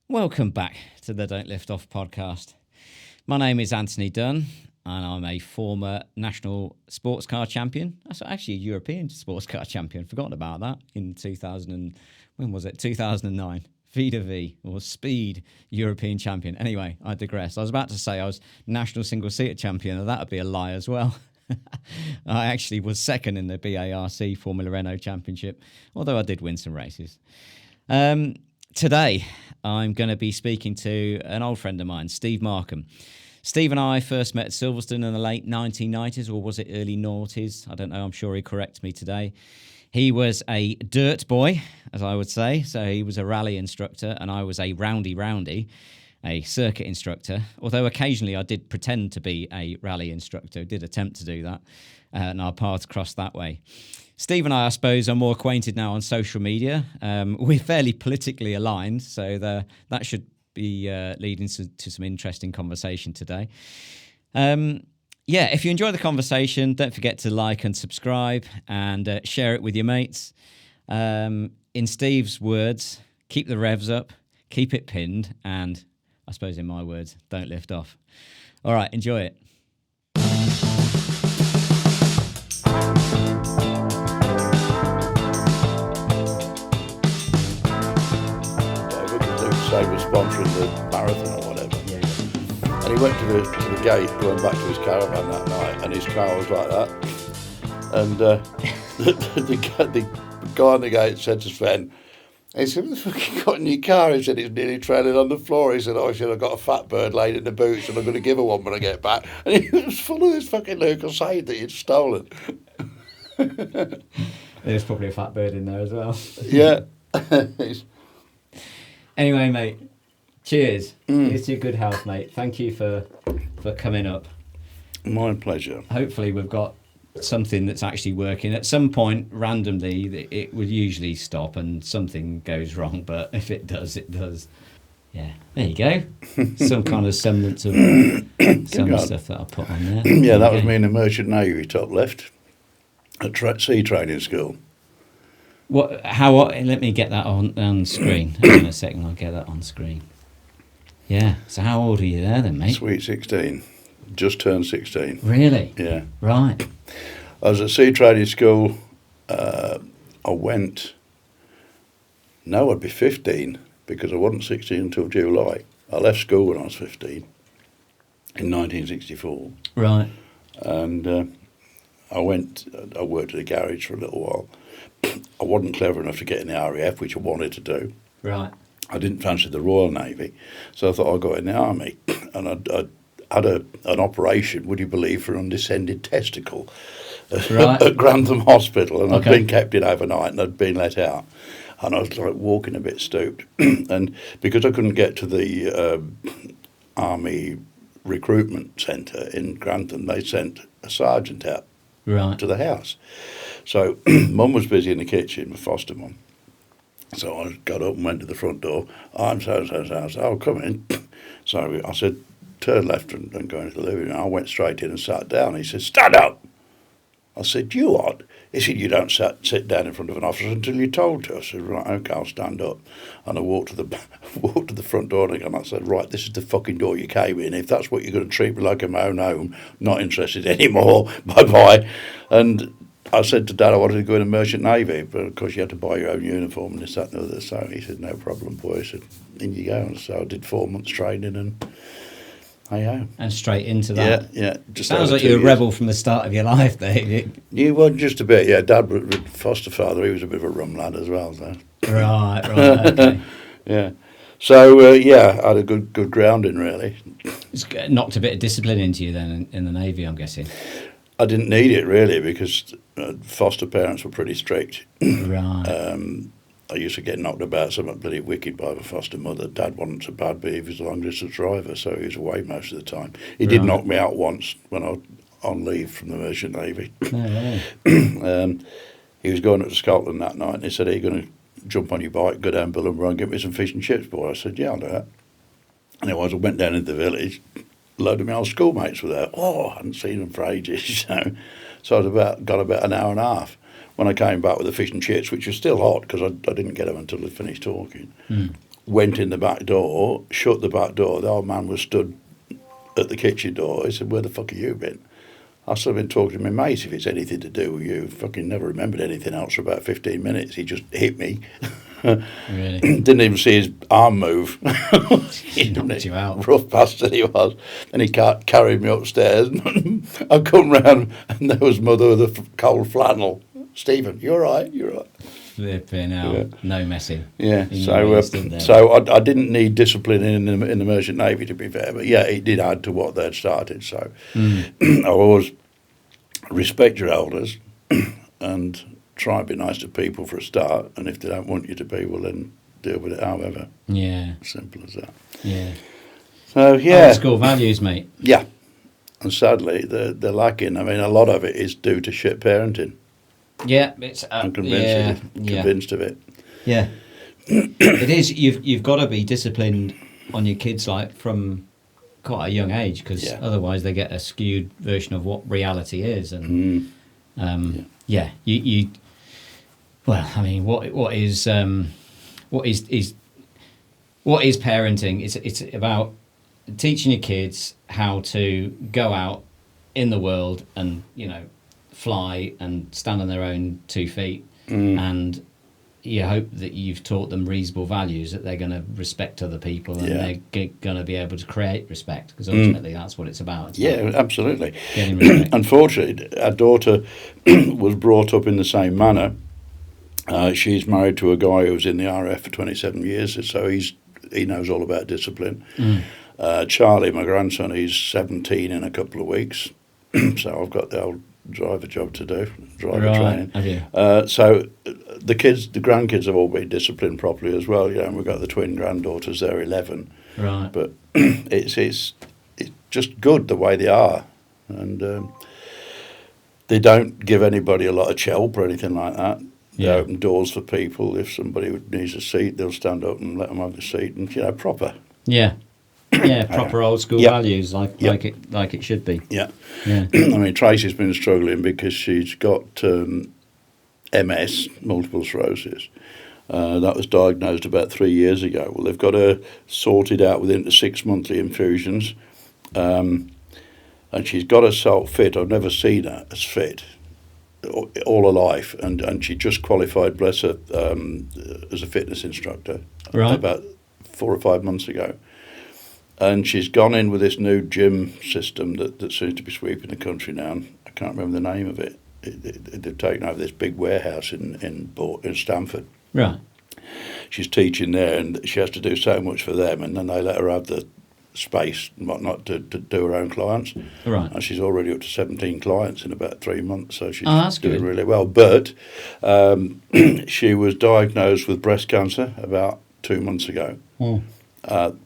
Welcome back to the Don't Lift Off podcast. My name is Anthony Dunn, and I'm a former national sports car champion. That's actually a European sports car champion. Forgotten about that in 2009. Vida V, or Speed European champion. Anyway, I digress. I was about to say I was national single-seater champion, and that would be a lie as well. I actually was second in the BARC Formula Renault Championship, although I did win some races. Today, I'm going to be speaking to an old friend of mine, Steve Markham. Steve and I first met at Silverstone in the late 1990s, or was it early noughties? I don't know. I'm sure he'll correct me today. He was a dirt boy, as I would say. So he was a rally instructor, and I was a roundy, a circuit instructor. Although occasionally I did pretend to be a rally instructor, did attempt to do that, and our paths crossed that way. Steve and I suppose, are more acquainted now on social media. We're fairly politically aligned, so that should be leading to some interesting conversation today. If you enjoy the conversation, don't forget to like and subscribe and share it with your mates. In Steve's words, keep the revs up, keep it pinned, and I suppose in my words, don't lift off. All right, enjoy it. Say was sponsoring the marathon or whatever. Yeah. And he went to the gate going back to his caravan that night, and his car was like that. And the guy on the gate said to Sven, he said, "What the fuck you got in your car?" He said, "It's nearly trailing on the floor." He said, "Oh, I should have got a fat bird laid in the boots, and I'm going to give her one when I get back." And he was full of this fucking Lucasade that he'd stolen. There's probably a fat bird in there as well. Yeah. Anyway, mate, cheers. Here's to your good health, mate. Thank you for coming up. My pleasure. Hopefully we've got something that's actually working. At some point, randomly, it would usually stop and something goes wrong, but if it does, it does. Yeah, there you go. Some kind of semblance of some stuff that I put on there. Yeah, that was me in the Merchant Navy, top left, at sea training school. What? Let me get that on screen. Hang on a second, I'll get that on screen. Yeah. So how old are you there then, mate? Sweet 16. Just turned 16. Really? Yeah. Right. I was at sea training school. I'd be 15 because I wasn't 16 until July. I left school when I was 15 in 1964. Right. And I worked at a garage for a little while. I wasn't clever enough to get in the RAF, which I wanted to do. Right. I didn't fancy the Royal Navy, so I thought I'd go in the Army. And I had an operation, would you believe, for an undescended testicle at Grantham Hospital. And I'd been kept in overnight and I'd been let out. And I was like walking a bit stooped. And because I couldn't get to the Army recruitment centre in Grantham, they sent a sergeant out to the house. So Mum was busy in the kitchen, my foster mum. So I got up and went to the front door. "I'm so. Oh, come in." So I said, "Turn left and go into the living room." I went straight in and sat down. He said, "Stand up." I said, "You what?" He said, "You don't sit down in front of an officer until you're told to." I said, "Right, okay, I'll stand up." And I walked to the front door and I said, "Right, this is the fucking door you came in. If that's what you're going to treat me like I'm own home, not interested anymore. Bye-bye." And I said to Dad I wanted to go in a Merchant Navy, but of course you had to buy your own uniform and this, that and the other. So he said, "No problem, boy." I said, "In you go." And so I did 4 months training and hey-ho. And straight into that. Yeah. Just sounds like you're a rebel from the start of your life there. You were just a bit, yeah. Dad, foster father, he was a bit of a rum lad as well. So. Right, okay. Yeah. So, I had a good grounding, really. It's knocked a bit of discipline into you then in the Navy, I'm guessing. I didn't need it, really, because foster parents were pretty strict. Right. I used to get knocked about something bloody wicked by my foster mother. Dad wasn't so bad, but he was a long-distance driver, so he was away most of the time. He did knock me out once when I was on leave from the Merchant Navy. Oh, He was going up to Scotland that night, and he said, "Are you going to jump on your bike, go down Billaborough and get me some fish and chips, boy?" I said, "Yeah, I'll do that." And I went down into the village. A load of my old schoolmates were there. Oh, I hadn't seen them for ages. So I got about an hour and a half. When I came back with the fish and chips, which was still hot because I didn't get them until I finished talking, went in the back door, shut the back door. The old man was stood at the kitchen door. He said, "Where the fuck have you been?" I said, "I've been talking to my mate. If it's anything to do with you." Fucking never remembered anything else for about 15 minutes. He just hit me. Really? Didn't even see his arm move. He knocked you out. Rough bastard he was. And he carried me upstairs. I come round and there was Mother with a cold flannel. "Stephen, you all right? You all right?" Flipping out. Yeah. No messing. Yeah. So I didn't need discipline in the Merchant Navy, to be fair. But yeah, it did add to what they'd started. So I always respect your elders and try and be nice to people for a start. And if they don't want you to be, well, then deal with it however. Yeah. Simple as that. Yeah. So, yeah. Old school values, mate. Yeah. And sadly, they're lacking. I mean, a lot of it is due to shit parenting. Yeah, it's I'm convinced of it. Yeah, it is. You've got to be disciplined on your kids like from quite a young age, because otherwise they get a skewed version of what reality is. And you well, I mean, what is parenting? It's about teaching your kids how to go out in the world and fly and stand on their own 2 feet, and you hope that you've taught them reasonable values, that they're going to respect other people, and they're going to be able to create respect, because ultimately that's what it's about. Absolutely. Getting respect. Unfortunately, our daughter was brought up in the same manner. She's married to a guy who was in the RF for 27 years, so he knows all about discipline. Charlie, my grandson, he's 17 in a couple of weeks, so I've got the old driver job to do, training. Have you? So the grandkids have all been disciplined properly as well. And we've got the twin granddaughters. They're 11. Right. But it's just good the way they are, and they don't give anybody a lot of chelp or anything like that. They open doors for people. If somebody needs a seat, they'll stand up and let them have the seat, and proper. Yeah. Yeah, proper old school values, like it should be. Yeah. I mean, Tracy's been struggling because she's got MS, multiple sclerosis. That was diagnosed about 3 years ago. Well, they've got her sorted out within the 6 monthly infusions, and she's got herself fit. I've never seen her as fit all her life, and she just qualified, bless her, as a fitness instructor about 4 or 5 months ago. And she's gone in with this new gym system that seems to be sweeping the country now. I can't remember the name of it. They've taken over this big warehouse in Stamford. Right. She's teaching there, and she has to do so much for them, and then they let her have the space and whatnot to do her own clients. Right. And she's already up to 17 clients in about 3 months, so she's doing good. really well. But she was diagnosed with breast cancer about 2 months ago.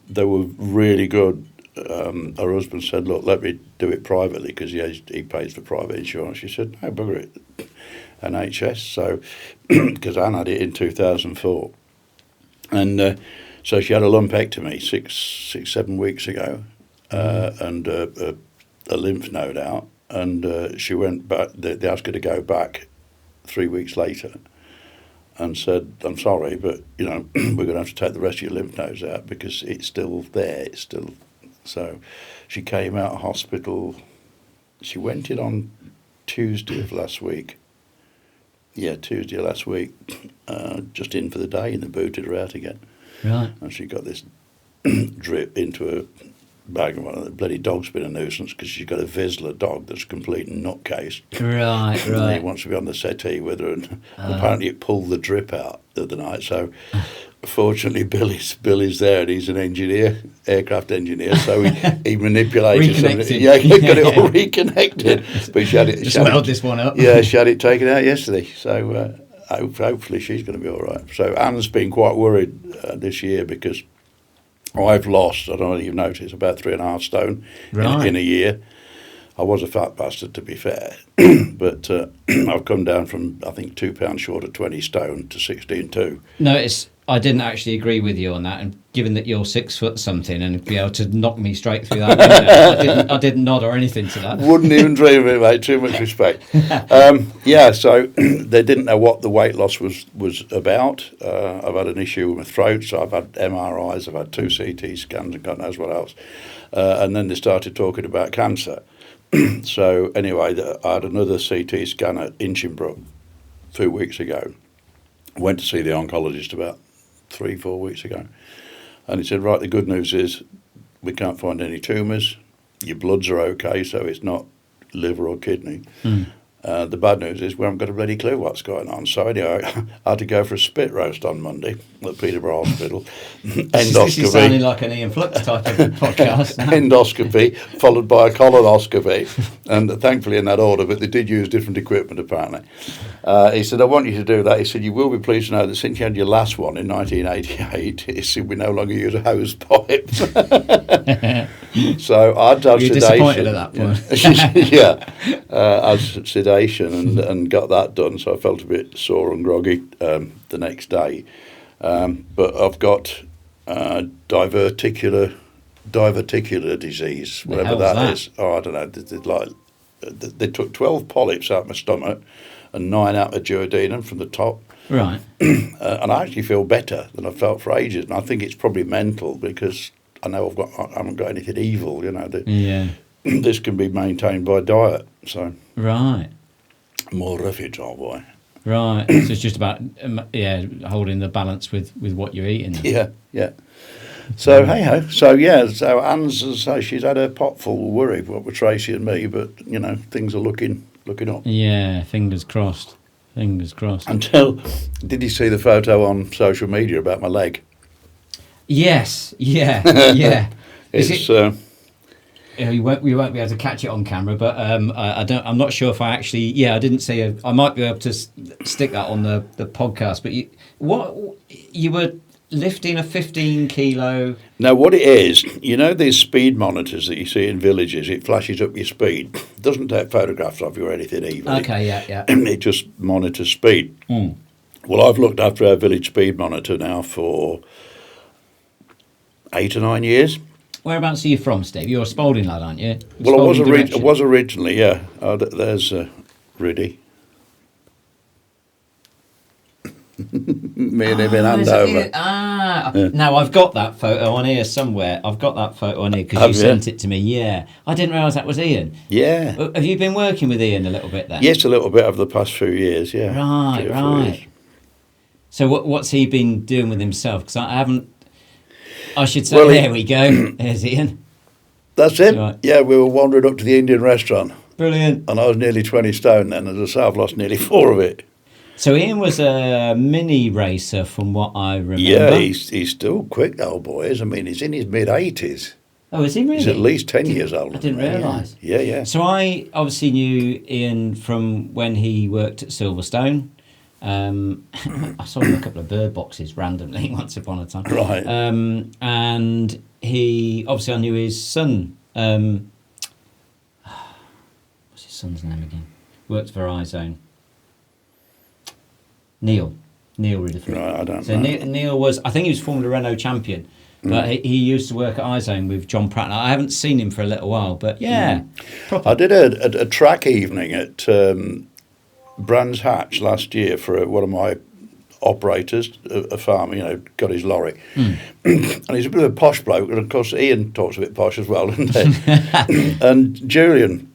They were really good. Her husband said, "Look, let me do it privately," because he pays for private insurance. She said, "No, bugger it, NHS." So, because Anne had it in 2004. And so she had a lumpectomy 7 weeks ago, and a lymph node out. And she went back, they asked her to go back 3 weeks later, and said, "I'm sorry, but we're going to have to take the rest of your lymph nodes out because it's still there. It's still." So she came out of hospital. She went in on Tuesday of last week. Yeah, Tuesday of last week. Just in for the day, and they booted her out again. Right. And she got this drip into a bag. One of the bloody dog's been a nuisance because she's got a Vizsla dog that's a complete nutcase. Right. He wants to be on the settee with her, and apparently it pulled the drip out the other night. So fortunately, Billy's there, and he's an engineer, aircraft engineer, so he manipulated something. Yeah, got it all reconnected. But she had it. Just weld this one up. Yeah, she had it taken out yesterday. So hopefully she's going to be all right. So Anne's been quite worried this year because I've lost, I don't know if you've noticed, about 3.5 stone in a year. I was a fat bastard, to be fair, but I've come down from, I think, £2 short of 20 stone to 16.2. No, I didn't actually agree with you on that, and given that you're 6 foot something and be able to knock me straight through that window, I didn't nod or anything to that. Wouldn't even dream of it, mate. Too much respect. So they didn't know what the weight loss was about. I've had an issue with my throat, so I've had MRIs, I've had 2 CT scans, and God knows what else. And then they started talking about cancer. So anyway, I had another CT scan at Inchinbrook 2 weeks ago. Went to see the oncologist about 3-4 weeks ago, and he said, right, the good news is we can't find any tumours, your bloods are okay, so it's not liver or kidney. The bad news is we haven't got a bloody clue what's going on. So anyway, I had to go for a spit roast on Monday at Peterborough Hospital. Endoscopy. This is sounding like an Ian Flux type of podcast now. Endoscopy, followed by a colonoscopy. And thankfully in that order, but they did use different equipment apparently. He said, I want you to do that. He said, you will be pleased to know that since you had your last one in 1988, he said, we no longer use a hose pipe. So I'd have sedation. Disappointed at that point. I had sedation and got that done, so I felt a bit sore and groggy the next day. But I've got diverticular disease, whatever that is. Oh, I don't know. They took 12 polyps out of my stomach and 9 out of duodenum from the top. Right. And I actually feel better than I've felt for ages. And I think it's probably mental because I know I haven't got anything evil, you know. This can be maintained by diet. So right. More refuge, old boy. Right. So it's just about holding the balance with what you're eating. Yeah. So hey ho. So Anne's she's had a pot full of worry with Tracy and me, but you know things are looking up. Yeah, fingers crossed. Fingers crossed. Until, did you see the photo on social media about my leg? Yes. Yeah. It's. You won't be able to catch it on camera, but I'm not sure if I actually. Yeah, I didn't see. I might be able to stick that on the podcast. But you were lifting a 15 kilo. Now, what it is, you know, these speed monitors that you see in villages. It flashes up your speed. It doesn't take photographs of you or anything either. Okay, yeah. It just monitors speed. Well, I've looked after our village speed monitor now for 8 or 9 years. Whereabouts are you from, Steve? You're a Spalding lad, aren't you? Well, I was originally, yeah. There's Riddy. Me and him in Andover. Now I've got that photo on here somewhere. Because you sent it to me. Yeah, I didn't realise that was Ian. Yeah. Have you been working with Ian a little bit then? Yes, a little bit over the past few years. Yeah. Right. So what's he been doing with himself? Because I haven't. I should say, there we go. There's Ian. That's it. Right. Yeah, we were wandering up to the Indian restaurant. Brilliant. And I was nearly 20 stone then. As I say, I've lost nearly 4 of it. So Ian was a mini racer from what I remember. Yeah, he's still quick, old boy is. I mean, he's in his mid-80s. Oh, is he really? He's at least 10 years older. I didn't realise. Yeah. So I obviously knew Ian from when he worked at Silverstone. I saw him in a couple of bird boxes randomly once upon a time. Right. And he, obviously I knew his son. What's his son's name again? Worked for iZone. Neil Rutherford. Right, I don't know. So Neil was, I think he was Formula Renault champion, but he used to work at iZone with John Pratt. I haven't seen him for a little while, but yeah. I did a track evening at Brands Hatch last year for one of my operators, a farmer, you know, got his lorry. And he's a bit of a posh bloke, and of course Ian talks a bit posh as well, doesn't he? And Julian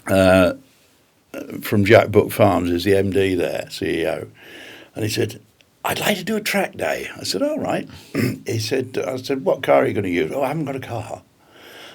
from Jack Buck Farms is the MD there, CEO. And he said, I'd like to do a track day. I said, all right. I said, what car are you going to use? Oh, I haven't got a car.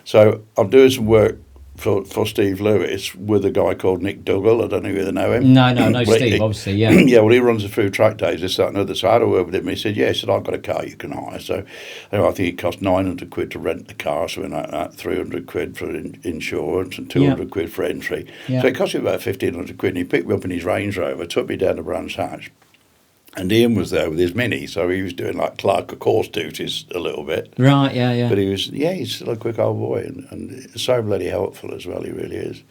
So I'm doing some work for Steve Lewis with a guy called Nick Dougal. I don't know whether you know him. No, Steve, obviously, yeah. Yeah, well, he runs a few track days, this, that and other. So I had a word with him. He said, yeah, he said, I've got a car you can hire. So I think it cost 900 quid to rent the car, something like that, 300 quid for insurance and 200 quid for entry. Yeah. So it cost me about 1,500 quid. And he picked me up in his Range Rover, took me down to Brands Hatch. And Ian was there with his Mini, so he was doing like clerk of course duties a little bit. Right, yeah. But he's still a quick old boy and so bloody helpful as well, he really is.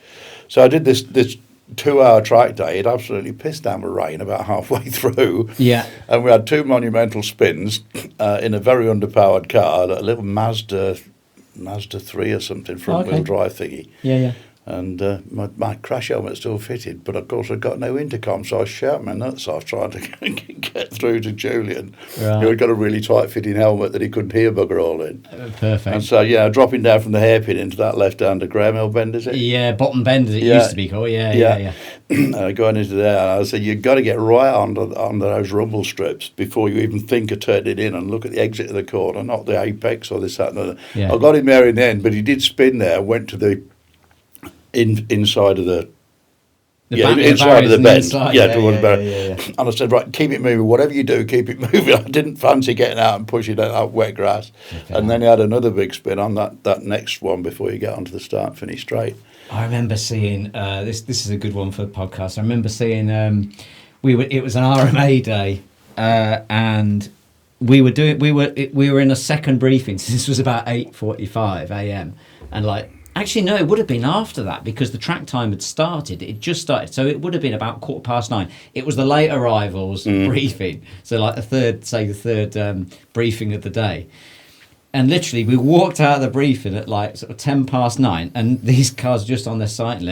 So I did this 2-hour track day, it absolutely pissed down with rain about halfway through. Yeah. And we had 2 monumental spins in a very underpowered car, a little Mazda 3 or something, front-wheel drive thingy. Yeah. And my crash helmet's still fitted, but of course I've got no intercom, so I was shouting my nuts off trying to get through to Julian, who had got a really tight-fitting helmet that he couldn't hear bugger all in. Perfect. And so, dropping down from the hairpin into that left-hander Graham Hill bend, is it? Yeah, bottom bend as it used to be called. Yeah. Going into there, and I said, you've got to get right onto those rumble strips before you even think of turning in and look at the exit of the corner, not the apex or this, that, and the other. Yeah. I got him there in the end, but he did spin there, went to the inside of the inside of the bend. And I said, right, keep it moving. Whatever you do, keep it moving. I didn't fancy getting out and pushing that wet grass. Okay. And then he had another big spin on that next one before you get onto the start finish straight. I remember seeing this is a good one for the podcast. I remember seeing it was an RMA day, and we were in a second briefing. So this was about 8:45 a.m. and actually, no, it would have been after that because the track time had started. It just started. So it would have been about 9:15. It was the late arrivals briefing. So the third briefing of the day. And literally, we walked out of the briefing at 9:10, and these cars just on their sighting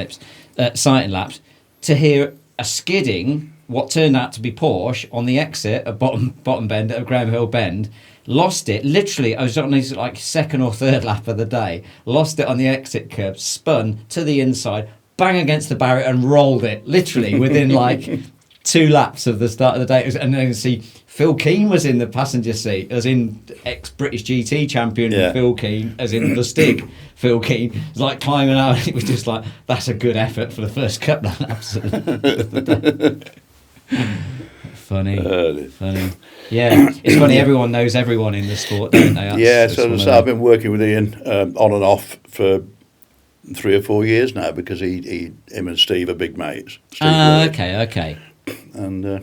laps to hear a skidding, what turned out to be Porsche, on the exit of bottom bend at Graham Hill Bend. Lost it. Literally, I was on his second or third lap of the day. Lost it on the exit curb, spun to the inside, bang against the barrier and rolled it. Literally within 2 laps of the start of the day. And then you see Phil Keane was in the passenger seat, as in ex-British GT champion Phil Keane, as in the Stig Phil Keane. It was climbing out, and it was just that's a good effort for the first couple of laps of the day. Funny. Yeah, it's funny. Everyone knows everyone in the sport, don't they? So I've been working with Ian on and off for 3 or 4 years now because him and Steve are big mates. Okay. And there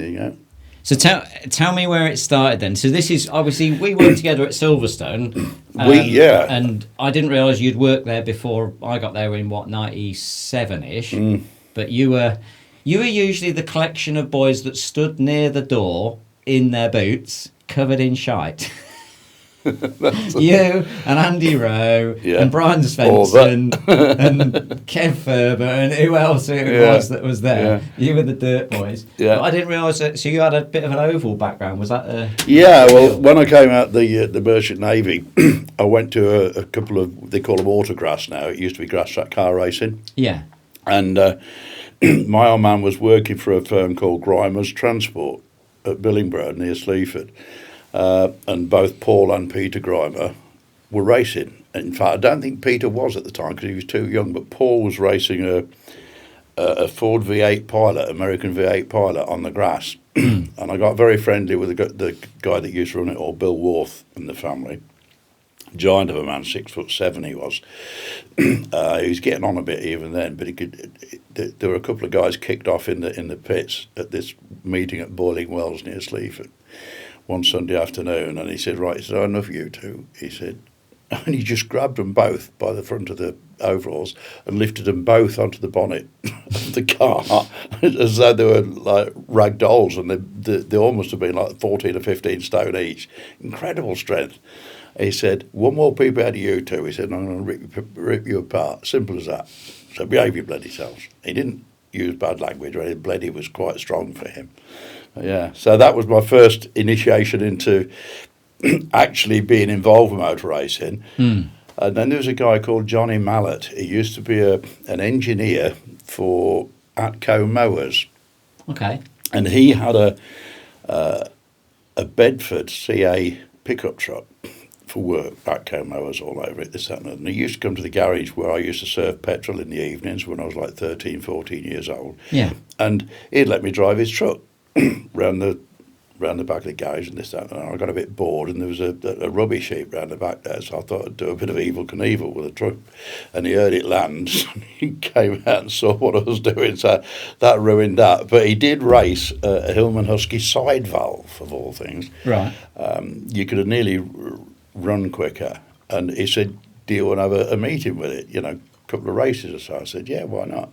you go. So tell me where it started then. So this is obviously we worked together at Silverstone. And I didn't realise you'd worked there before I got there in 97-ish. But you were usually the collection of boys that stood near the door in their boots, covered in shite. You and Andy Rowe and Brian Svensson and Kev Ferber and who else it was that was there. You were the dirt boys. But I didn't realise that. So you had a bit of an oval background. Was that when I came out the Merchant Navy, I went to a couple of, they call them autograss now. It used to be grass track car racing. Yeah. And my old man was working for a firm called Grimer's Transport at Billingborough near Sleaford. And both Paul and Peter Grimer were racing. In fact, I don't think Peter was at the time because he was too young, but Paul was racing a Ford V8 Pilot, American V8 Pilot on the grass. And I got very friendly with the guy that used to run it all, Bill Worth and the family. Giant of a man, 6'7" he was. He was getting on a bit even then, but there were a couple of guys kicked off in the pits at this meeting at Boiling Wells near Sleaford one Sunday afternoon, and he said, right, oh, enough of you two, he said. And he just grabbed them both by the front of the overalls and lifted them both onto the bonnet of the car as though they were like rag dolls, and they all must have been 14 or 15 stone each. Incredible strength. He said, one more peep out of you two, he said, and I'm going to rip you apart. Simple as that. So behave your bloody selves. He didn't use bad language or anything. Bloody was quite strong for him. So that was my first initiation into actually being involved with motor racing. And then there was a guy called Johnny Mallett. He used to be an engineer for Atco Mowers. Okay. And he had a Bedford CA pickup truck for work, Atco Mowers all over it, this, that, and he used to come to the garage where I used to serve petrol in the evenings when I was 13, 14 years old. Yeah. And he'd let me drive his truck round the back of the garage and this, that, and I got a bit bored, and there was a rubbish heap round the back there, so I thought I'd do a bit of Evel Knievel with the truck. And he heard it land, he came out and saw what I was doing, so that ruined that. But he did race a Hillman Husky side valve, of all things. Right. You could have nearly run quicker. And he said, do you want to have a meeting with it? A couple of races or so. I said, yeah, why not?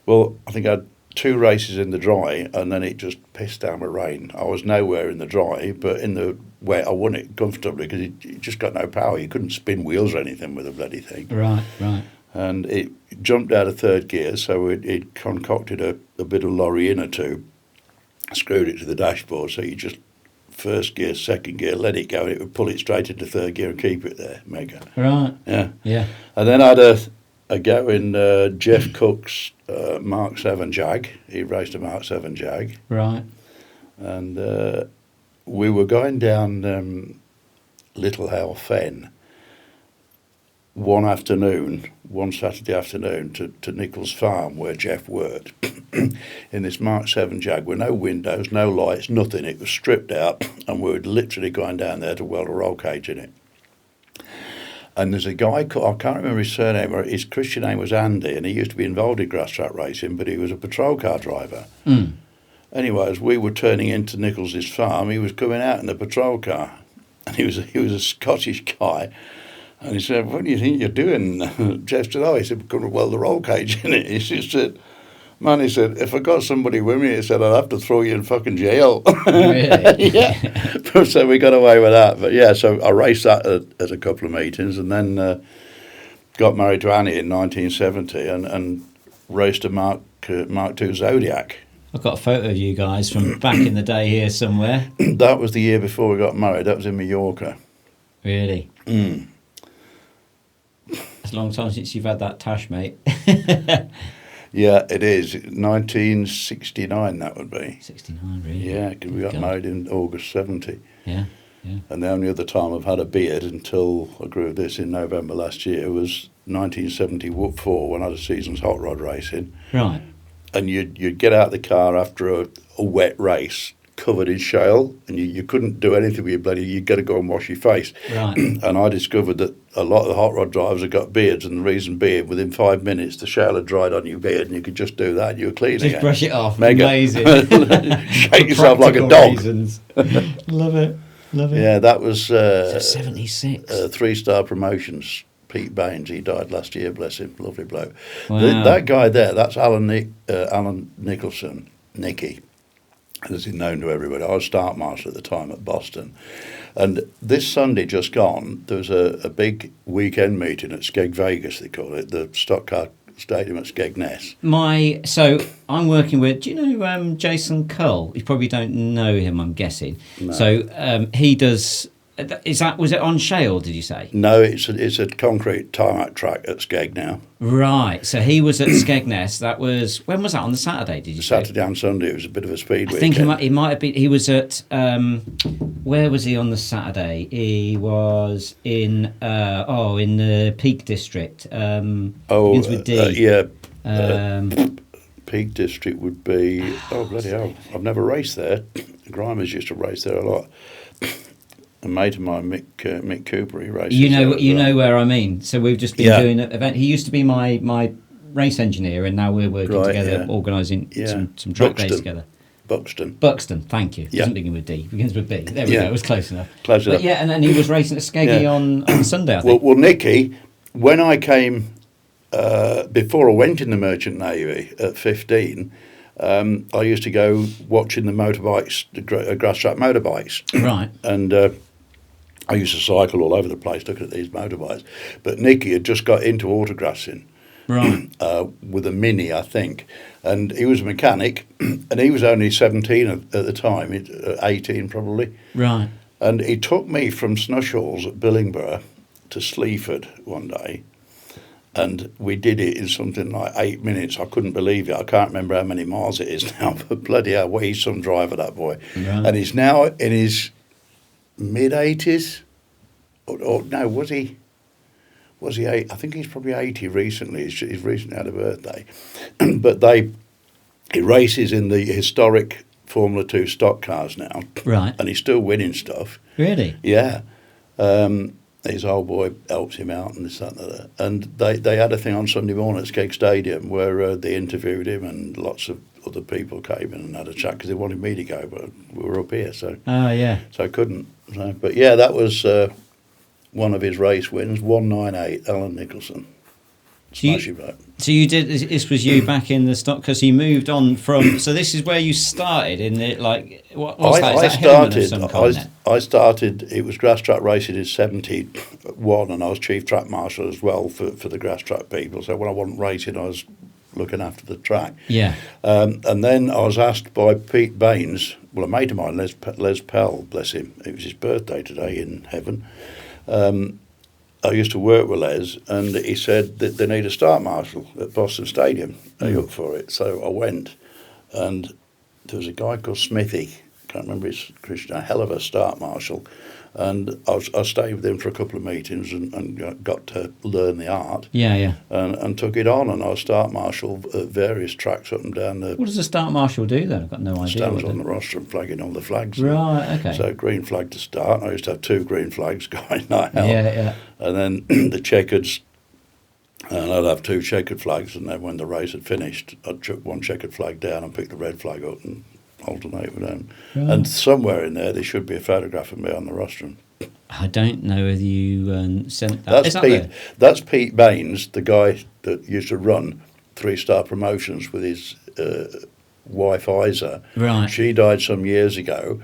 Well, I think I had 2 races in the dry, and then it just pissed down with rain. I was nowhere in the dry, but in the wet I won it comfortably because it just got no power. You couldn't spin wheels or anything with the bloody thing. Right. And it jumped out of 3rd gear, so it concocted a bit of lorry inner tube, screwed it to the dashboard, so you just 1st gear, 2nd gear, let it go, and it would pull it straight into 3rd gear and keep it there. Mega. Right. Yeah. Yeah. And then I had a go in Geoff Cook's Mark 7 Jag. He raced a Mark 7 Jag. Right. And we were going down Little Hale Fen one Saturday afternoon to Nichols Farm where Geoff worked in this Mark 7 Jag with no windows, no lights, nothing. It was stripped out, and we were literally going down there to weld a roll cage in it. And there's a guy called, I can't remember his surname, or his Christian name was Andy, and he used to be involved in grass track racing, but he was a patrol car driver. Anyway, as we were turning into Nichols's farm, he was coming out in the patrol car, and he was a Scottish guy. And he said, "What do you think you're doing?" Geoff said, "Oh," he said, "we're going to weld the roll cage in it." He said, "Man," he said, "if I got somebody with me," he said, "I'd have to throw you in fucking jail." Really? Yeah. So we got away with that. But yeah, so I raced that at a couple of meetings, and then got married to Annie in 1970 and raced a Mark II Zodiac. I've got a photo of you guys from back in the day here somewhere. That was the year before we got married. That was in Mallorca. Really? It's a long time since you've had that tash, mate. Yeah, it is. 1969, that would be. 69, really? Yeah, because we got married in August 70. Yeah. And the only other time I've had a beard until I grew this in November last year was 1974 when I had a season's hot rod racing. Right. And you'd get out of the car after a wet race, covered in shale, and you couldn't do anything with your bloody, you'd got to go and wash your face. Right. And I discovered that a lot of the hot rod drivers had got beards, and the reason being, within 5 minutes, the shale had dried on your beard, and you could just do that, and you were clean Just again. brush it off. Mega. Amazing. Shake yourself like a dog. Reasons. Love it. Yeah, that was... So 76. 3-star promotions. Pete Baines, he died last year, bless him, lovely bloke. Wow. That guy there, that's Alan Nicholson, Nicky, as he's known to everybody. I was start master at the time at Boston. And this Sunday just gone, there was a big weekend meeting at Skeg Vegas, they call it, the stock car stadium at Skegness. So I'm working with, do you know Jason Cull? You probably don't know him, I'm guessing. No. So he does... was it on shale, did you say? No, it's a concrete tarmac track at Skeg now. Right, so he was at Skegness. That was, when was that, on the Saturday, did you say? Saturday and Sunday, it was a bit of a speed I weekend. think he might have been, he was at, where was he on the Saturday? He was in the Peak District. Begins with D. Peak District would be, bloody hell, I've never raced there. Grimers used to race there a lot. A mate of mine, Mick Cooper, he races. You know where I mean. So we've just been doing an event. He used to be my race engineer, and now we're working together, organising some track days together. Buxton, thank you. Doesn't begin with D, begins with B. There we go. It was close enough. Close enough. Yeah, and then he was racing at Skeggy on Sunday, I think. Well, Nicky, when I came before I went in the Merchant Navy at 15. I used to go watching the motorbikes, the grass track motorbikes. Right. And I used to cycle all over the place looking at these motorbikes. But Nicky had just got into autograssing. Right. With a Mini, I think. And he was a mechanic, and he was only 17 at the time, 18 probably. Right. And he took me from Snushalls at Billingborough to Sleaford one day. And we did it in something like 8 minutes. I couldn't believe it. I can't remember how many miles it is now, but bloody hell, well, he's some driver, that boy. Right. And he's now in his mid-80s. Or no, was he 8? I think he's probably 80 recently. He's recently had a birthday. But he races in the historic Formula 2 stock cars now. Right. And he's still winning stuff. Really? Yeah. His old boy helps him out and this, that, and that. And they had a thing on Sunday morning at Skeg Stadium where they interviewed him, and lots of other people came in and had a chat because they wanted me to go, but we were up here, so so I couldn't. So, but yeah, that was one of his race wins, 198, Alan Nicholson. Smashing back. So you did. This was you back in the stock because you moved on from. So this is where you started in the what's that? Is that Hillman of some kind then? I started. It was grass track racing in '71, and I was chief track marshal as well for the grass track people. So when I wasn't racing, I was looking after the track. Yeah. And then I was asked by Pete Baines, well, a mate of mine, Les Pell, bless him. It was his birthday today in heaven. I used to work with Les, and he said that they need a start marshal at Boston Stadium. Are you up for it? So I went, and there was a guy called Smithy, can't remember his Christian, a hell of a start marshal, and I stayed with him for a couple of meetings and got to learn the art. Yeah. And took it on, and I was start marshal at various tracks up and down the... What does a start marshal do then? I've got no idea. Stands on the roster and flagging all the flags. Right, okay. So green flag to start. I used to have 2 green flags going like hell. Yeah. And then the checkers, and I'd have 2 checkered flags, and then when the race had finished, I'd chuck 1 checkered flag down and pick the red flag up and alternate with them. Right. And somewhere in there should be a photograph of me on the rostrum. I don't know whether you sent that. That's Pete Baines, the guy that used to run 3-star promotions with his wife Isa. Right. She died some years ago.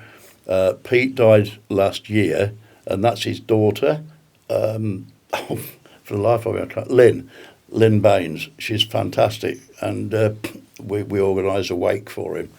Pete died last year, and that's his daughter. For the life of me, I can't. Lynn Baines. She's fantastic, and we organised a wake for him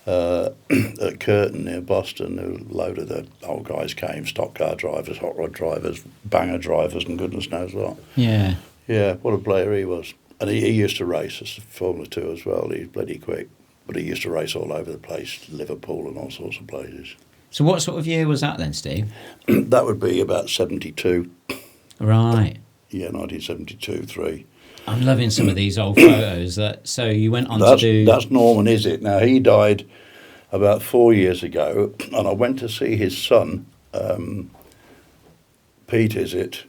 at Curtin near Boston. A load of the old guys came, stock car drivers, hot rod drivers, banger drivers, and goodness knows what. Yeah. Yeah, what a player he was. And he used to race as Formula 2 as well. He's bloody quick. But he used to race all over the place, Liverpool and all sorts of places. So what sort of year was that then, Steve? That would be about 72. Right. Yeah, 1972, 3. I'm loving some of these old photos. So you went on to do... That's Norman, is it? Now, he died about 4 years ago, and I went to see his son, Pete, is it,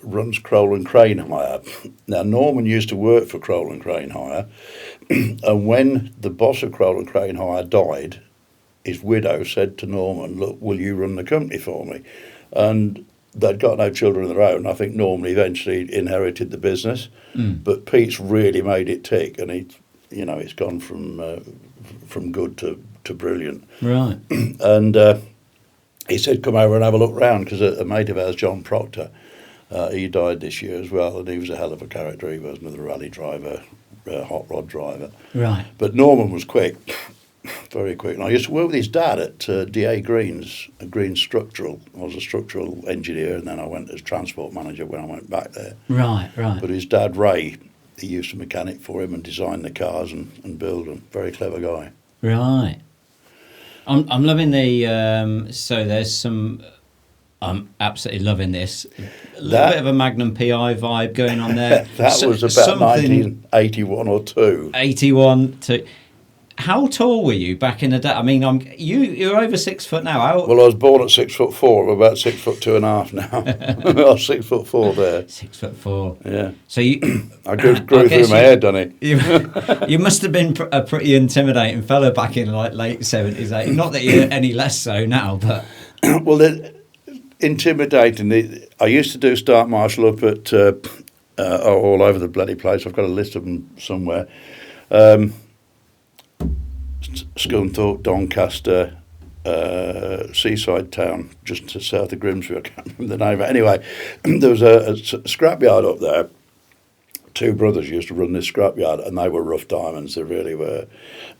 runs Crowell and Crane Hire. Now, Norman used to work for Crowell and Crane Hire, and when the boss of Crowell and Crane Hire died, his widow said to Norman, look, will you run the company for me? And they'd got no children of their own. I think Norman eventually inherited the business, but Pete's really made it tick, and it's gone from good to brilliant. Right. And he said, come over and have a look round, because a mate of ours, John Proctor, he died this year as well, and he was a hell of a character. He was another rally driver, hot rod driver. Right. But Norman was quick. Very quick. And I used to work with his dad at DA Green's Structural. I was a structural engineer, and then I went as transport manager when I went back there. Right. But his dad, Ray, he used to mechanic for him and design the cars and build them. Very clever guy. Right. I'm loving the... so there's some... I'm absolutely loving this. A little bit of a Magnum PI vibe going on there. That was about 1981 or 2. 81 to... How tall were you back in the day? I mean, you're over 6 foot now. Well, I was born at 6'4". I'm about 6'2.5" now. I was 6'4" there. 6'4". Yeah. So you, I grew through my head, didn't it? You must have been a pretty intimidating fella back in like late 70s, 80s. Not that you're any less so now, but well, intimidating. I used to do start marshal up at all over the bloody place. I've got a list of them somewhere. Scunthorpe, Doncaster, seaside town just to south of Grimsby. I can't remember the name. Anyway, there was a scrapyard up there. 2 brothers used to run this scrapyard, and they were rough diamonds. They really were.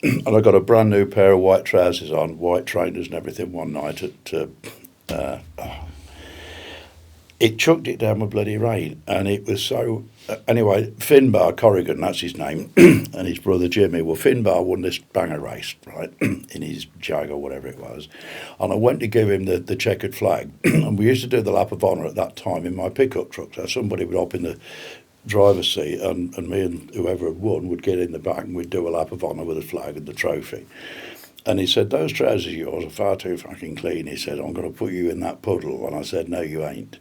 And I got a brand new pair of white trousers on, white trainers and everything one night at... It chucked it down with bloody rain, and it was so... Anyway, Finbar Corrigan, that's his name, and his brother Jimmy. Well, Finbar won this banger race, right, in his Jag or whatever it was. And I went to give him the checkered flag, and we used to do the lap of honour at that time in my pickup truck. So somebody would hop in the driver's seat, and me and whoever had won would get in the back, and we'd do a lap of honour with the flag and the trophy. And he said, those trousers of yours are far too fucking clean. He said, I'm going to put you in that puddle. And I said, no, you ain't.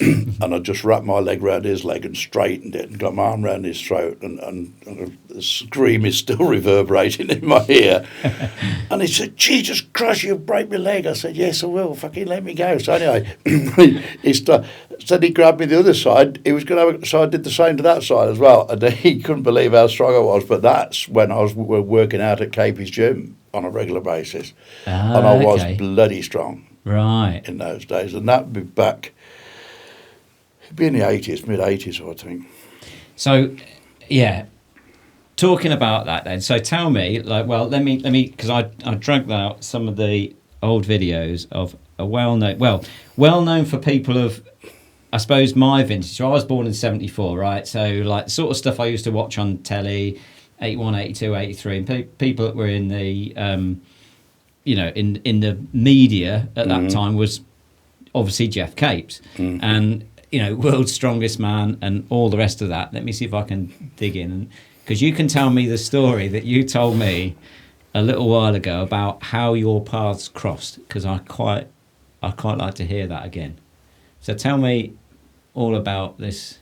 And I just wrapped my leg round his leg and straightened it and got my arm round his throat. And the scream is still reverberating in my ear. And he said, Jesus Christ, you'll break my leg. I said, yes, I will. Fucking let me go. So anyway, said he grabbed me the other side. He was going to, so I did the same to that side as well. And he couldn't believe how strong I was. But that's when I was working out at Capes' gym on a regular basis. And I was bloody strong. Right. In those days. And that would be back, it'd be in the 80s, mid-80s, I think. So, yeah. Talking about that then. So tell me, like, well, let me, because I dragged out some of the old videos of a well-known for people of, I suppose, my vintage. So I was born in 74, right? So, like, the sort of stuff I used to watch on telly, 81, 82, 83, and people that were in the, in the media at that time was obviously Geoff Capes and, world's strongest man and all the rest of that. Let me see if I can dig in. Because you can tell me the story that you told me a little while ago about how your paths crossed, because I quite like to hear that again. So tell me all about this.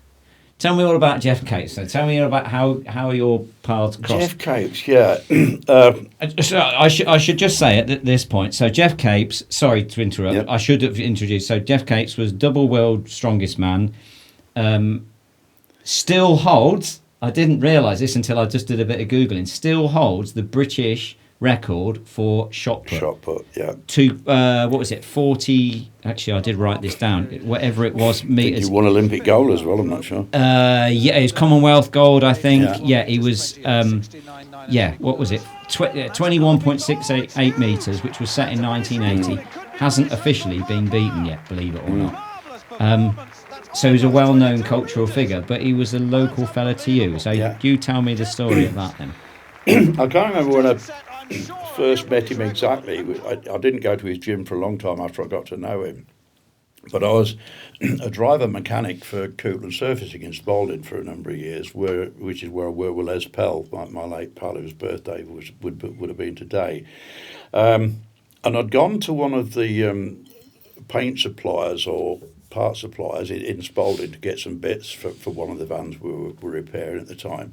Tell me all about Geoff Capes. So tell me all about how your paths crossed. Geoff Capes, yeah. So I should just say at this point. So Geoff Capes, sorry to interrupt. Yep. I should have introduced. So Geoff Capes was double world strongest man. Still holds. I didn't realise this until I just did a bit of Googling. Still holds the British record for shot put. Shot put, yeah. To, what was it, 40... Actually, I did write this down. Whatever it was, meters. I think he won Olympic gold as well, I'm not sure. Yeah, it was Commonwealth gold, I think. Yeah, he was... what was it? 21.68 metres, which was set in 1980. Hasn't officially been beaten yet, believe it or not. So he's a well-known cultural figure, but he was a local fella to you. So you tell me the story of that then. I can't remember when I first met him exactly. I didn't go to his gym for a long time after I got to know him. But I was a driver mechanic for Coupland Surfacing in Spalding for a number of years, which is where I worked with Les Pell, my late pal, whose birthday would have been today. And I'd gone to one of the paint suppliers or part suppliers in Spalding to get some bits for one of the vans we were repairing at the time.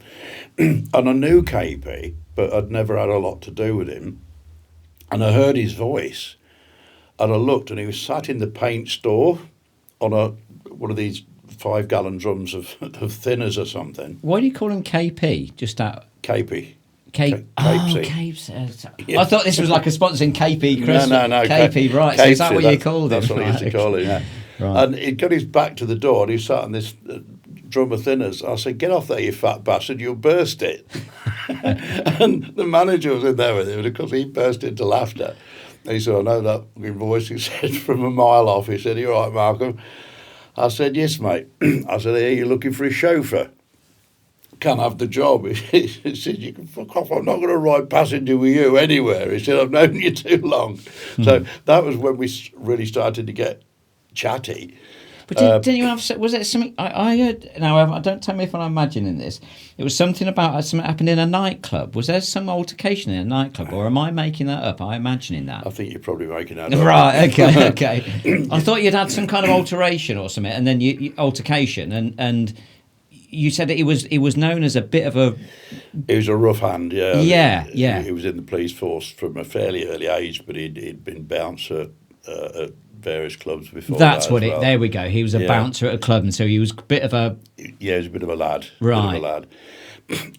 And I knew KP, but I'd never had a lot to do with him. And I heard his voice, and I looked, and he was sat in the paint store on one of these 5-gallon drums of thinners or something. Why do you call him KP? Just that... KP. Capes. I thought this was like a sponsoring KP Christmas. No. KP, right. So is that what you called him? That's what I used to call him, yeah. Right. And he'd got his back to the door and he sat on this drum of thinners. I said, get off there, you fat bastard, you'll burst it. And the manager was in there with him, and of course he burst into laughter. And he said, I know that voice, he said, from a mile off. He said, you all right, Markham? I said, yes, mate. I said, are you looking for a chauffeur? Can't have the job. He said, you can fuck off, I'm not going to ride passenger with you anywhere. He said, I've known you too long. So that was when we really started to get chatty. But didn't you have, was it something, I heard, now don't tell me if I'm imagining this, it was something about something happened in a nightclub. Was there some altercation in a nightclub, or am I making that up? Am I imagining that? I think you're probably making that up. Right, okay. I thought you'd had some kind of alteration or something, and then altercation, and you said that he was known as a bit of a... He was a rough hand, yeah. Yeah. He was in the police force from a fairly early age, but he'd been bouncer at various clubs before. That's what it... There we go. He was a bouncer at a club, and so he was a bit of a... Yeah, he was a bit of a lad. Right.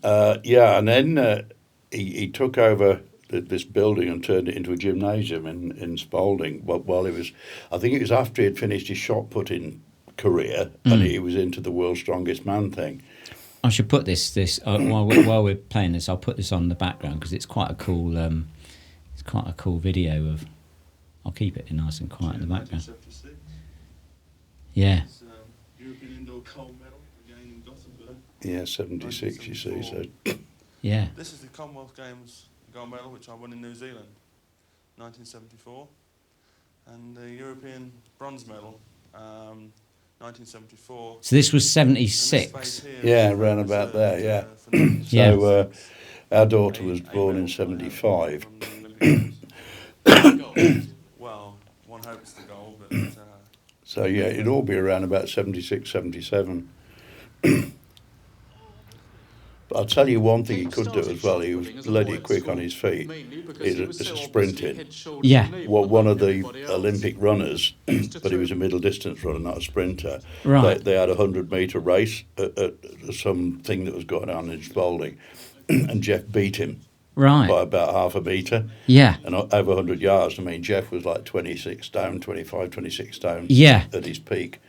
And then he took over this building and turned it into a gymnasium in Spalding while he was... I think it was after he had finished his shot putting career and he was into the world's strongest man thing. I should put this while we're playing this, I'll put this on the background because it's quite a cool video of... I'll keep it nice and quiet in the background. Yeah. European indoor gold medal again in Gothenburg. Yeah, 76 you see, so... Yeah. This is the Commonwealth Games gold medal which I won in New Zealand, 1974. And the European bronze medal, 1974. So this was 76? Yeah, around about there, yeah. So our daughter was born in 75. Well, one hopes the goal, but So yeah, it'd all be around about 76, 77. But I'll tell you one thing he could do as well. He was bloody quick on his feet. It's a sprinting. Yeah. Well, one of the Olympic runners, but he was a middle distance runner, not a sprinter. Right. They had a 100-metre race at something that was going on in Spalding, and Geoff beat him Right. by about half a metre. Yeah. And over 100 yards. I mean, Geoff was like 26 stone, 25, 26 stone Yeah. at his peak.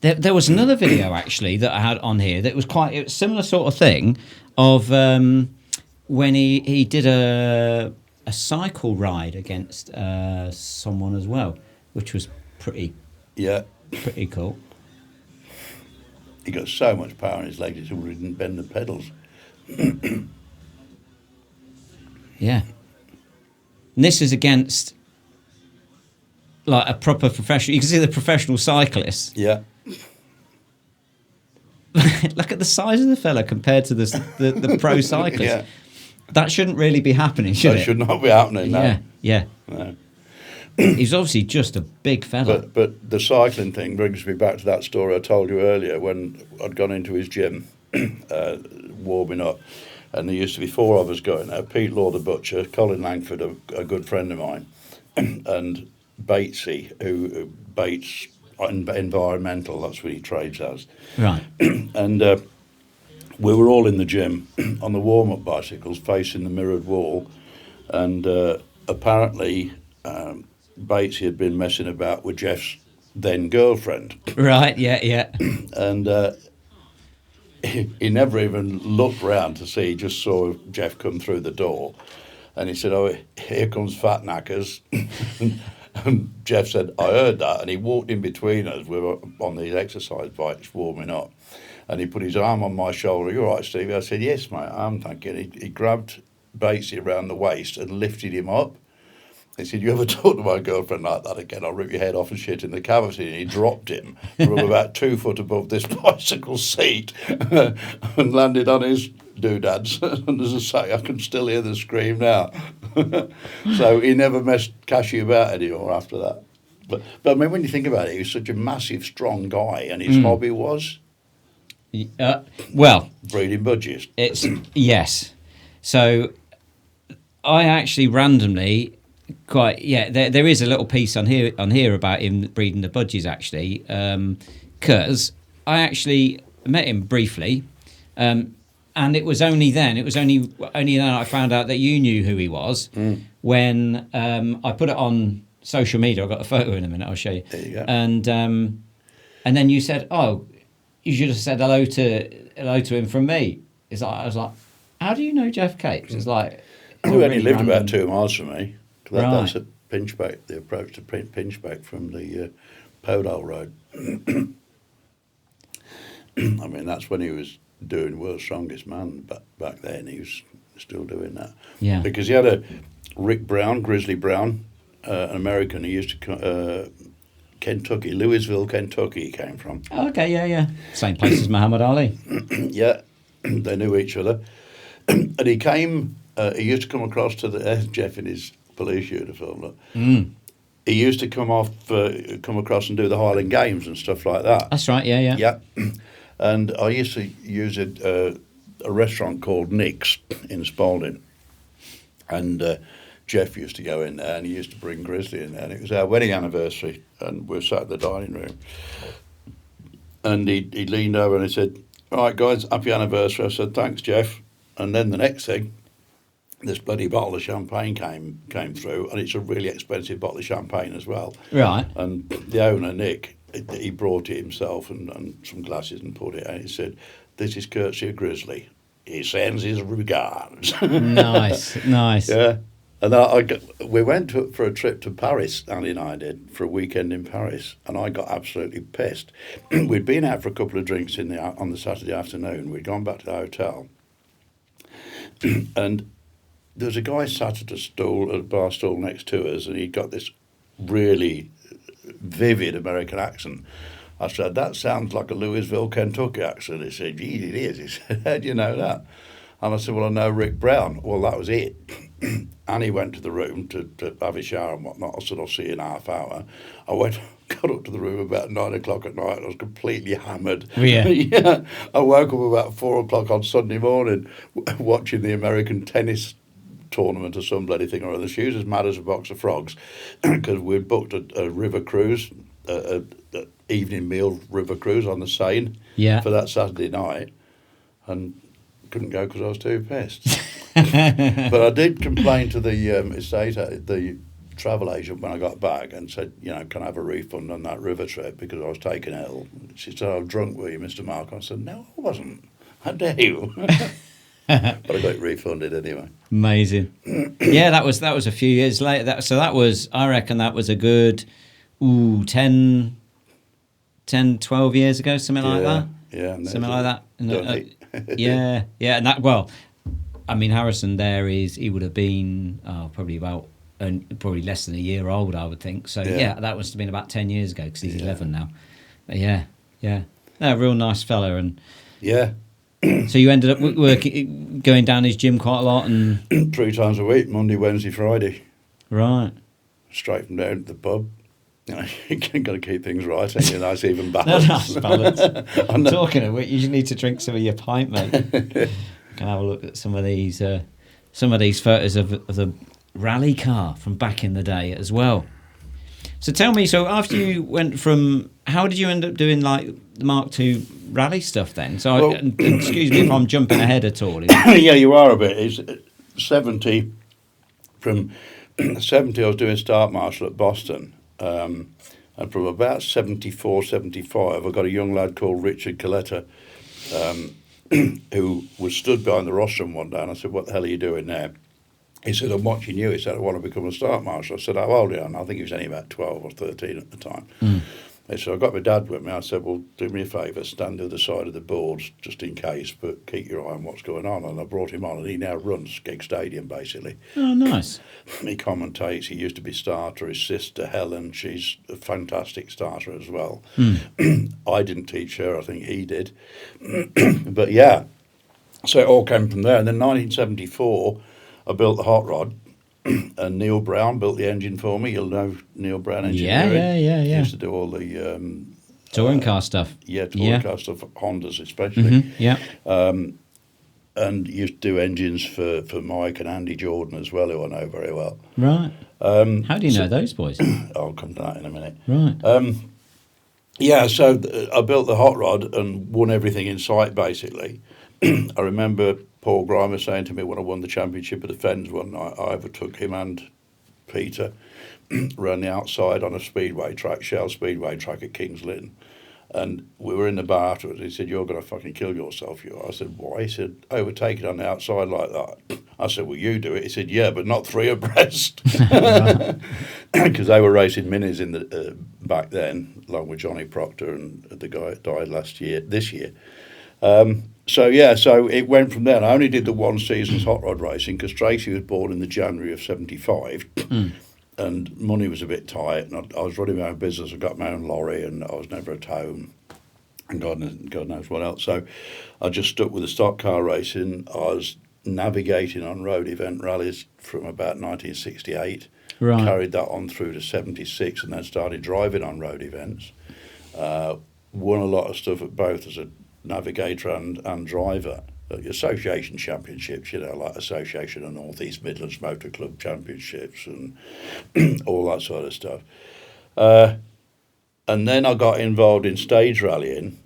There was another video actually that I had on here that was it was similar sort of thing of when he did a cycle ride against someone as well, which was pretty cool. He got so much power in his legs, he didn't bend the pedals. Yeah. And this is against like a proper professional. You can see the professional cyclists. Yeah. Look at the size of the fella compared to the pro cyclist. Yeah. That shouldn't really be happening, should it? That should not be happening, no. Yeah. No. He's obviously just a big fella. But the cycling thing brings me back to that story I told you earlier when I'd gone into his gym, warming up, and there used to be 4 of us going there. Pete Law, the butcher, Colin Langford, a good friend of mine, and Batesy, who Bates Environmental, that's what he trades as. Right. And we were all in the gym on the warm-up bicycles facing the mirrored wall, and apparently Batesy had been messing about with Geoff's then girlfriend. Right, yeah. And he never even looked round to see, he just saw Geoff come through the door, and he said, "Oh, here comes Fat Knackers." And Geoff said, "I heard that," and he walked in between us. We were on these exercise bikes warming up, and he put his arm on my shoulder. "You all right, Stevie?" I said, "Yes, mate, I'm thinking." He grabbed Batesy around the waist and lifted him up. He said, "You ever talk to my girlfriend like that again, I'll rip your head off and shit in the cavity." And he dropped him from about 2 foot above this bicycle seat and landed on his doodads. And as I say, I can still hear the scream now. So he never messed Cashy about anymore after that. But I mean, when you think about it, he was such a massive, strong guy, and his hobby was well, breeding budgies. Yes. So I actually randomly there is a little piece on here about him breeding the budgies actually, because I actually met him briefly, and it was only then I found out that you knew who he was when I put it on social media. I've got a photo in a minute, I'll show you. There you go. And then you said, "Oh, you should have said hello to him from me." I was like, "How do you know Geoff Capes?" It's like He only lived about 2 miles from me. Right. That's at Pinchbeck, the approach to Pinchbeck from the Podol Road. I mean, that's when he was doing World's Strongest Man back then. He was still doing that. Yeah. Because he had a Rick Brown, Grizzly Brown, an American. He used to Kentucky, Louisville, Kentucky he came from. Oh, okay, yeah. Same place as Muhammad Ali. Yeah, they knew each other. And he came, he used to come across to Geoff in his police uniform. Look. He used to come across and do the Highland Games and stuff like that. That's right, yeah. Yeah. And I used to use a restaurant called Nick's in Spalding. And Geoff used to go in there, and he used to bring Grizzly in there. And it was our wedding anniversary, and we were sat in the dining room. And he leaned over and he said, "All right, guys, happy anniversary." I said, "Thanks, Geoff." And then the next thing, this bloody bottle of champagne came through, and it's a really expensive bottle of champagne as well. Right. And the owner, Nick, he brought it himself and some glasses and put it, and he said, "This is courtesy of Grizzly. He sends his regards." Nice. Yeah. And we went for a trip to Paris, Annie and I did, for a weekend in Paris, and I got absolutely pissed. We'd been out for a couple of drinks on the Saturday afternoon. We'd gone back to the hotel, and there was a guy sat at a bar stool next to us, and he'd got this really vivid American accent. I said, "That sounds like a Louisville, Kentucky accent." He said, "Gee, it is." He said, "How do you know that?" And I said, well, I know Rick Brown. Well, that was it. And he went to the room to have his shower and whatnot. I said, I'll see you in half hour. I got up to the room about 9 o'clock at night. I was completely hammered. Yeah. Yeah. I woke up about 4 o'clock on Sunday morning watching the American tennis tournament or some bloody thing or other. She was as mad as a box of frogs because we'd booked a river cruise, a evening meal river cruise on the Seine for that Saturday night, and couldn't go because I was too pissed. But I did complain to the the travel agent when I got back and said, can I have a refund on that river trip because I was taken ill. She said, "Oh, drunk were you, Mr. Markham?" I said, "No, I wasn't. How dare you?" But I got it refunded anyway. Amazing. Yeah, that was a few years later. I reckon that was a good 10, 12 years ago, something like that. Yeah, something like that. Yeah. And that, well, I mean, Harrison there he would have been probably less than a year old, I would think. So that must have been about 10 years ago because he's 11 now. But yeah, no, real nice fella. And yeah. So you ended up going down his gym quite a lot, and 3 times a week, Monday, Wednesday, Friday. Right. Straight from down to the pub. You've got to keep things right, ain't you? Nice even balance. Nice balance. I'm talking of which, you need to drink some of your pint, mate. You can have a look at some of these photos of the rally car from back in the day as well. So tell me, so after you went from, how did you end up doing like the Mark II rally stuff then? So excuse me if I'm jumping ahead at all. Yeah, you are a bit. It's 70. From 70, I was doing start marshal at Boston. And from about 74, 75, I got a young lad called Richard Coletta, who was stood behind the rostrum one day, and I said, "What the hell are you doing there?" He said, "I'm watching you." He said, "I want to become a start marshal." I said, "How old are you?" And I think he was only about 12 or 13 at the time. He said, "I got my dad with me." I said, "Well, do me a favour, stand to the side of the boards just in case, but keep your eye on what's going on." And I brought him on, and he now runs Gig Stadium, basically. Oh, nice. He commentates. He used to be starter. His sister, Helen, she's a fantastic starter as well. I didn't teach her. I think he did. But, yeah, so it all came from there. And then 1974, I built the hot rod. And Neil Brown built the engine for me. You'll know Neil Brown engineering. Yeah. He used to do all the touring car stuff. Yeah, touring car stuff, Hondas especially. Yeah. And used to do engines for Mike and Andy Jordan as well, who I know very well. Right. How do you know those boys? I'll come to that in a minute. Right. Yeah, so I built the hot rod and won everything in sight, basically. I remember Paul Grimer saying to me when I won the championship at the Fens one night, I overtook him and Peter, ran the outside on a speedway track, Shell Speedway track at Kings Lynn. And we were in the bar afterwards. He said, "You're going to fucking kill yourself, you are." I said, "Why?" He said, "Overtake it on the outside like that." I said, "Well, you do it." He said, "Yeah, but not 3 abreast." Because they were racing minis in the back then, along with Johnny Proctor and the guy that died this year. So it went from there. And I only did the one season's hot rod racing because Tracy was born in the January of 75. And money was a bit tight, and I was running my own business. I got my own lorry, and I was never at home, and God knows what else. So I just stuck with the stock car racing. I was navigating on road event rallies from about 1968. Right. Carried that on through to 76, and then started driving on road events. Won a lot of stuff at both as a navigator and driver. Association championships, like Association of North East Midlands Motor Club championships and all that sort of stuff. And then I got involved in stage rallying,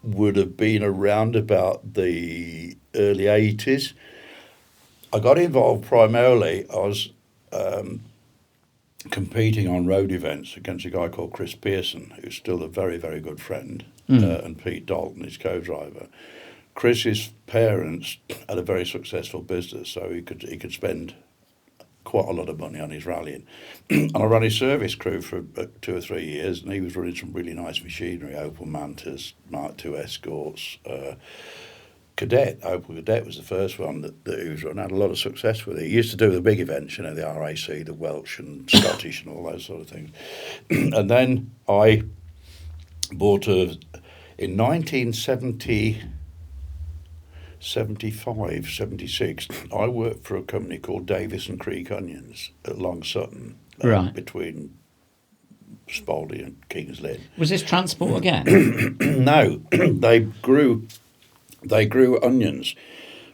would have been around about the early 80s. I got involved primarily, I was competing on road events against a guy called Chris Pearson, who's still a very, very good friend, and Pete Dalton, his co-driver. Chris's parents had a very successful business, so he could spend quite a lot of money on his rallying. And I ran his service crew for 2 or 3 years, and he was running some really nice machinery, Opel Mantas, Mark II Escorts, Cadet. Opel Cadet was the first one that he was running. Had a lot of success with it. He used to do the big events, the RAC, the Welsh and Scottish and all those sort of things. And then I bought in 1970... 75, 76, I worked for a company called Davis and Creek Onions at Long Sutton, Right. between Spalding and King's Lynn. Was this transport again? No, they grew onions,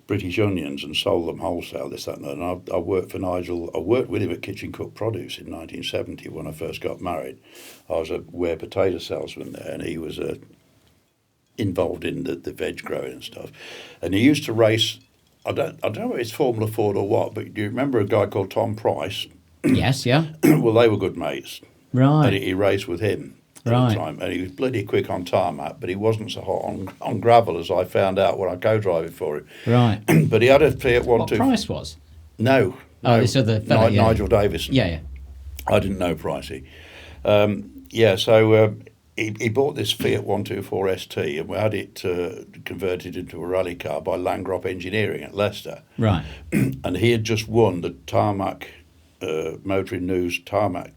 British onions, and sold them wholesale, this, that, and that. And I worked for Nigel. I worked with him at Kitchen Cook Produce in 1970 when I first got married. I was a ware potato salesman there, and he was involved in the veg growing and stuff. And he used to race. I don't know if it's Formula Ford or what, but do you remember a guy called Tom Price? Yes, yeah. Well, they were good mates. Right. And he raced with him at Right. the time, and he was bloody quick on tarmac, but he wasn't so hot on gravel, as I found out when I co-driving for him. Right. But he had a Fiat 125. What Price was? No. Oh, this other fella, yeah. Nigel Davis. Yeah. I didn't know Pricey. So he bought this Fiat 124 ST, and we had it converted into a rally car by Langrop Engineering at Leicester. Right. And he had just won the tarmac, Motoring News tarmac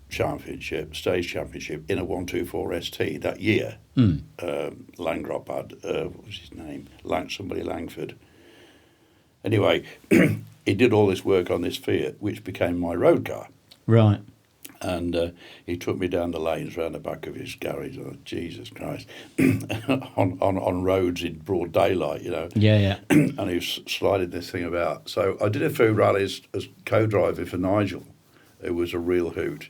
championship, stage championship, in a 124 ST that year. Langrop had, what was his name? Somebody Langford. Anyway, he did all this work on this Fiat, which became my road car. Right. And he took me down the lanes round the back of his garage. Oh, Jesus Christ! on roads in broad daylight, you know. Yeah. And he was sliding this thing about. So I did a few rallies as co-driver for Nigel, who was a real hoot.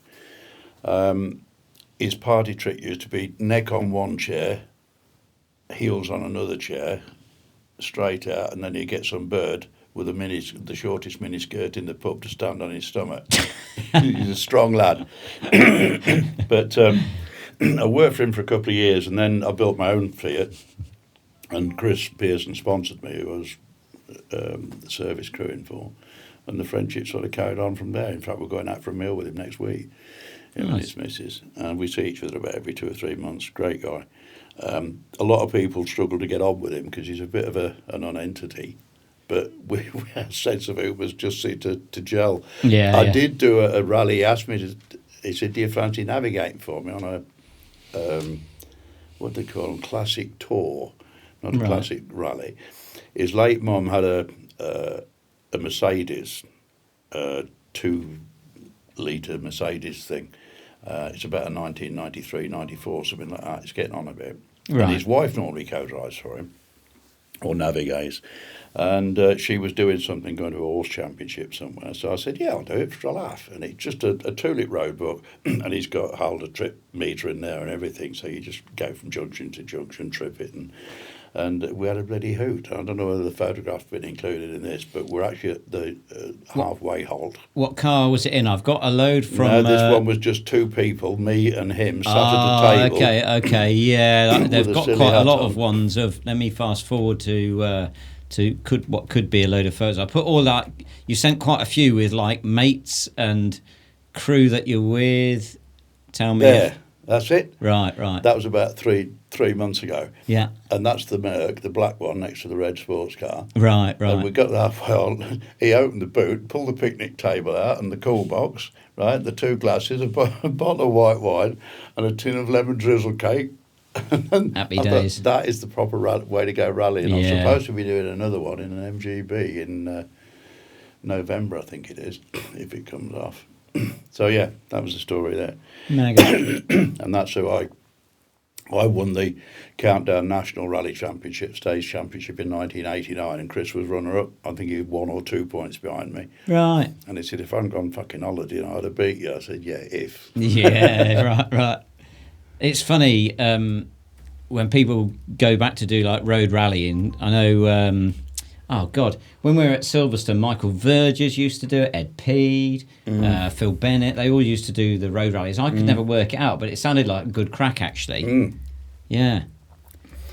His party trick used to be neck on one chair, heels on another chair, straight out, and then he'd get some bird with the shortest miniskirt in the pub to stand on his stomach. He's a strong lad. But I worked for him for a couple of years, and then I built my own Fiat, and Chris Pearson sponsored me, who was the service crewing for, and the friendship sort of carried on from there. In fact, we're going out for a meal with him next week, him and his missus, and we see each other about every 2 or 3 months. Great guy. A lot of people struggle to get on with him because he's a bit of a non-entity. But we our sense of it was just seemed to gel. Yeah. I did do a rally. He asked me he said, "Do you fancy navigating for me on a what they call them, classic tour, not a classic rally?" His late mum had a Mercedes, 2-litre Mercedes thing. It's about a 1993, 94, something like that. It's getting on a bit. Right. And his wife normally co-drives for him, or navigates. And she was doing something, going to a horse championship somewhere. So I said, yeah, I'll do it for a laugh. And it's just a tulip road book, and he's got hold a trip meter in there and everything. So you just go from junction to junction, trip it, and we had a bloody hoot. I don't know whether the photograph's been included in this, but we're actually at the halfway halt. What car was it in? I've got a load from... No, this one was just 2 people, me and him, sat at a table. Okay, yeah. They've got quite a lot of on. ones of... Let me fast forward to what could be a load of photos. I put all that... You sent quite a few with, like, mates and crew that you're with. Tell me... Yeah, that's it. Right. That was about three months ago. Yeah. And that's the Merc, the black one next to the red sports car. Right. And we got halfway on. He opened the boot, pulled the picnic table out and the cool box, right? The 2 glasses, a bottle of white wine and a tin of lemon drizzle cake. Happy days. That is the proper way to go rallying. Yeah. I'm supposed to be doing another one in an MGB in November, I think it is, if it comes off. So, yeah, that was the story there. Mega. And that's who I won the Countdown National Rally Championship, Stage Championship in 1989, and Chris was runner-up. I think he was 1 or 2 points behind me. Right. And he said, if I hadn't gone fucking holiday, I'd have beat you. I said, yeah, if. Yeah, right. It's funny, when people go back to do, like, road rallying, I know... when we were at Silverstone, Michael Verges used to do it, Ed Peed, Phil Bennett, they all used to do the road rallies. I could never work it out, but it sounded like a good crack, actually. Yeah.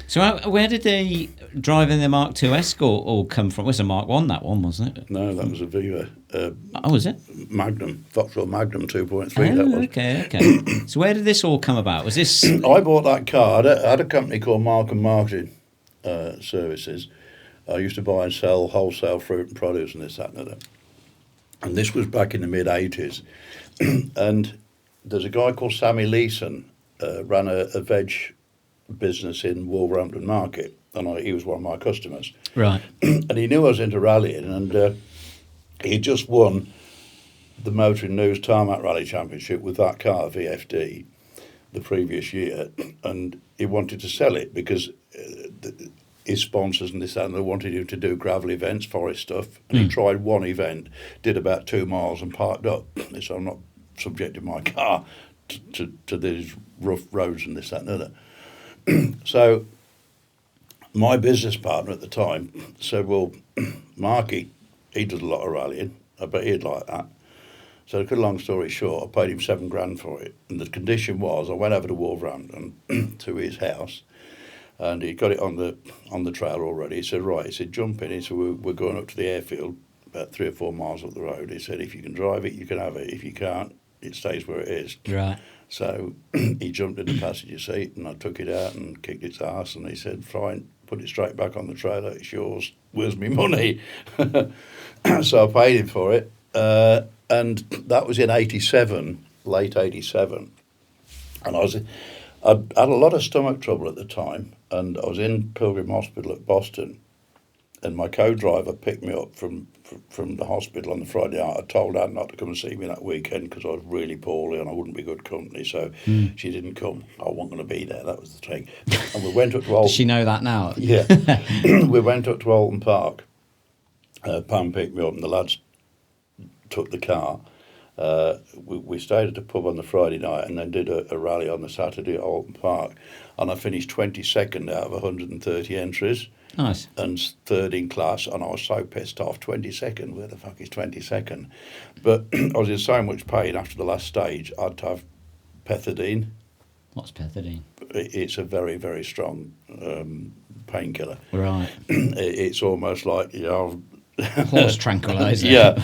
So where did the driving the Mark II Escort all come from? It was a Mark 1, that one, wasn't it? No, that was a Viva. Was it? Magnum, Vauxhall Magnum 2.3, that was. Okay. So where did this all come about? Was this... I bought that car. I had a company called Markham Marketing Services. I used to buy and sell wholesale fruit and produce and this, that and other. And this was back in the mid-80s. And there's a guy called Sammy Leeson, ran a veg business in Wolverhampton Market, and he was one of my customers. Right. And he knew I was into rallying, and he just won the Motoring News Tarmac Rally Championship with that car, VFD, the previous year, and he wanted to sell it because his sponsors and this and they wanted him to do gravel events, forest stuff, and he tried one event, did about 2 miles and parked up. So I'm not subjecting my car to these rough roads and this, that and the other. So my business partner at the time said, well, Marky, he does a lot of rallying, I bet he'd like that. So to cut a long story short, I paid him $7,000 for it. And the condition was I went over to Wolverhampton to his house, and he got it on the trailer already. He said, right, he said, jump in. He said, we're going up to the airfield, about 3 or 4 miles up the road. He said, if you can drive it, you can have it. If you can't, it stays where it is. Right. So he jumped in the passenger seat, and I took it out and kicked its ass, and he said, fine, put it straight back on the trailer, it's yours, where's my money? So I paid him for it, and that was in 87, late 87, and I'd had a lot of stomach trouble at the time, and I was in Pilgrim Hospital at Boston, and my co-driver picked me up from the hospital on the Friday night. I told Anne not to come and see me that weekend because I was really poorly and I wouldn't be good company, so she didn't come. I wasn't going to be there, that was the thing. And we went up to Alton. Does she know that now? Yeah. We went up to Alton Park. Pam picked me up and the lads took the car. We stayed at a pub on the Friday night and then did a rally on the Saturday at Alton Park, and I finished 22nd out of 130 entries. Nice. And third in class, and I was so pissed off. 22nd, where the fuck is 22nd? But I was in so much pain after the last stage, I'd have pethidine. What's pethidine? It's a very, very strong painkiller. Right. It's almost like, horse tranquilizer. Yeah.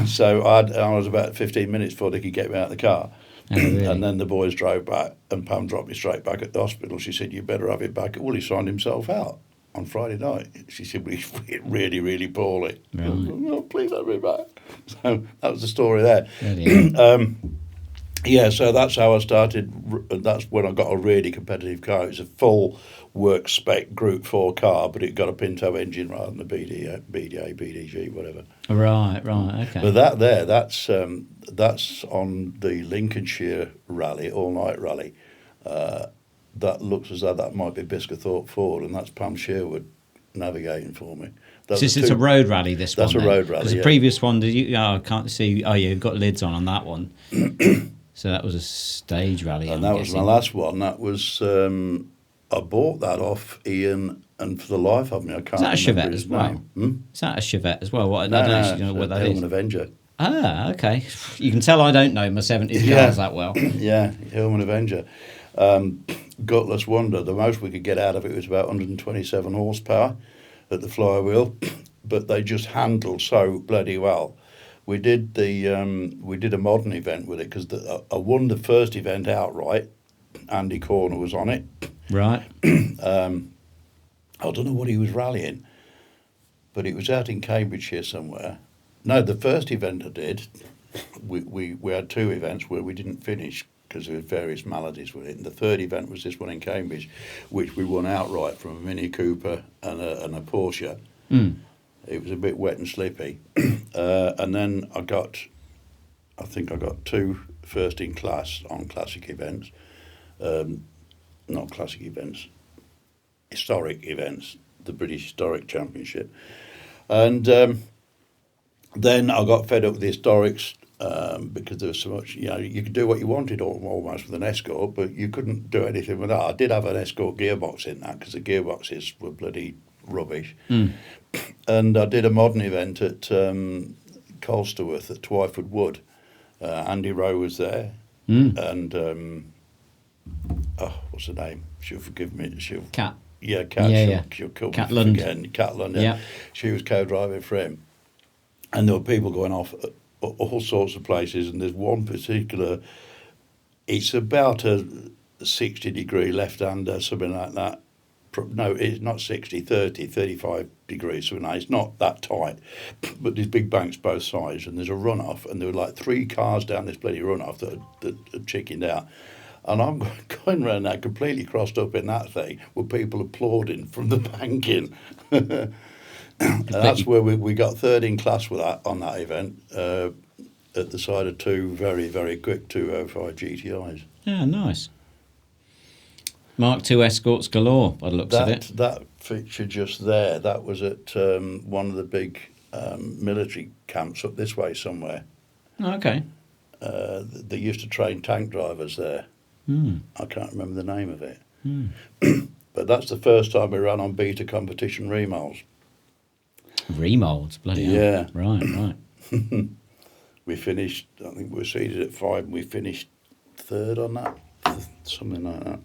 So I was about 15 minutes before they could get me out of the car. Oh, really? And then the boys drove back, and Pam dropped me straight back at the hospital. She said, you better have it back. Well, he signed himself out on Friday night. She said, well, he's really, really poorly. Right. Oh, please have me back. So that was the story there. Yeah, so that's how I started. That's when I got a really competitive car. It was a full work spec Group 4 car, but it got a Pinto engine rather than the BDA, BDG, whatever. Right, okay. But that's on the Lincolnshire rally, all-night rally. That looks as though that might be Biscathorpe Ford, and that's Pam Sherwood navigating for me. It's a road rally, this one. That's a road rally, the previous one, I can't see. Oh, yeah, you've got lids on that one. So that was a stage rally. And that was my last one. That was, I bought that off Ian, and for the life of me, I can't remember his name. Is that a Chevette as well? I don't actually know what that is. Hillman Avenger. Ah, okay. You can tell I don't know my 70s cars that well. Yeah, Hillman Avenger. Gutless wonder. The most we could get out of it was about 127 horsepower at the flywheel, but they just handled so bloody well. We did a modern event with it because I won the first event outright. Andy Corner was on it. Right. I don't know what he was rallying, but it was out in Cambridgeshire somewhere. No, the first event I did, we had 2 events where we didn't finish because there were various maladies with it. And the third event was this one in Cambridge, which we won outright from a Mini Cooper and a Porsche. It was a bit wet and slippy. And then I think I got 2 first in class on classic events. Not classic events, historic events, the British Historic Championship. And then I got fed up with the historics because there was so much, you could do what you wanted almost with an Escort, but you couldn't do anything with that. I did have an Escort gearbox in that because the gearboxes were bloody rubbish. And I did a modern event at Colsterworth at Twyford Wood. Andy Rowe was there, and what's her name? She'll forgive me. Cat. Yeah, Cat. She'll kill Cat me Lund. again. Cat Lund. Yeah. She was co-driving for him, and there were people going off at all sorts of places. And there's one particular. It's about a 60-degree left-hander, something like that. No, it's not 60, 30, 35 degrees. So no, it's not that tight. But there's big banks both sides, and there's a runoff, and there were like 3 cars down this bloody runoff that had chickened out. And I'm going around that completely crossed up in that thing with people applauding from the banking. And that's where we got third in class with that on that event at the side of two very, very quick 205 GTIs. Yeah, nice. Mark II escorts galore, by the looks of it. That feature just there, that was at one of the big military camps up this way somewhere. Oh, okay. They used to train tank drivers there. Mm. I can't remember the name of it. Mm. But that's the first time we ran on beta competition remolds. Remolds, bloody hell. Yeah. Right. We finished, I think we were seeded at 5, and we finished third on that, something like that.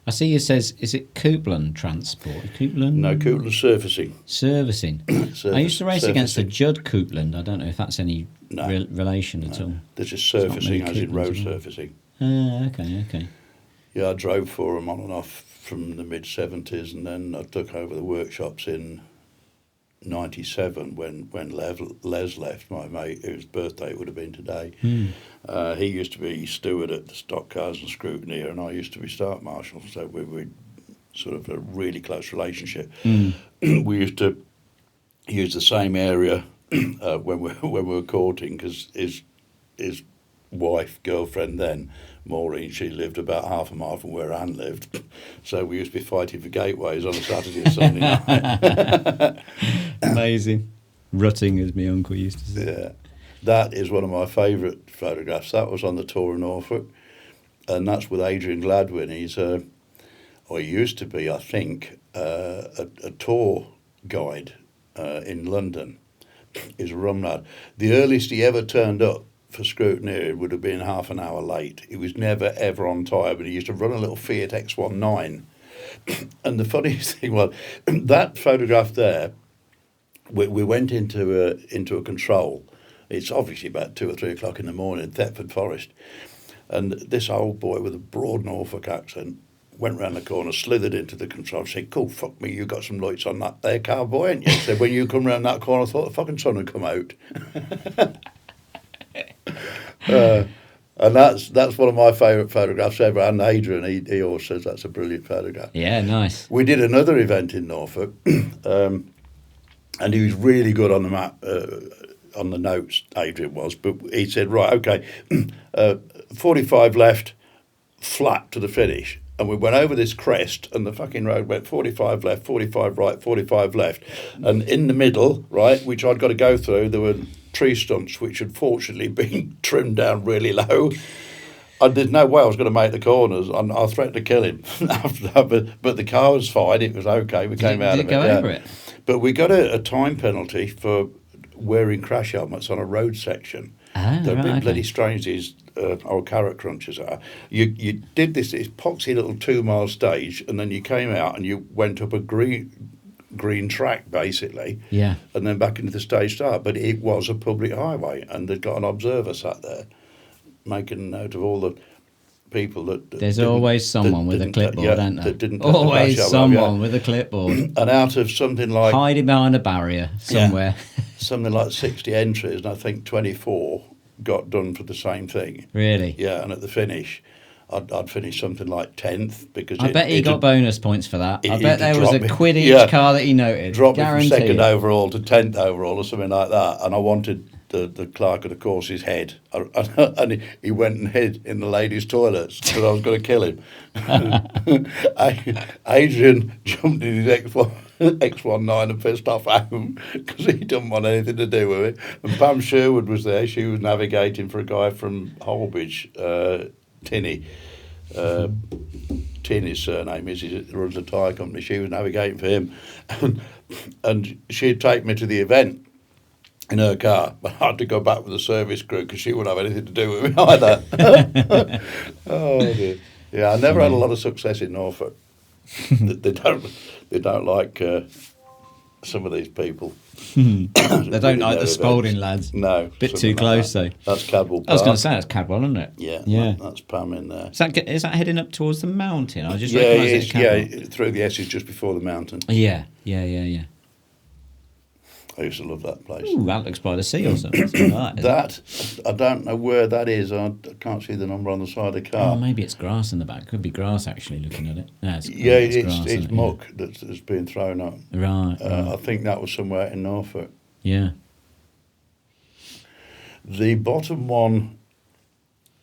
I see it says, is it Coupland Transport? Coupland? No, Coupland Surfacing. Servicing. I used to race against a Judd Coupland. I don't know if that's any relation at all. This is surfacing as in road surfacing. Okay. Yeah, I drove for them on and off from the mid-70s, and then I took over the workshops in 97 when Les left, my mate, whose birthday it would have been today. He used to be steward at the Stock Cars and Scrutineer, and I used to be start marshal, so we were sort of a really close relationship. We used to use the same area when we were courting, because his wife, girlfriend then, Maureen, she lived about half a mile from where Anne lived. So we used to be fighting for gateways on a Saturday and Sunday night. Amazing. Rutting, as my uncle used to say. Yeah. That is one of my favourite photographs. That was on the Tour of Norfolk. And that's with Adrian Gladwin. He's he used to be, I think, a tour guide in London. He's a rum lad. The earliest he ever turned up for Scrutineer would have been half an hour late. He was never ever on time, but he used to run a little Fiat X19. And the funniest thing was that photograph there. We went into a control. It's obviously about 2 or 3 o'clock in the morning, Thetford Forest, and this old boy with a broad Norfolk accent went round the corner, slithered into the control, said, "Cool, fuck me, you got some lights on that there car, boy, ain't you?" Said, "When you come round that corner, I thought the fucking sun had come out." And that's one of my favourite photographs ever. And Adrian, he always says that's a brilliant photograph. Yeah, nice. We did another event in Norfolk, and he was really good on the map, on the notes, Adrian was. But he said, right, okay, 45 left, flat to the finish. And we went over this crest, and the fucking road went 45 left, 45 right, 45 left. And in the middle, right, which I'd got to go through, there were tree stumps which had fortunately been trimmed down really low. There's no way I was going to make the corners. I threatened to kill him after that, but the car was fine. It was okay. We came out of it. Did it go over it? But we got a time penalty for wearing crash helmets on a road section. They're a bit bloody strange, these old carrot crunchers are. You did this epoxy little 2-mile stage, and then you came out and you went up a green track, basically. Yeah. And then back into the stage start. But it was a public highway, and they'd got an observer sat there making note of all the people that... There's always someone with a clipboard, ain't there? That didn't always someone with a clipboard. And out of something like... hiding behind a barrier somewhere. Yeah, something like 60 entries, and I think 24 got done for the same thing. Really? Yeah, and at the finish, I'd finished something like 10th because I bet he got bonus points for that. I bet there was a dropped quid each car that he noted. Dropped me from Guaranteed. second overall to 10th overall or something like that, and I wanted the clerk of the course's head, and he went and hid in the ladies' toilets because I was going to kill him. Adrian jumped in his X19 and pissed off home because he didn't want anything to do with it. And Pam Sherwood was there. She was navigating for a guy from Holbridge, Tinney. Tinney's surname is. He runs a tyre company. She was navigating for him. And she'd take me to the event in her car, but I had to go back with the service crew because she wouldn't have anything to do with me either. Oh dear. Yeah, I never had a lot of success in Norfolk. They don't like some of these people. They don't like the Spalding lads. No. Bit too close, though. That's Cadwell Park. I was going to say, that's Cadwell, isn't it? Yeah. That's Pam in there. Is that heading up towards the mountain? I just recognise it as Cadwell. Yeah, through the Essex just before the mountain. Yeah. I used to love that place. Ooh, Alex by the Sea or something. Something like That, I don't know where that is. I can't see the number on the side of the car. Oh, maybe it's grass in the back. Could be grass, actually, looking at it. No, it's grass, it's muck that's been thrown up. Right, I think that was somewhere in Norfolk. Yeah. The bottom one,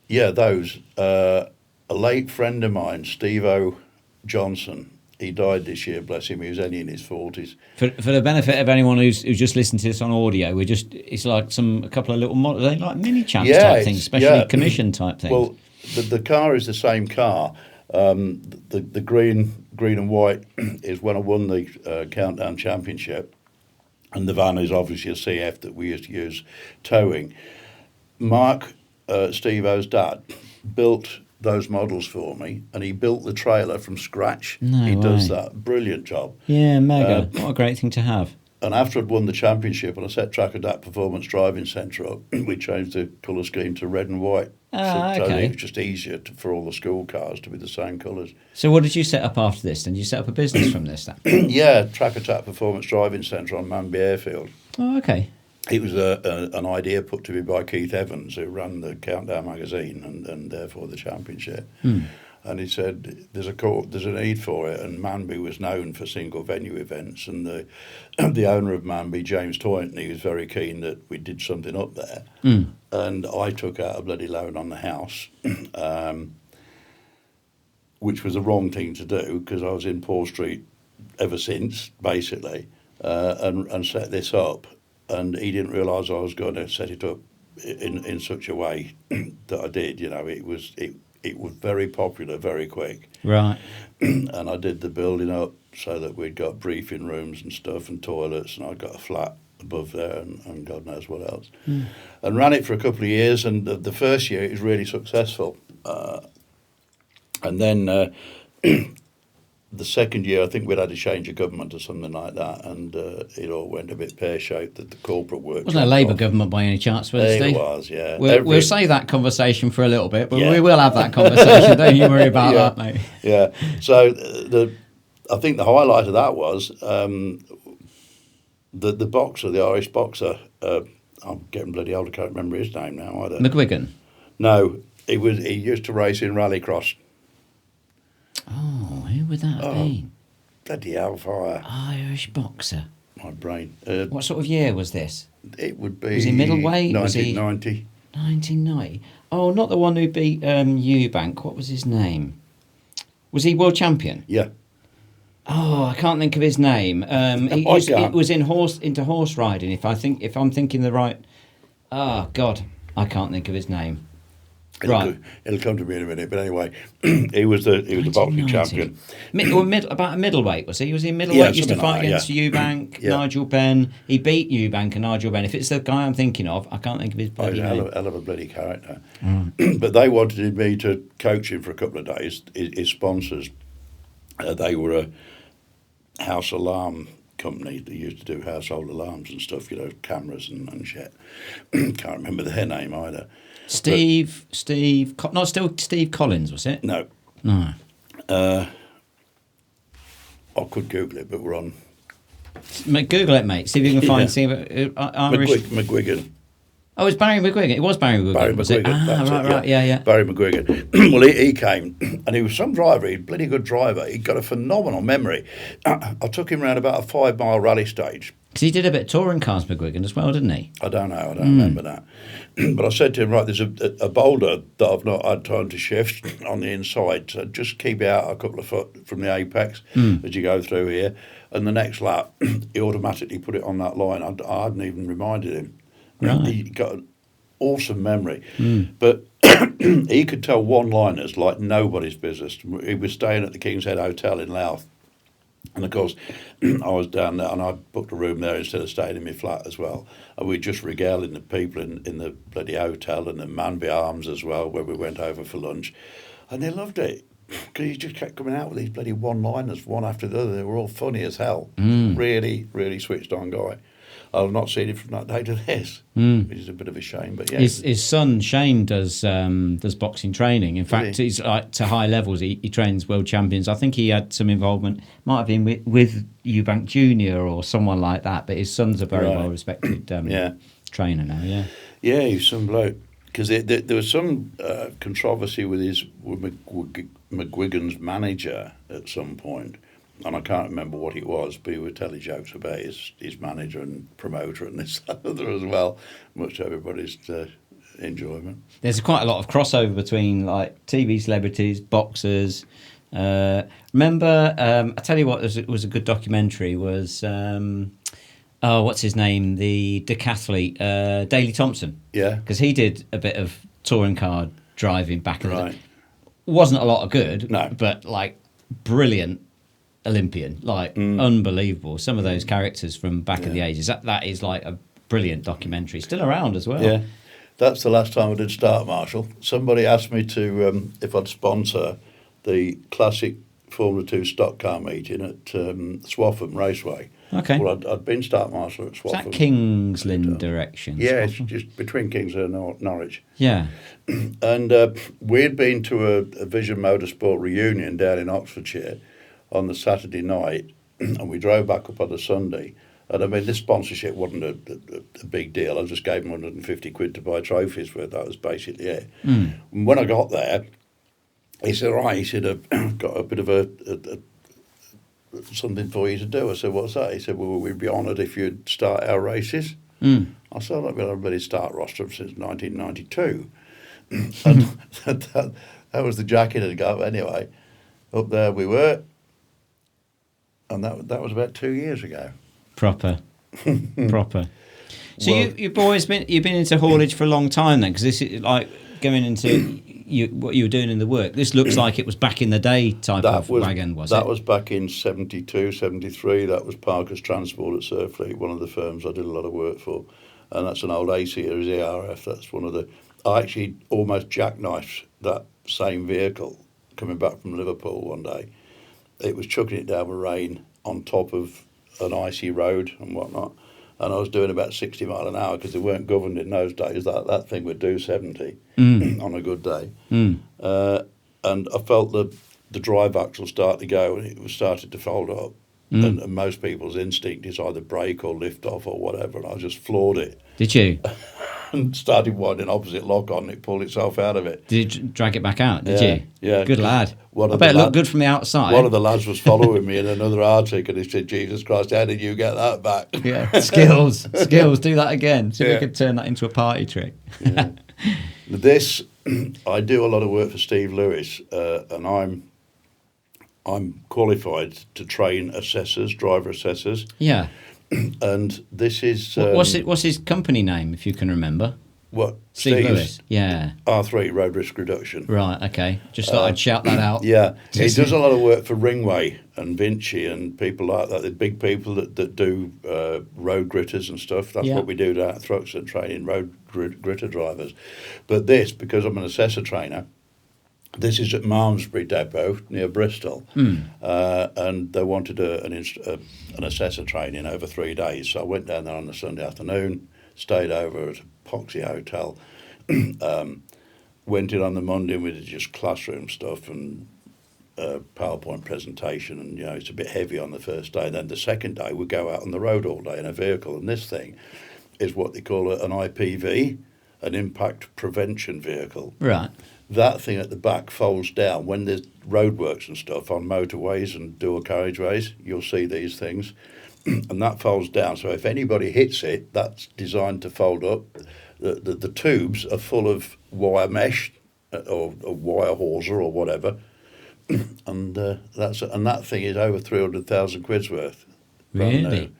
those. A late friend of mine, Steve-O Johnson, he died this year, bless him. He was only in his 40s. For the benefit of anyone who's just listening to this on audio, it's like a couple of little they like mini champs type things, especially commission type things. Well, the car is the same car. The green and white is when I won the Countdown Championship, and the van is obviously a CF that we used to use towing. Mark, Steve-O's dad, built those models for me, and he built the trailer from scratch. He does that. Brilliant job. Yeah, mega. What a great thing to have. And after I'd won the championship and I set Track Adapt Performance Driving Centre up, we changed the colour scheme to red and white. So okay. it was just easier for all the school cars to be the same colours. So what did you set up after this? Did you set up a business from this then? Yeah, Track Adapt Performance Driving Centre on Manby Airfield. Oh, okay. It was an idea put to me by Keith Evans, who ran the Countdown magazine and therefore the championship. And he said, there's a need for it, and Manby was known for single venue events, and the owner of Manby, James Toynton, he was very keen that we did something up there. And I took out a bloody loan on the house, which was the wrong thing to do, because I was in Paul Street ever since, basically, and set this up. And he didn't realise I was going to set it up in such a way that I did. You know, it was very popular very quick. Right. And I did the building up so that we'd got briefing rooms and stuff and toilets, and I got a flat above there and God knows what else. And ran it for a couple of years, and the first year it was really successful. And then the second year, I think we'd had a change of government or something like that, and it all went a bit pear-shaped that the corporate work... Wasn't it a Labour government by any chance, was it, Steve? It was, yeah. We'll save that conversation for a little bit, but we will have that conversation. Don't you worry about that, mate. Yeah. So I think the highlight of that was the boxer, the Irish boxer. I'm getting bloody old. I can't remember his name now either. McGuigan? No, he used to race in rallycross. Oh, who would that have been? Bloody hellfire. Irish boxer. My brain. What sort of year was this? It would be... Was he middleweight? 1990. 1990. Oh, not the one who beat Eubank. What was his name? Was he world champion? Yeah. Oh, I can't think of his name. He was into horse riding. If I'm thinking the right... Oh, God, I can't think of his name. It'll come to me in a minute, but anyway, he was the boxing champion. About a middleweight, was he? Was he a middleweight? He used to fight against Eubank, Nigel Benn. He beat Eubank and Nigel Benn. If it's the guy I'm thinking of, I can't think of his bloody name. Hell of a bloody character. But they wanted me to coach him for a couple of days. His sponsors, they were a house alarm company that used to do household alarms and stuff, cameras and shit. Can't remember their name either. Steve Collins, was it? No. No. I could Google it, but we're on. Google it, mate. See if you can find. Irish. McGuigan. Oh, it's Barry McGuigan. It was Barry McGuigan. Barry was McGuigan. It? Right. Yeah. Barry McGuigan. Well, he came, and he was some driver. He'd bloody good driver. He'd got a phenomenal memory. I took him around about a 5-mile rally stage. Because he did a bit of touring cars, McGuigan, as well, didn't he? I don't know. I don't remember that. But I said to him, right, there's a boulder that I've not had time to shift on the inside, so just keep it out a couple of foot from the apex as you go through here. And the next lap, he automatically put it on that line. I hadn't even reminded him. Right. He got an awesome memory. But he could tell one-liners like nobody's business. He was staying at the King's Head Hotel in Louth. And, of course, I was down there and I booked a room there instead of staying in my flat as well. And we just regaling the people in the bloody hotel and the Manby Arms as well, where we went over for lunch. And they loved it because he just kept coming out with these bloody one-liners, one after the other. They were all funny as hell. Really, really switched-on guy. I've not seen him from that day to this, which is a bit of a shame. But yeah, his son Shane does boxing training. In fact, he's like to high levels. He trains world champions. I think he had some involvement. Might have been with Eubank Junior or someone like that. But his son's a very well respected trainer now. Yeah, yeah, he's some bloke. Because there was some controversy with McGuigan's manager at some point, and I can't remember what it was, but he would tell jokes about his manager and promoter and this and other as well, much to everybody's enjoyment. There's quite a lot of crossover between like TV celebrities, boxers. Remember, I tell you what, was a good documentary was. What's his name? The decathlete, Daley Thompson. Yeah. Because he did a bit of touring car driving back in the day. Wasn't a lot of good, but like brilliant Olympian, like unbelievable. Some of those characters from back in the ages. That is like a brilliant documentary. Still around as well. Yeah. That's the last time I did Start Marshal. Somebody asked me to if I'd sponsor the classic Formula 2 stock car meeting at Swaffham Raceway. Okay. Well, I'd been Start Marshal at Swaffham. Is that Kingsland direction? Yeah, it's just between Kingsland and Norwich. Yeah. And we'd been to a Vision Motorsport reunion down in Oxfordshire on the Saturday night, and we drove back up on the Sunday. And I mean, this sponsorship wasn't a big deal. I just gave them 150 quid to buy trophies with. That was basically it. And when I got there, he said, right, he said, I've got a bit of a something for you to do. I said, what's that? He said, well, we'd be honoured if you'd start our races. I said, I've been on a start roster since 1992. And that was the jacket I'd got. Anyway, up there we were. And that was about 2 years ago. Proper. So well, you've been into haulage for a long time then, because this is like going into what you were doing in the work. This looks like it was back in the day type of wagon, was it? That was back in 72, 73. That was Parker's Transport at Surfleet, one of the firms I did a lot of work for. And that's an old A-Series ERF. That's one of the... I actually almost jackknifed that same vehicle coming back from Liverpool one day. It was chucking it down with rain on top of an icy road and whatnot. And I was doing about 60 mile an hour because they weren't governed in those days. That thing would do 70 on a good day. And I felt the drive axle start to go and it was started to fold up. And most people's instinct is either brake or lift off or whatever. And I just floored it. Did you? And started winding opposite lock on and it pulled itself out of it. Did you drag it back out? Did you? Yeah. Good lad. I bet it looked good from the outside. One of the lads was following me in another Arctic and he said, Jesus Christ, how did you get that back? Yeah, skills. Do that again. See if we could turn that into a party trick. Yeah. This, I do a lot of work for Steve Lewis and I'm qualified to train assessors, driver assessors. Yeah. And this is... what's his company name, if you can remember? What? Steve Lewis. Yeah. R3, Road Risk Reduction. Right, okay. Just thought I'd shout that out. Yeah. He does a lot of work for Ringway and Vinci and people like that. The big people that do road gritters and stuff. That's what we do down at Thruxton, training road gritter drivers. But this, because I'm an assessor trainer, this is at Malmesbury Depot near Bristol, and they wanted an assessor training over 3 days. So I went down there on the Sunday afternoon, stayed over at Epoxy Hotel, went in on the Monday and we did just classroom stuff and PowerPoint presentation, and it's a bit heavy on the first day. And then the second day we go out on the road all day in a vehicle, and this thing is what they call an IPV, an impact prevention vehicle. Right. That thing at the back folds down. When there's roadworks and stuff on motorways and dual carriageways, you'll see these things. And that folds down. So if anybody hits it, that's designed to fold up. The tubes are full of wire mesh or wire hawser or whatever. And that thing is over 300,000 quid's worth. Really?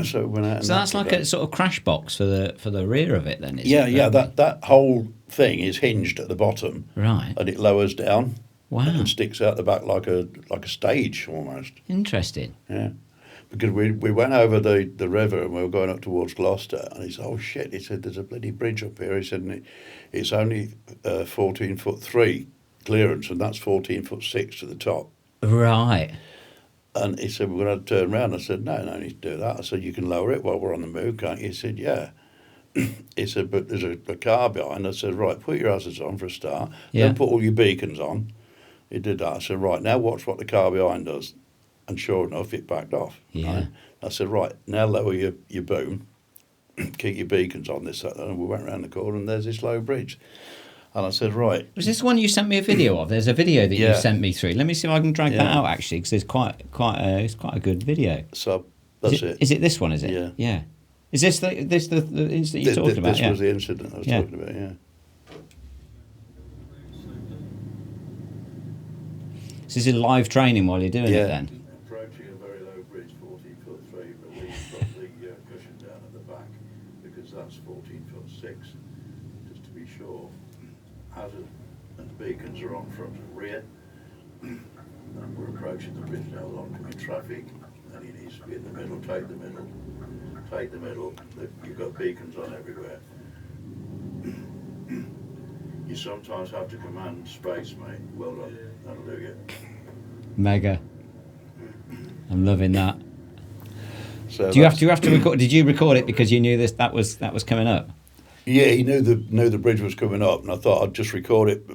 So that's like a sort of crash box for the rear of it, then, is it? Yeah. That whole thing is hinged at the bottom, right? And it lowers down, and sticks out the back like a stage almost. Interesting. Yeah, because we went over the river and we were going up towards Gloucester, and he said, "Oh shit!" He said, "There's a bloody bridge up here." He said, and "It's only 14'3" clearance, and that's 14'6" to the top. Right. And he said, we're going to turn around. I said, no need to do that. I said, you can lower it while we're on the move, can't you? He said, yeah. He said, but there's a car behind. I said, right, put your hazards on for a start. Then put all your beacons on. He did that. I said, right, now watch what the car behind does. And sure enough, it backed off. Yeah. Right? I said, right, now lower your boom. Keep your beacons on this. And we went round the corner and there's this low bridge. And I said, right. Was this one you sent me a video of? There's a video that you sent me through. Let me see if I can drag that out, actually, because it's quite a good video. So that's it. Is it this one, is it? Yeah. Yeah. Is this the incident you're talking about? This was the incident I was talking about, yeah. So this is live training while you're doing it then? Approaching a very low bridge, 14'3", but we've got the cushion down at the back because that's 14'6", just to be sure. Hazard and beacons are on front and rear. And we're approaching the bridge now with oncoming traffic, and he needs to be in the middle. Take the middle. Take the middle. You've got beacons on everywhere. You sometimes have to command space, mate. Well done. That'll do you. Mega. I'm loving that. So do you have to record? Did you record it because you knew that was coming up? Yeah, he knew the bridge was coming up, and I thought I'd just record it,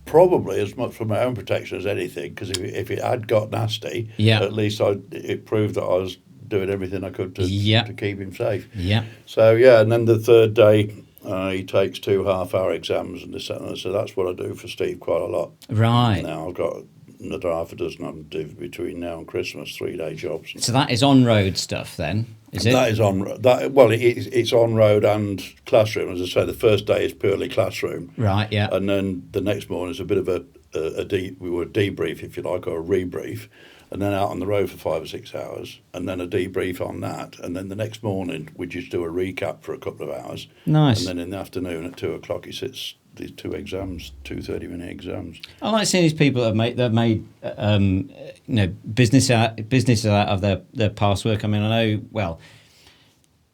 probably as much for my own protection as anything. Because if it had got nasty, at least it proved that I was doing everything I could to keep him safe. Yeah. So and then the third day, he takes 2 half-hour exams and this and that. So that's what I do for Steve quite a lot. Right. Now I've got another half a dozen I can do between now and Christmas, 3-day jobs. So that is on-road stuff then, is it? That is on. Well, it's on-road and classroom. As I say, the first day is purely classroom. Right. Yeah. And then the next morning is a bit of a debrief, if you like, or a rebrief. And then out on the road for 5 or 6 hours, and then a debrief on that. And then the next morning, we just do a recap for a couple of hours. Nice. And then in the afternoon at 2 o'clock, he sits these 2 exams, 2 30-minute exams. I like seeing these people that have made business out of their past work. I mean, I know, well,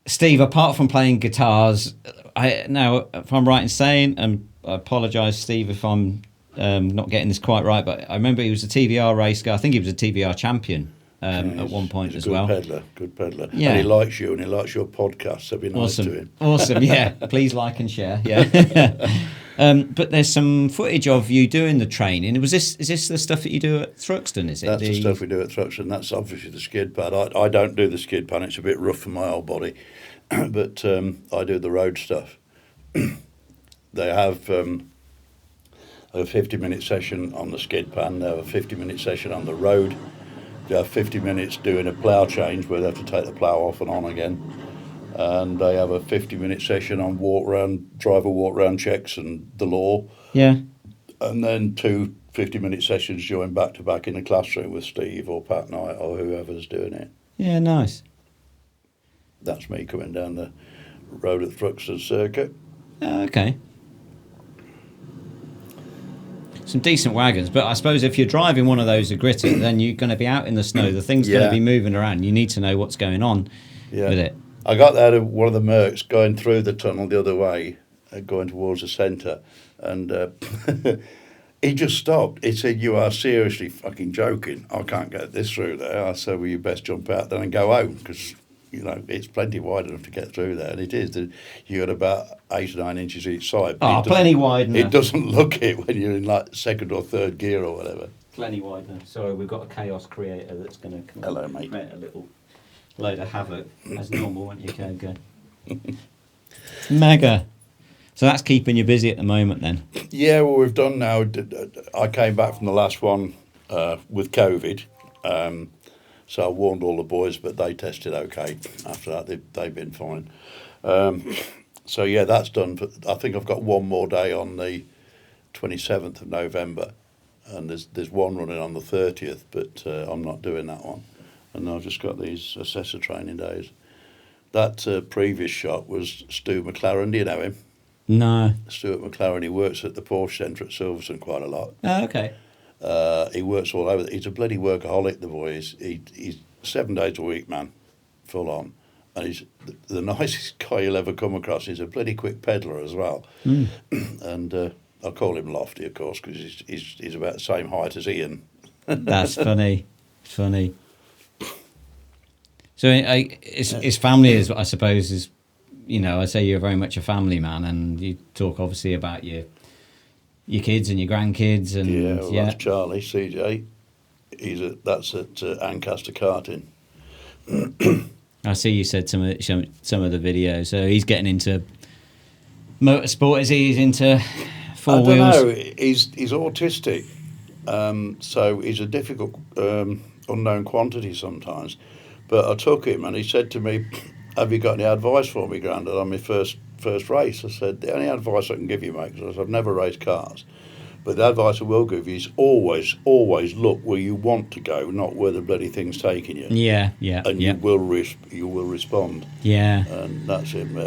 Steve, apart from playing guitars, if I'm right in saying, and I apologise, Steve, if I'm not getting this quite right, but I remember he was a TVR race guy. I think he was a TVR champion at one point as well. Good peddler. Yeah. And he likes you and he likes your podcast, so be nice to him. Awesome, yeah. Please like and share, yeah. But there's some footage of you doing the training. Is this the stuff that you do at Thruxton, is it? That's the stuff we do at Thruxton. That's obviously the skid pad. I don't do the skid pad. It's a bit rough for my old body. But I do the road stuff. They have a 50-minute session on the skid pan. They have a 50-minute session on the road. They have 50 minutes doing a plough change where they have to take the plough off and on again. And they have a 50-minute session on driver walk-round checks and the law. Yeah. And then 2 50-minute sessions joined back-to-back in the classroom with Steve or Pat Knight or whoever's doing it. Yeah, nice. That's me coming down the road at Thruxton Circuit. Oh, okay. Some decent wagons, but I suppose if you're driving one of those at Gritty, then you're going to be out in the snow. The thing's going to be moving around. You need to know what's going on with it. I got out of one of the Mercs going through the tunnel the other way, going towards the centre, and he just stopped. He said, "You are seriously fucking joking. I can't get this through there." I said, "Well, you best jump out then and go home, because it's plenty wide enough to get through there." And it is. You got about 8 or 9 inches each side. Plenty wide enough. It doesn't look it when you're in like 2nd or 3rd gear or whatever. Plenty wide enough. Sorry, we've got a chaos creator that's going to come Hello, mate. Create a little load of havoc as normal, won't you, go? Mega. So that's keeping you busy at the moment then? Yeah, well, we've done now. I came back from the last one with COVID. So I warned all the boys, but they tested okay. After that, they've been fine. So yeah, that's done. I think I've got one more day on the 27th of November, and there's one running on the 30th, but I'm not doing that one. And I've just got these assessor training days. That previous shot was Stu McLaren. Do you know him? No. Stuart McLaren. He works at the Porsche Centre at Silverstone quite a lot. Oh, okay. He works all over. He's a bloody workaholic, the boy. He's 7 days a week, man, full on. And he's the nicest guy you'll ever come across. He's a bloody quick peddler as well. Mm. And I call him Lofty, of course, because he's about the same height as Ian. That's funny. Funny. So his family is, I suppose, is, you know, I say you're very much a family man, and you talk obviously about your kids and your grandkids, and that's Charlie CJ. That's at Ancaster Karting. I see you said some of the videos. So he's getting into motorsport. Is he? He's into four wheels. I don't know. He's autistic, so he's a difficult unknown quantity sometimes. But I took him, and he said to me, "Have you got any advice for me, Grandad, on my first race?" I said, "The only advice I can give you, mate, because I've never raced cars, but the advice I will give you is always look where you want to go, not where the bloody thing's taking you." Yeah. And you will respond. Yeah. And that's him.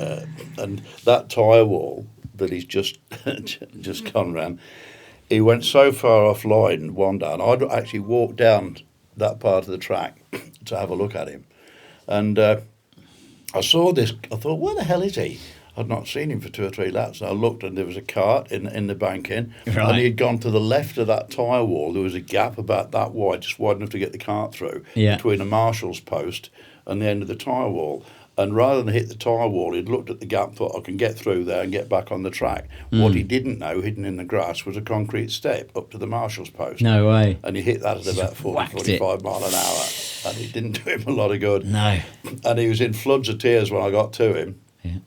And that tyre wall that he's just gone round, he went so far offline one day, and I'd actually walked down that part of the track to have a look at him. And I saw this, I thought, where the hell is he? I'd not seen him for 2 or 3 laps. And I looked, and there was a cart in the banking, and he had gone to the left of that tyre wall. There was a gap about that wide, just wide enough to get the cart through, between a marshal's post and the end of the tyre wall. And rather than hit the tyre wall, he'd looked at the gap, thought, I can get through there and get back on the track. What he didn't know, hidden in the grass, was a concrete step up to the marshal's post. No way. And he hit that at about 45 mile an hour, and it didn't do him a lot of good. No. And he was in floods of tears when I got to him. Yeah.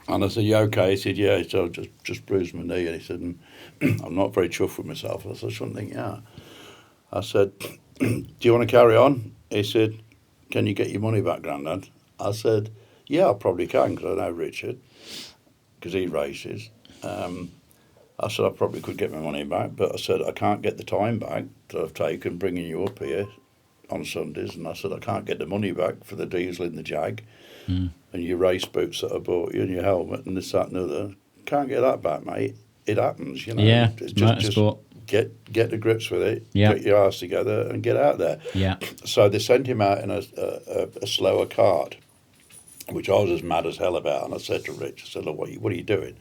And I said, "You okay?" He said, "Yeah." So I just bruised my knee. And he said, "I'm not very chuffed with myself." I said, "I shouldn't think, yeah." I said, "Do you want to carry on?" He said, "Can you get your money back, Grandad?" I said, "Yeah, I probably can, because I know Richard, because he races." I said, "I probably could get my money back, but I said, I can't get the time back that I've taken bringing you up here on Sundays." And I said, "I can't get the money back for the diesel in the Jag and your race boots that I bought you and your helmet and this, that and other. Can't get that back, mate. It happens, you know." Yeah, just get the grips with it, get your arse together and get out there. Yeah. So they sent him out in a slower cart, which I was as mad as hell about. And I said to Rich, I said, "Look, what are you doing?"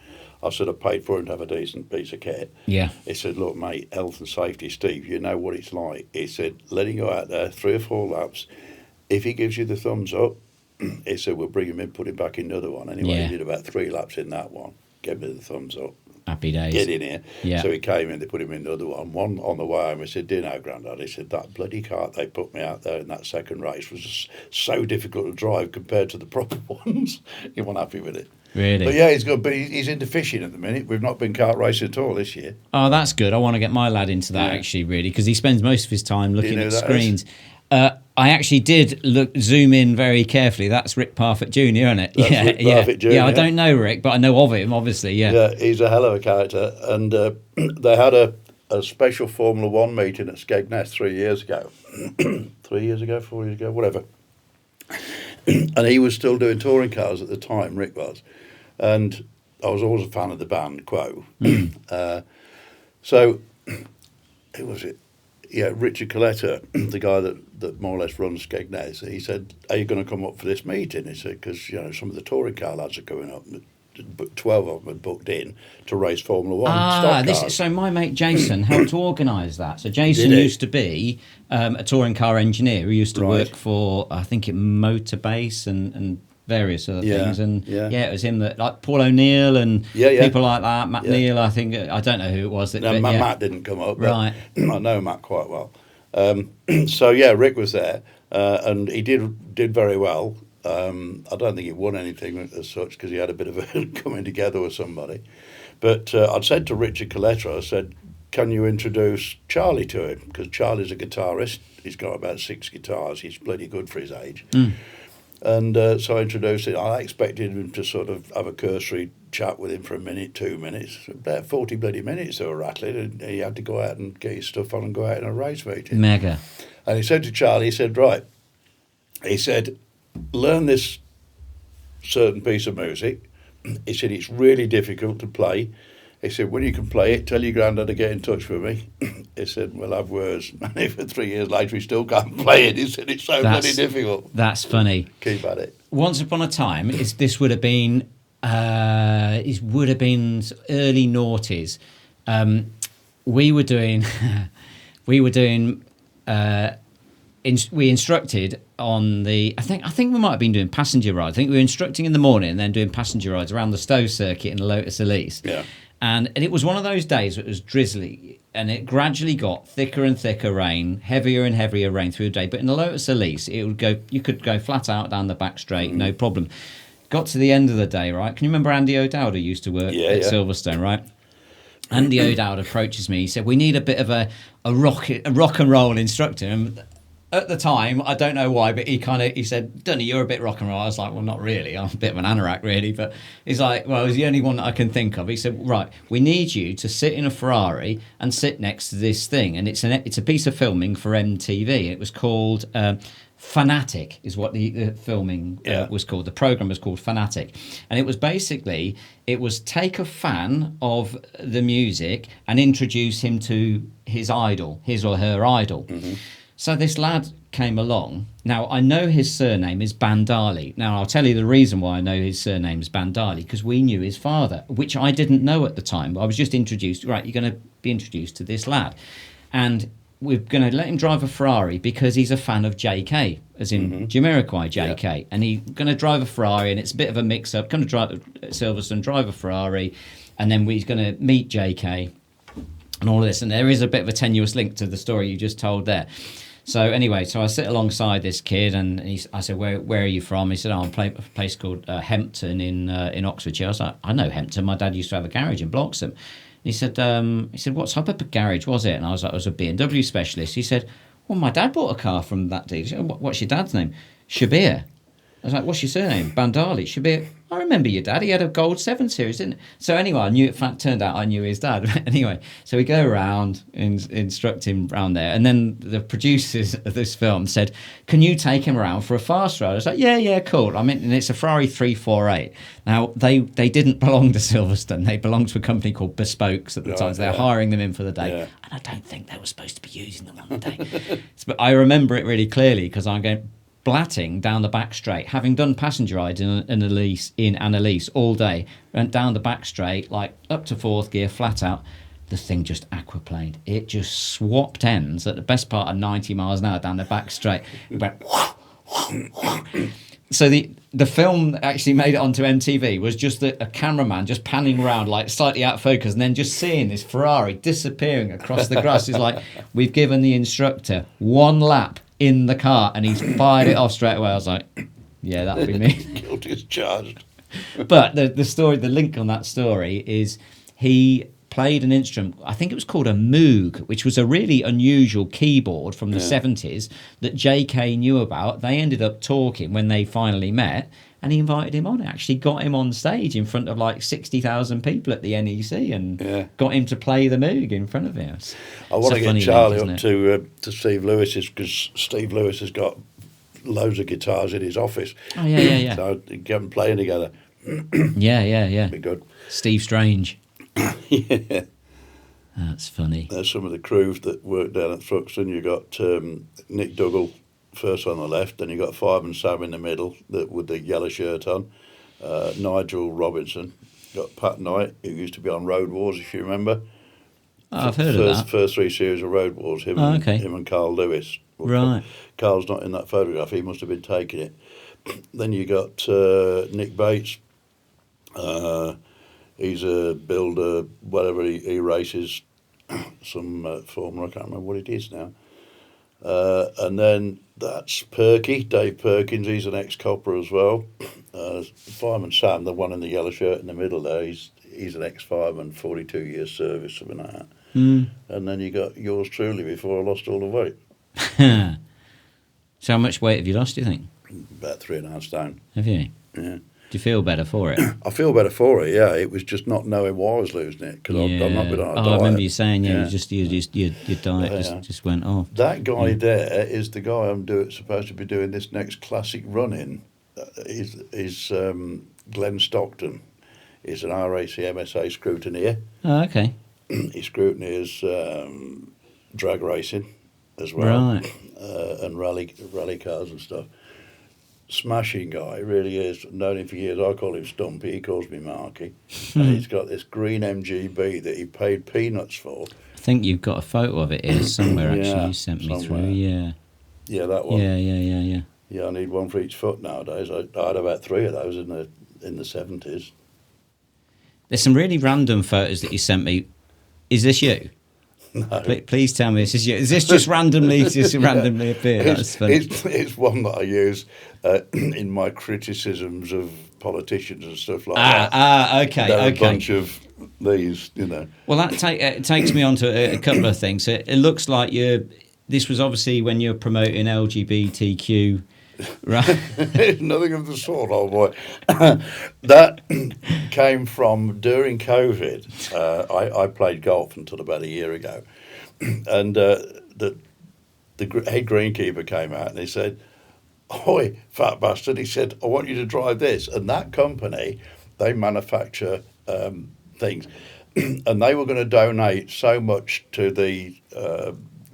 I said, "I paid for him to have a decent piece of kit." Yeah. He said, "Look, mate, health and safety, Steve, you know what it's like." He said, "Let him go out there 3 or 4 laps. If he gives you the thumbs up," he said, "we'll bring him in, put him back in another one." Anyway, he did about 3 laps in that one, gave me the thumbs up. Happy days. Get in here. Yeah. So he came in, they put him in the other one. One on the way home, he said, "Do you know, Grandad?" He said, "That bloody cart they put me out there in that second race was just so difficult to drive compared to the proper ones." He wasn't happy with it. Really? But yeah, he's good. But he's into fishing at the minute. We've not been kart racing at all this year. Oh, that's good. I want to get my lad into that, actually, really, because he spends most of his time looking at screens. I actually did zoom in very carefully. That's Rick Parfitt Jr., isn't it? That's Rick Parfitt Jr. Yeah, I don't know Rick, but I know of him, obviously, Yeah, he's a hell of a character. And they had a special Formula One meeting at Skegness 3 years ago. 3 years ago, 4 years ago, whatever. And he was still doing touring cars at the time, Rick was. And I was always a fan of the band, Quo. So, who was it? Yeah, Richard Coletta, the guy that more or less runs Skegness, he said, "Are you going to come up for this meeting?" He said, "Because, you know, some of the touring car lads are coming up. 12 of them had booked in to race Formula One. So my mate Jason helped to organise that. So Jason used to be a touring car engineer who used to work for, I think, Motorbase and various other things. And it was him that, like Paul O'Neill and people like that, Matt Neal, I think, I don't know who it was. Matt didn't come up. Right. I know Matt quite well. So yeah, Rick was there, and he did very well. I don't think he won anything as such because he had a bit of a coming together with somebody. But I'd said to Richard Coletta, I said, "Can you introduce Charlie to him?" Because Charlie's a guitarist. He's got about 6 guitars. He's bloody good for his age. And so I introduced him. I expected him to sort of have a cursory chat with him for a minute, 2 minutes. About 40 bloody minutes they were rattling, and he had to go out and get his stuff on and go out in a race meeting. Mega. And he said to Charlie, he said, "Right," he said, "learn this certain piece of music." He said, "It's really difficult to play." He said, "When you can play it, tell your granddad to get in touch with me." He said, "We'll have words." And even 3 years later, he still can't play it. He said, "It's so bloody difficult." That's funny. Keep at it. Once upon a time, this would have been early noughties. We were doing we instructed on the. I think we might have been doing passenger rides. I think we were instructing in the morning and then doing passenger rides around the Stowe circuit in the Lotus Elise. Yeah. And it was one of those days where it was drizzly, and it gradually got thicker and thicker rain, heavier and heavier rain through the day. But in the Lotus Elise, it would go. You could go flat out down the back straight, no problem. Got to the end of the day, right? Can you remember Andy O'Dowd, who used to work at Silverstone, right? Andy O'Dowd approaches me. He said, "We need a bit of a rock and roll instructor." And at the time, I don't know why, but he said, "Dunny, you're a bit rock and roll." I was like, "Well, not really. I'm a bit of an anorak, really." But he's like, "Well, he's the only one that I can think of." He said, "Right, we need you to sit in a Ferrari and sit next to this thing, and it's a piece of filming for MTV. It was called." Fanatic is what the filming was called. The program was called Fanatic, and it was basically take a fan of the music and introduce him to his or her idol. So this lad came along. Now I know his surname is Bandali. Now I'll tell you the reason why I know his surname is Bandali, because we knew his father, which I didn't know at the time. I was just introduced. Right, you're going to be introduced to this lad, and we're going to let him drive a Ferrari because he's a fan of JK, as in Jamiroquai JK. And he's going to drive a Ferrari, and it's a bit of a mix-up. Come to drive Silverstone, drive a Ferrari, and then he's going to meet JK and all of this. And there is a bit of a tenuous link to the story you just told there. So anyway, I sit alongside this kid, and I said, where are you from? He said, I'm a place called Hempton in Oxfordshire. I was like, I know Hempton. My dad used to have a garage in Bloxham. He said, what type of garage was it? And I was like, it was a BMW specialist. He said, well, my dad bought a car from that dealer. Said, what's your dad's name? Shabir. I was like, what's your surname? Bandali. Shabir. I remember your dad. He had a gold 7 Series, didn't it? So anyway, turned out I knew his dad. Anyway, so we go around and instruct him around there. And then the producers of this film said, can you take him around for a fast ride? I was like, yeah, cool. I mean, and it's a Ferrari 348. Now, they didn't belong to Silverstone. They belonged to a company called Bespokes at the time. So they were hiring them in for the day. Yeah. And I don't think they were supposed to be using them on the day. But I remember it really clearly because I'm going blatting down the back straight, having done passenger rides in Annalise all day, went down the back straight, like up to fourth gear, flat out. The thing just aquaplaned. It just swapped ends at the best part of 90 miles an hour down the back straight. It went. So the film that actually made it onto MTV was just a cameraman just panning around, like slightly out of focus, and then just seeing this Ferrari disappearing across the grass. It's like, we've given the instructor one lap in the car and he's fired it off straight away. I was like, yeah, that'll be me. Guilty as charged. But the story, the link on that story is he played an instrument, I think it was called a Moog, which was a really unusual keyboard from the 70s that JK knew about. They ended up talking when they finally met, and he invited him on. Actually got him on stage in front of like 60,000 people at the NEC and got him to play the Moog in front of him. I want to get Charlie up to Steve Lewis's, because Steve Lewis has got loads of guitars in his office. Oh, yeah. So get them playing together. Yeah. Be good. Steve Strange. Yeah. That's funny. There's some of the crew that work down at Thruxton. You got Nick Dougal first on the left, then you got Fireman Sam in the middle with the yellow shirt on. Nigel Robinson. Got Pat Knight, who used to be on Road Wars, if you remember. Oh, I've heard of that. First 3 series of Road Wars. Him and Carl Lewis. Well, right. Carl's not in that photograph. He must have been taking it. Then you got Nick Bates. He's a builder, whatever he races, some formula, I can't remember what it is now. And then that's Perky, Dave Perkins, he's an ex-copper as well. Fireman Sam, the one in the yellow shirt in the middle there, he's an ex-fireman, 42 years service, something like that. And then you got yours truly before I lost all the weight. So how much weight have you lost, do you think? About 3.5 stone. Have you? Yeah. Do you feel better for it? I feel better for it, yeah. It was just not knowing why I was losing it, because I've not been on a diet. I remember you saying, your diet just went off. That guy there is the guy I'm supposed to be doing this next classic run in. He's Glenn Stockton. He's an RAC MSA scrutineer. Oh, okay. He scrutineers drag racing as well, right? And rally cars and stuff. Smashing guy, really is. Known him for years. I call him Stumpy. He calls me Marky. And he's got this green MGB that he paid peanuts for. I think you've got a photo of it here somewhere. Actually, you sent me through. Yeah. Yeah, that one. Yeah. Yeah, I need one for each foot nowadays. I had about 3 of those in the 70s. There's some really random photos that you sent me. Is this you? No. Please tell me this is you. Is this just randomly appeared? That's funny. It's one that I use in my criticisms of politicians and stuff like that. Okay. There are a bunch of these, you know. Well, that takes me on to a couple of things. It looks like this was obviously when you're promoting LGBTQ, right? Nothing of the sort, old boy. That came from during COVID. I played golf until about a year ago, and the head greenkeeper came out and he said, "Oi, fat bastard!" He said, "I want you to drive this." And that company, they manufacture things, and they were going to donate so much to the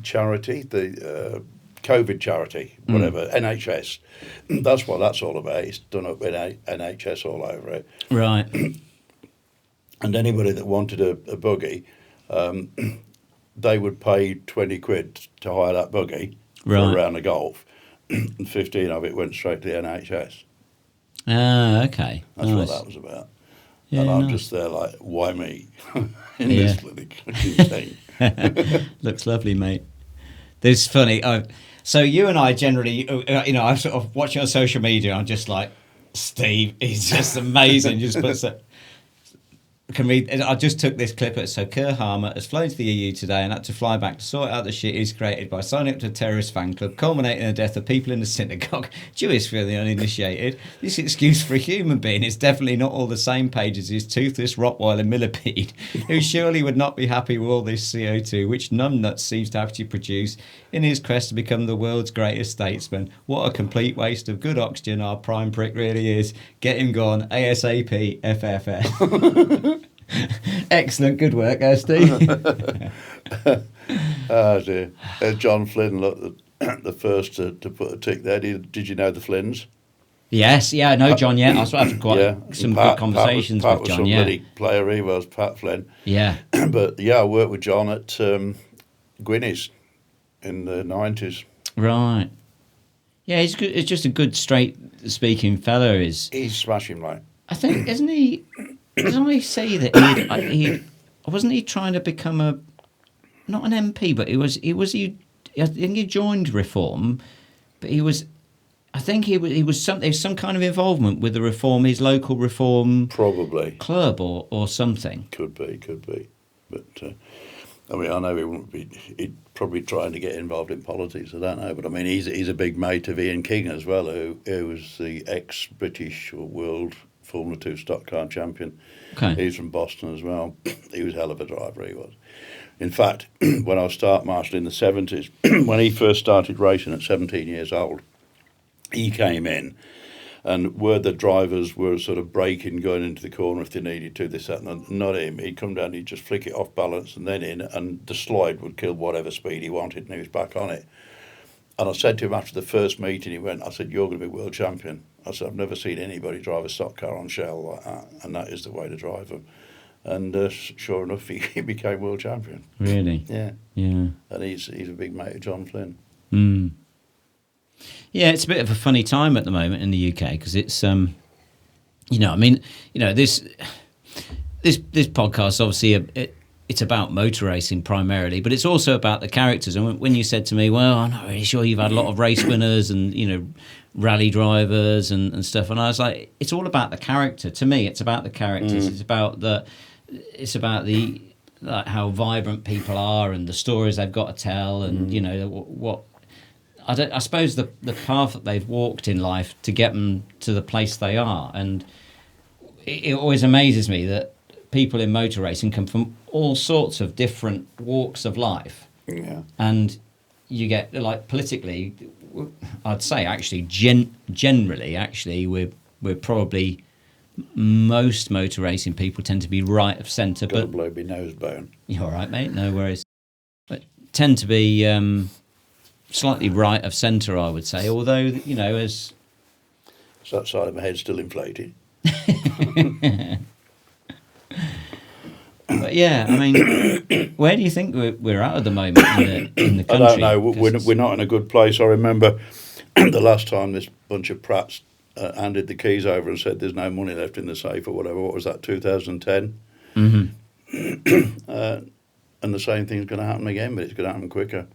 charity, the COVID charity, whatever, NHS. That's what that's all about. It's done up with NHS all over it. Right. And anybody that wanted a buggy, they would pay 20 quid to hire that buggy for a round of golf, and 15 of it went straight to the NHS. Ah, okay. That's what that was about. Yeah, and I'm nice. just there like, why me? In this little thing. Looks lovely, mate. This is funny. So you and I generally, I sort of watch you on social media. I'm just like, Steve, he's just amazing. Just puts it. I just took this clip. So Kier Starmer has flown to the EU today and had to fly back to sort out the shit he's created by signing up to a terrorist fan club, culminating in the death of people in the synagogue. Jewish for the uninitiated. This excuse for a human being is definitely not all the same page as his toothless Rottweiler millipede, who surely would not be happy with all this CO2, which numbnuts seems to have to produce in his quest to become the world's greatest statesman. What a complete waste of good oxygen our prime prick really is. Get him gone ASAP, FFF. Excellent, good work, Steve. Oh dear. John Flynn looked the first to put a tick there. Did you know the Flynns? Yes, I know John. Yeah, I've had some good conversations Pat with was John. some Yeah, bloody player he was, Pat Flynn. yeah. But yeah, I worked with John at Gwynny's in the 90s. Right. Yeah, he's good. It's just a good, straight-speaking fella. He's smashing, mate. I think, isn't he? Doesn't he say that he wasn't he trying to become not an MP, but I think he joined Reform, but I think he was some kind of involvement with the Reform, his local Reform probably club or something. Could be, but I mean, I know he wouldn't be. He'd probably trying to get involved in politics. I don't know, but I mean, he's a big mate of Ian King as well, who was the ex-British or world Formula 2 stock car champion. Okay. He's from Boston as well. He was a hell of a driver, he was. In fact, when I was start marshal in the 70s, when he first started racing at 17 years old, he came in, and where the drivers were sort of braking, going into the corner if they needed to, this, that, and not him. He'd come down, he'd just flick it off balance and then in, and the slide would kill whatever speed he wanted, and he was back on it. And I said to him after the first meeting, I said, "You're going to be world champion." I said, "I've never seen anybody drive a stock car on shell like that, and that is the way to drive them." And sure enough, he became world champion. Really? Yeah. Yeah. And he's a big mate of John Flynn. Mm. Yeah, it's a bit of a funny time at the moment in the UK because it's, this podcast obviously it's about motor racing primarily, but it's also about the characters. And when you said to me, "Well, I'm not really sure you've had a lot of race winners and rally drivers and stuff," and I was like, "It's all about the character. To me, it's about the characters. It's about the like how vibrant people are and the stories they've got to tell, and what." I suppose the path that they've walked in life to get them to the place they are, and it always amazes me that people in motor racing come from all sorts of different walks of life. Yeah. And you get, like, politically, I'd say actually generally actually we're probably, most motor racing people tend to be right of centre. Got to blow me nose bone. You're all right, mate, no worries. But tend to be slightly right of centre, I would say, although, as... Is that side of my head still inflated? But yeah, I mean, where do you think we're at the moment in the country? I don't know. We're not in a good place. I remember the last time this bunch of prats handed the keys over and said there's no money left in the safe or whatever. What was that, 2010? Mm-hmm. And the same thing's going to happen again, but it's going to happen quicker.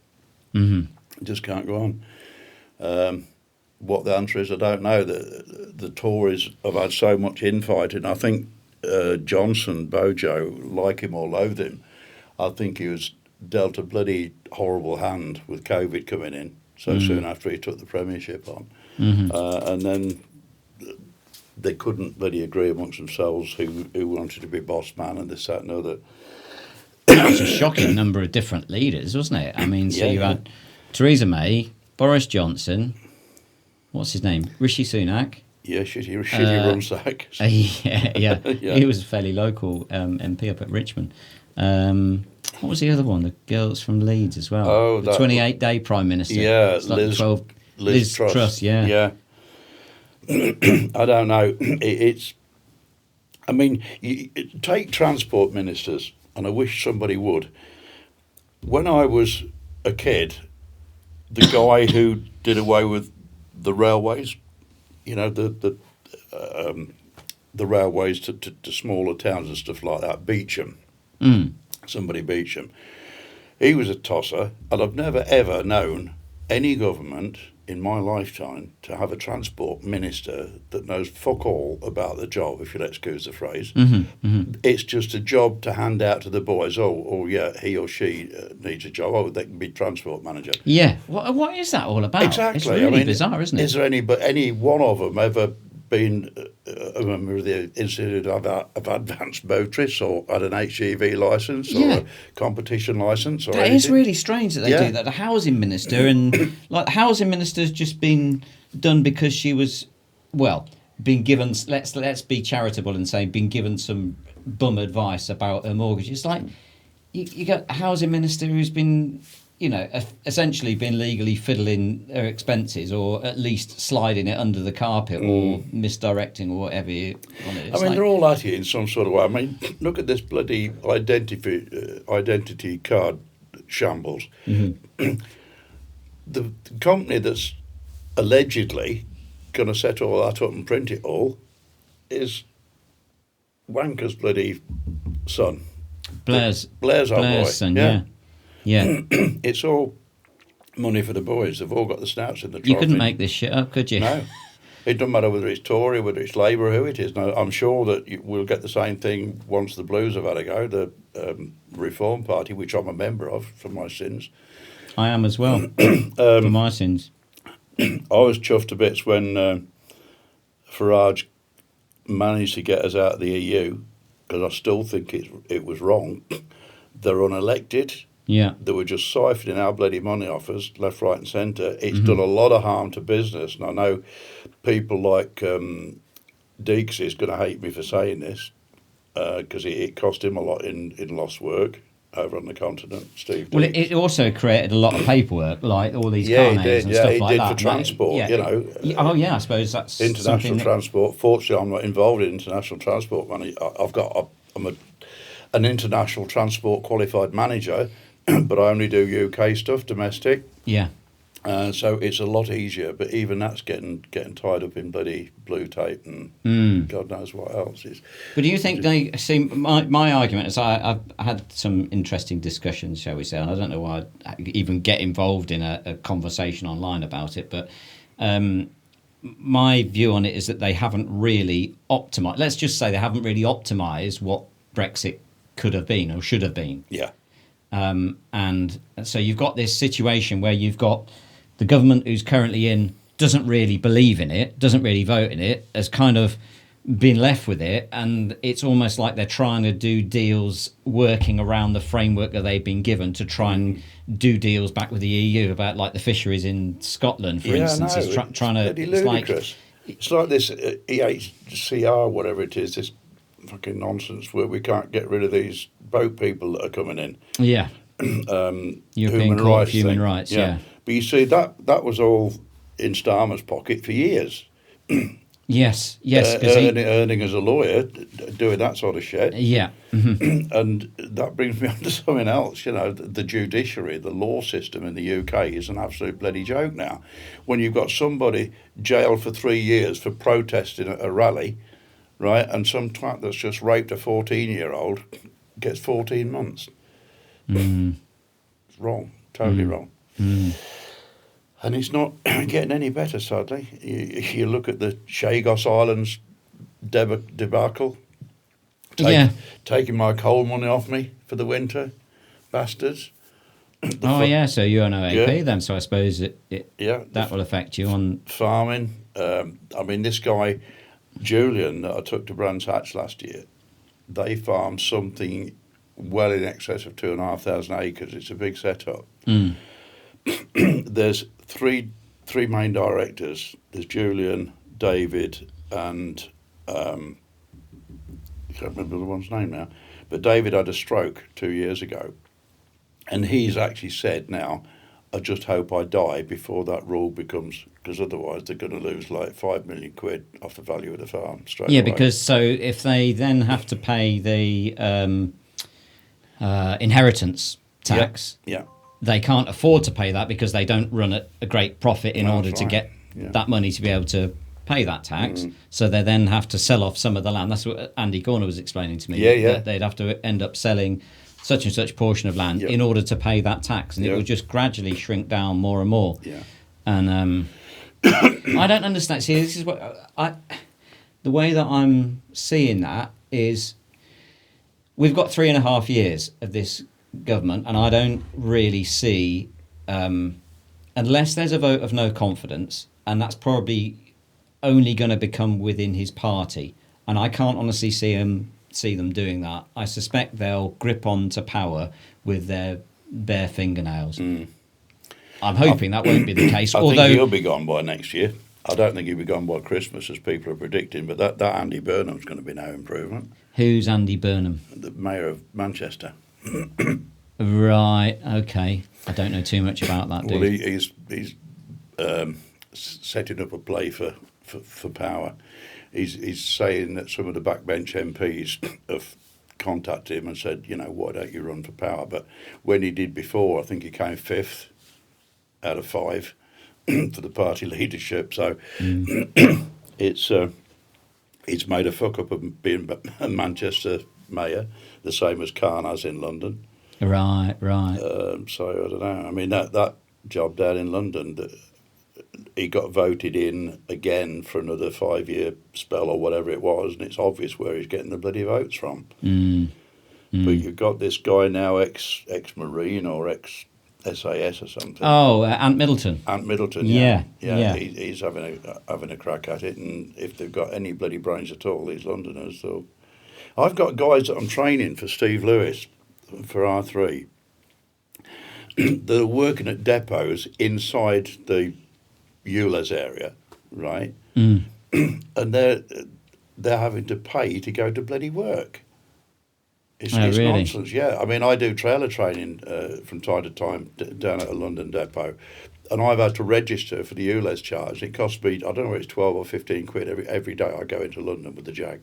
Mm-hmm. It just can't go on. What the answer is, I don't know. The Tories have had so much infighting. I think Johnson, Bojo, like him or loathe him, I think he was dealt a bloody horrible hand with COVID coming in so soon after he took the premiership on. Mm-hmm. And then they couldn't bloody agree amongst themselves who wanted to be boss man and this, that and the other. That was a shocking number of different leaders, wasn't it? I mean, so you had Theresa May, Boris Johnson, what's his name? Rishi Sunak. Yeah, shitty Runsack. Yeah. He was a fairly local MP up at Richmond. What was the other one? The girls from Leeds as well. Oh, the 28-day Prime Minister. Yeah, like Liz Truss. Yeah. I don't know. I mean, take transport ministers, and I wish somebody would. When I was a kid, the guy who did away with the railways, you know, the railways to smaller towns and stuff like that, Beecham, somebody Beecham, he was a tosser, and I've never ever known any government in my lifetime to have a transport minister that knows fuck all about the job, if you'll excuse the phrase. It's just a job to hand out to the boys. Oh yeah, he or she needs a job. Oh, they can be transport manager. Yeah, what is that all about? Exactly. It's really bizarre, isn't it? Is there any one of them ever been a member of the Institute of Advanced Motorists or had an HGV licence or a competition licence? Or It is really strange that they do that. The housing minister, and like the housing minister's just been done because she was, been given, let's be charitable and say, been given some bum advice about her mortgage. It's like you got a housing minister who's been, essentially been legally fiddling her expenses, or at least sliding it under the carpet or misdirecting or whatever you want it. They're all at it in some sort of way. I mean, look at this bloody identity card shambles. The company that's allegedly going to set all that up and print it all is Wanker's bloody son. Blair's old boy. Son, yeah. It's all money for the boys. They've all got the snouts in the trophy. You couldn't make this shit up, could you? No. It doesn't matter whether it's Tory, whether it's Labour, who it is. No, I'm sure that we'll get the same thing once the Blues have had a go, the Reform Party, which I'm a member of for my sins. I am as well, for my sins. I was chuffed to bits when Farage managed to get us out of the EU, because I still think it was wrong. They're unelected. Yeah. They were just siphoning our bloody money off us, left, right and centre. It's done a lot of harm to business. And I know people like Deeks is going to hate me for saying this, because it cost him a lot in lost work over on the continent, Steve Deeks. Well, it also created a lot of paperwork, like all these car names and stuff like that. Yeah, it did for transport, I suppose that's international transport. Fortunately, I'm not involved in international transport money. I'm an international transport qualified manager, but I only do UK stuff, domestic. Yeah. So it's a lot easier, but even that's getting tied up in bloody blue tape and God knows what else is. But do you think they see? My argument is I've had some interesting discussions, shall we say, and I don't know why I even get involved in a conversation online about it, but my view on it is that they haven't really optimised. Let's just say they haven't really optimised what Brexit could have been or should have been. Yeah. And so you've got this situation where you've got the government who's currently in doesn't really believe in it, doesn't really vote in it, has kind of been left with it, and it's almost like they're trying to do deals working around the framework that they've been given to try and do deals back with the EU about like the fisheries in Scotland, for instance. It's trying to. It's like this EHCR, whatever it is, this fucking nonsense where we can't get rid of these boat people that are coming in. Yeah. European Court of Human Rights, yeah. But you see, that was all in Starmer's pocket for years. Yes. Earning as a lawyer, doing that sort of shit. Yeah. Mm-hmm. And that brings me on to something else. The judiciary, the law system in the UK is an absolute bloody joke now. When you've got somebody jailed for 3 years for protesting at a rally, right, and some twat that's just raped a 14-year-old gets 14 months. Mm. It's wrong, totally wrong. Mm. And it's not getting any better, sadly. You look at the Chagos Islands debacle. Taking my coal money off me for the winter, bastards. So you're an OAP then, so I suppose that will affect you on... Farming. This guy, Julian, that I took to Brands Hatch last year, they farm something well in excess of 2,500 acres. It's a big setup. Mm. There's three main directors. There's Julian, David, and I can't remember the one's name now. But David had a stroke 2 years ago, and he's actually said now, I just hope I die before that rule becomes, because otherwise they're going to lose like 5 million quid off the value of the farm straight away. Because so if they then have to pay the inheritance tax. Yeah. They can't afford to pay that because they don't run at a great profit in order to get that money to be able to pay that tax. Mm. So they then have to sell off some of the land. That's what Andy Corner was explaining to me. Yeah. They'd have to end up selling such and such portion of land in order to pay that tax. And it will just gradually shrink down more and more. Yeah. And I don't understand. See, this is what the way that I'm seeing that is we've got 3.5 years of this government, and I don't really see, unless there's a vote of no confidence, and that's probably only going to become within his party, and I can't honestly see them doing that. I suspect they'll grip on to power with their bare fingernails. Mm. I'm hoping that won't be the case. I think he'll be gone by next year. I don't think he'll be gone by Christmas, as people are predicting, but that Andy Burnham's going to be no improvement. Who's Andy Burnham? The Mayor of Manchester. Right, okay. I don't know too much about that, dude. Well, he's setting up a play for power. He's saying that some of the backbench MPs have contacted him and said, why don't you run for power? But when he did before, I think he came 5th out of 5 for the party leadership. So it's made a fuck up of being a Manchester mayor, the same as Khan has in London. Right. So I don't know. I mean, that job down in London, he got voted in again for another 5-year spell or whatever it was, and it's obvious where he's getting the bloody votes from. But you've got this guy now, ex-Marine or ex-SAS or something. Oh, Ant Middleton. Ant Middleton, yeah. He's having a crack at it, and if they've got any bloody brains at all, these Londoners. So I've got guys that I'm training for Steve Lewis, for R3. They're working at depots inside the ULEZ area, right? And they're having to pay to go to bloody work. It's really? Nonsense, yeah. I mean, I do trailer training from time to time down at a London depot, and I've had to register for the ULEZ charge. It costs me, I don't know, it's 12 or 15 quid every day I go into London with the Jag.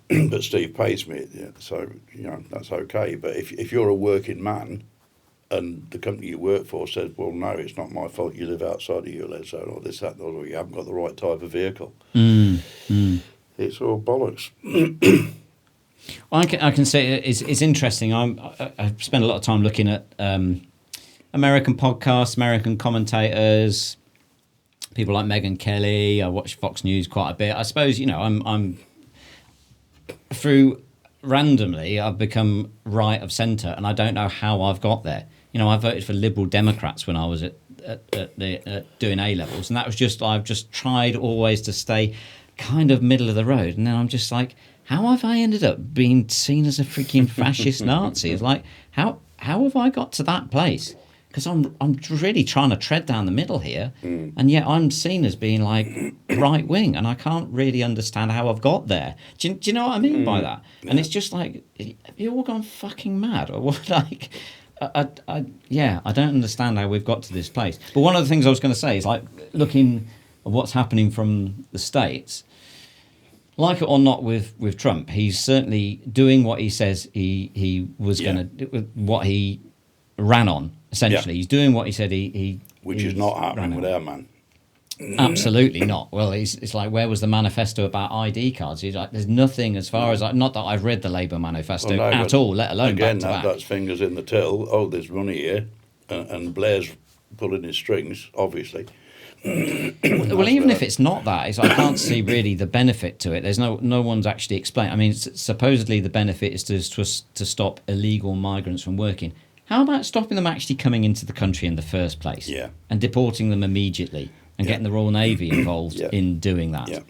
But Steve pays me, so that's okay. But if you're a working man, and the company you work for says, well, no, it's not my fault you live outside of ULEZ, so all this, that, or you haven't got the right type of vehicle. It's all bollocks. I can say it's interesting. I spend a lot of time looking at American podcasts, American commentators, people like Megyn Kelly. I watch Fox News quite a bit. I suppose, I'm through randomly, I've become right of centre, and I don't know how I've got there. I voted for Liberal Democrats when I was at doing A levels, and that was just I've just tried always to stay kind of middle of the road, and then I'm just like, how have I ended up being seen as a freaking fascist Nazi? It's like, how have I got to that place? Because I'm really trying to tread down the middle here, and yet I'm seen as being like right wing, and I can't really understand how I've got there. Do you know what I mean by that? Yeah. And it's just like, have you all gone fucking mad, or what? Like, I don't understand how we've got to this place. But one of the things I was going to say is like looking of what's happening from the States, like it or not with Trump, he's certainly doing what he says he was going to do, what he ran on, essentially. He's doing what he said Which is not happening with our man. Absolutely not. Well, it's like, where was the manifesto about ID cards? He's like, there's nothing as far as, not that I've read the Labour manifesto at all, let alone again, back to back. That's fingers in the till. Oh, there's money here. And Blair's pulling his strings, obviously. Well, even if it's not that, I can't see really the benefit to it. There's no one's actually explained. I mean, supposedly the benefit is to stop illegal migrants from working. How about stopping them actually coming into the country in the first place? Yeah. And deporting them immediately and getting the Royal Navy involved in doing that. Yeah.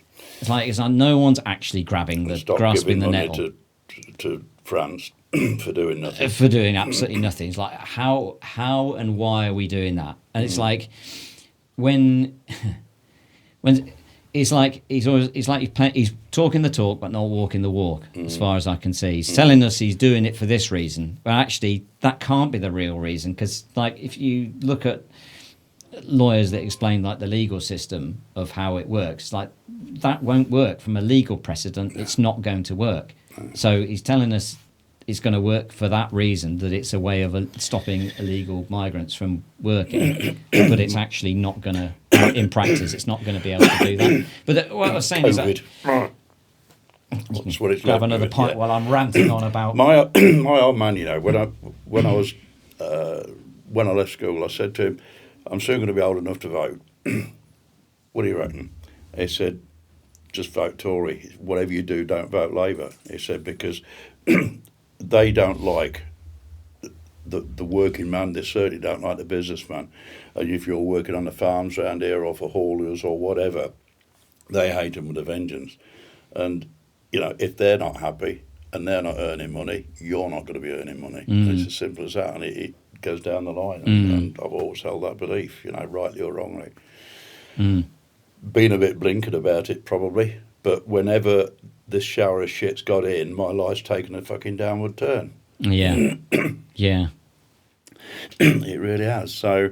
It's like no one's actually grasping the nettle. To France for doing nothing. For doing absolutely nothing. It's like, how and why are we doing that? And it's like when it's like he's talking the talk but not walking the walk, as far as I can see. He's telling us he's doing it for this reason, but actually that can't be the real reason, because like if you look at lawyers that explain like the legal system of how it works, like that won't work from a legal precedent. It's not going to work. So he's telling us it's going to work for that reason, that it's a way of stopping illegal migrants from working, but it's actually not going to, in practice, it's not going to be able to do that. But what I was saying is that... That's what it's grab like. another pint while I'm ranting on about... My old man, when I left school, I said to him, I'm soon going to be old enough to vote. What do you reckon? He said, just vote Tory. Whatever you do, don't vote Labour. He said, because they don't like the working man. They certainly don't like the businessman. And if you're working on the farms around here or for haulers or whatever, they hate them with a vengeance. And, if they're not happy and they're not earning money, you're not going to be earning money. It's as simple as that. And it goes down the line. And I've always held that belief, rightly or wrongly. Been a bit blinkered about it, probably. But whenever this shower of shit's got in, my life's taken a fucking downward turn. Yeah. Yeah. It really has. So,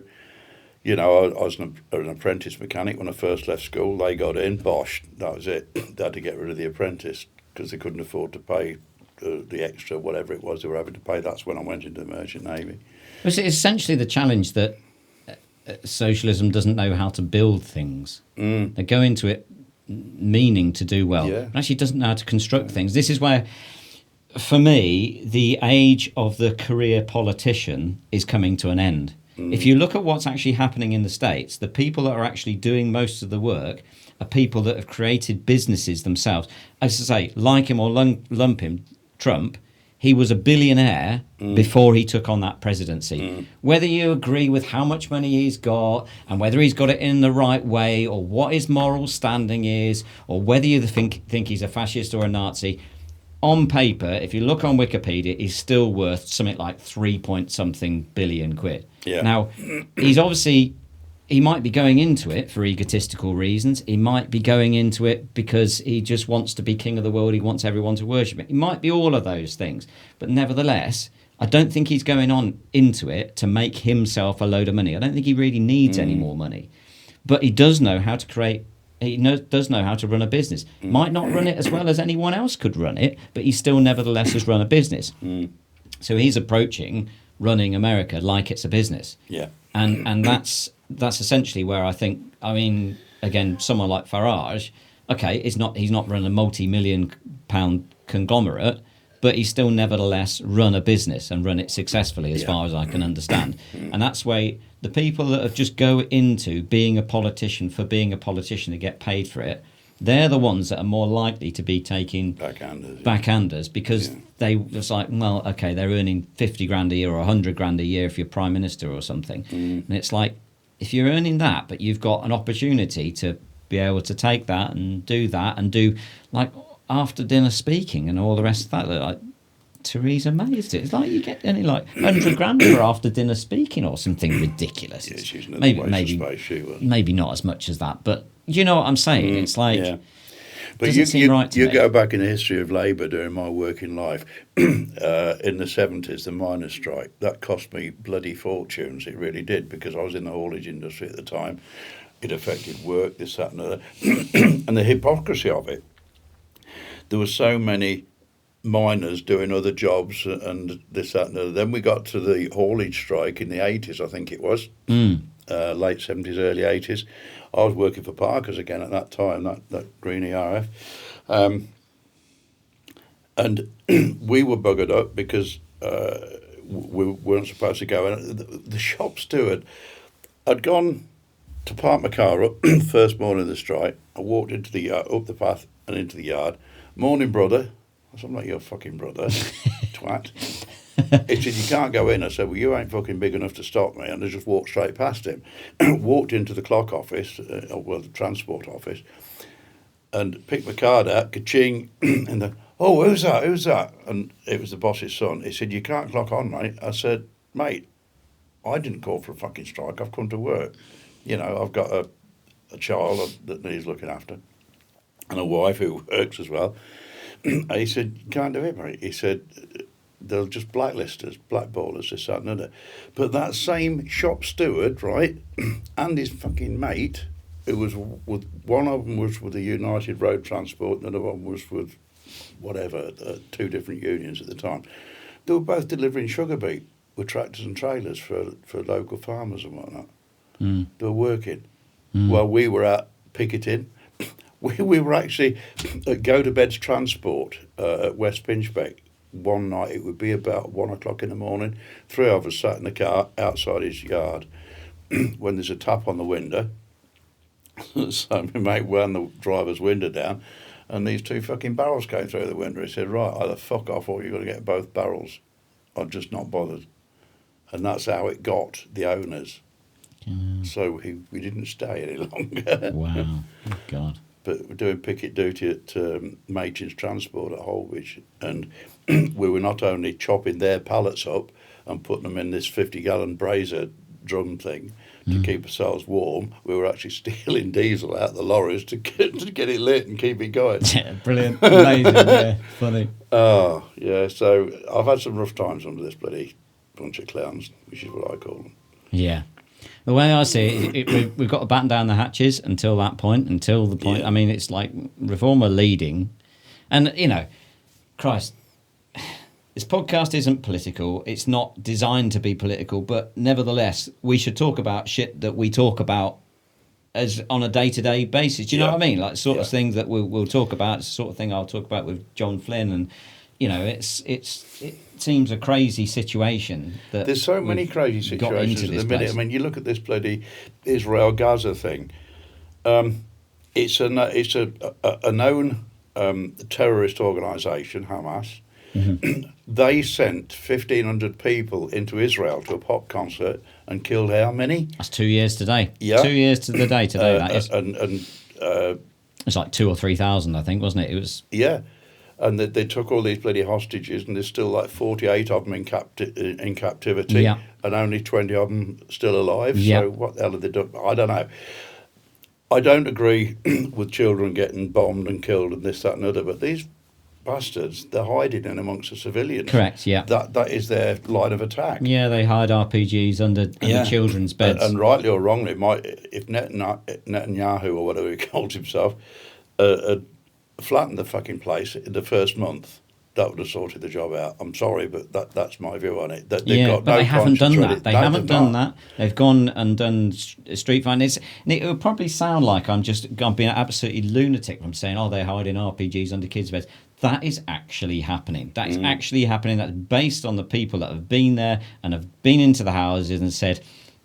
I was an apprentice mechanic when I first left school. They got in, bosh, that was it. They had to get rid of the apprentice because they couldn't afford to pay the extra, whatever it was they were having to pay. That's when I went into the Merchant Navy. It's essentially the challenge that socialism doesn't know how to build things. They go into it meaning to do well, but actually doesn't know how to construct things. This is where, for me, the age of the career politician is coming to an end. If you look at what's actually happening in the States, the people that are actually doing most of the work are people that have created businesses themselves. As I say, like him or lump him, Trump, he was a billionaire before he took on that presidency. Whether you agree with how much money he's got and whether he's got it in the right way or what his moral standing is or whether you think he's a fascist or a Nazi, on paper, if you look on Wikipedia, he's still worth something like 3-point-something billion quid. Yeah. Now, he might be going into it for egotistical reasons. He might be going into it because he just wants to be king of the world. He wants everyone to worship him. He might be all of those things. But nevertheless, I don't think he's going on into it to make himself a load of money. I don't think he really needs any more money. But he does know how to create... He does know how to run a business. Might not run it as well as anyone else could run it, but he still nevertheless has run a business. So he's approaching running America like it's a business. Yeah. And that's essentially where I think, again, someone like Farage, okay, he's not run a multi-million pound conglomerate, but he's still nevertheless run a business and run it successfully as far as I can understand. And that's where the people that have just go into being a politician for being a politician to get paid for it, they're the ones that are more likely to be taking backhanders because they just like, well, okay, they're earning 50 grand a year or 100 grand a year if you're prime minister or something. And it's like, if you're earning that, but you've got an opportunity to be able to take that and do like after dinner speaking and all the rest of that, like Theresa May's it. It's like you get only like 100 grand for after dinner speaking or something ridiculous. Yeah, she's maybe not as much as that, but you know what I'm saying. It's like But Doesn't seem right to you me. go back in the history of Labour during my working life, in the 70s, the miners' strike, that cost me bloody fortunes. It really did, because I was in the haulage industry at the time. It affected work, this, that and the other. And the hypocrisy of it, there were so many miners doing other jobs and this, that and the other. Then we got to the haulage strike in the 80s, I think it was, late 70s, early 80s. I was working for Parker's again at that time, that green ERF. And we were buggered up because we weren't supposed to go. And the shop steward, I'd gone to park my car up first morning of the strike. I walked into the yard, up the path and into the yard. Morning, brother. I said, I'm not your fucking brother, twat. He said, you can't go in. I said, well, you ain't fucking big enough to stop me. And I just walked straight past him. Walked into the clock office, the transport office, and picked my card out, ka-ching, and then, oh, who's that? And it was the boss's son. He said, you can't clock on, mate. I said, mate, I didn't call for a fucking strike. I've come to work. You know, I've got a child that needs looking after and a wife who works as well. And he said, you can't do it, mate. He said, they'll just blacklist us, blackball us, this, that and other. But that same shop steward, right, and his fucking mate, who was with, one of them was with the United Road Transport, and another one was with whatever, two different unions at the time. They were both delivering sugar beet with tractors and trailers for local farmers and whatnot. They were working while we were out picketing. We were actually at Go to Bed's Transport at West Pinchbeck. One night, it would be about 1 o'clock in the morning. 3 of us sat in the car outside his yard when there's a tap on the window. So my mate wound the driver's window down, and these 2 fucking barrels came through the window. He said, right, either fuck off or you're going to get both barrels. I'm just not bothered. And that's how it got the owners. So we didn't stay any longer. Wow. Oh, God. But we're doing picket duty at Machin's Transport at Holwich, and we were not only chopping their pallets up and putting them in this 50-gallon brazier drum thing to keep ourselves warm, we were actually stealing diesel out the lorries to get it lit and keep it going. Yeah, brilliant. Amazing, yeah, funny. Oh, yeah, so I've had some rough times under this bloody bunch of clowns, which is what I call them. Yeah. The way I see it, we've got to batten down the hatches until that point, Yeah. I mean, it's like Reform are leading. And, you know, Christ, this podcast isn't political. It's not designed to be political, but nevertheless, we should talk about shit that we talk about as on a day-to-day basis. Do you know what I mean? Like sort of things that we'll talk about. It's the sort of thing I'll talk about with John Flynn. And, you know, it seems a crazy situation. That there's so many crazy situations at the minute. Place. I mean, you look at this bloody Israel-Gaza thing. It's a known terrorist organisation, Hamas. Mm-hmm. They sent 1,500 people into Israel to a pop concert and killed how many? That's 2 years today. Yeah. 2 years to the day today, that is. And it's like 2,000 or 3,000, I think, wasn't it? It was. Yeah. And they took all these bloody hostages, and there's still like 48 of them in captivity, Yeah. and only 20 of them still alive. Yeah. So what the hell have they done? I don't know. I don't agree with children getting bombed and killed and this, that and other, but these bastards, they're hiding in amongst the civilians. Correct, yeah. That is their line of attack. Yeah, they hide RPGs under children's beds. And rightly or wrongly, if Netanyahu, or whatever he calls himself, flattened the fucking place in the first month, that would have sorted the job out. I'm sorry, but that's my view on it. That they've got but no they haven't done conscience that. They haven't done that. They've gone and done street fighting. And it would probably sound like I'm being absolutely lunatic from saying, oh, they're hiding RPGs under kids' beds. That is actually happening. That is actually happening. That's based on the people that have been there and have been into the houses and said,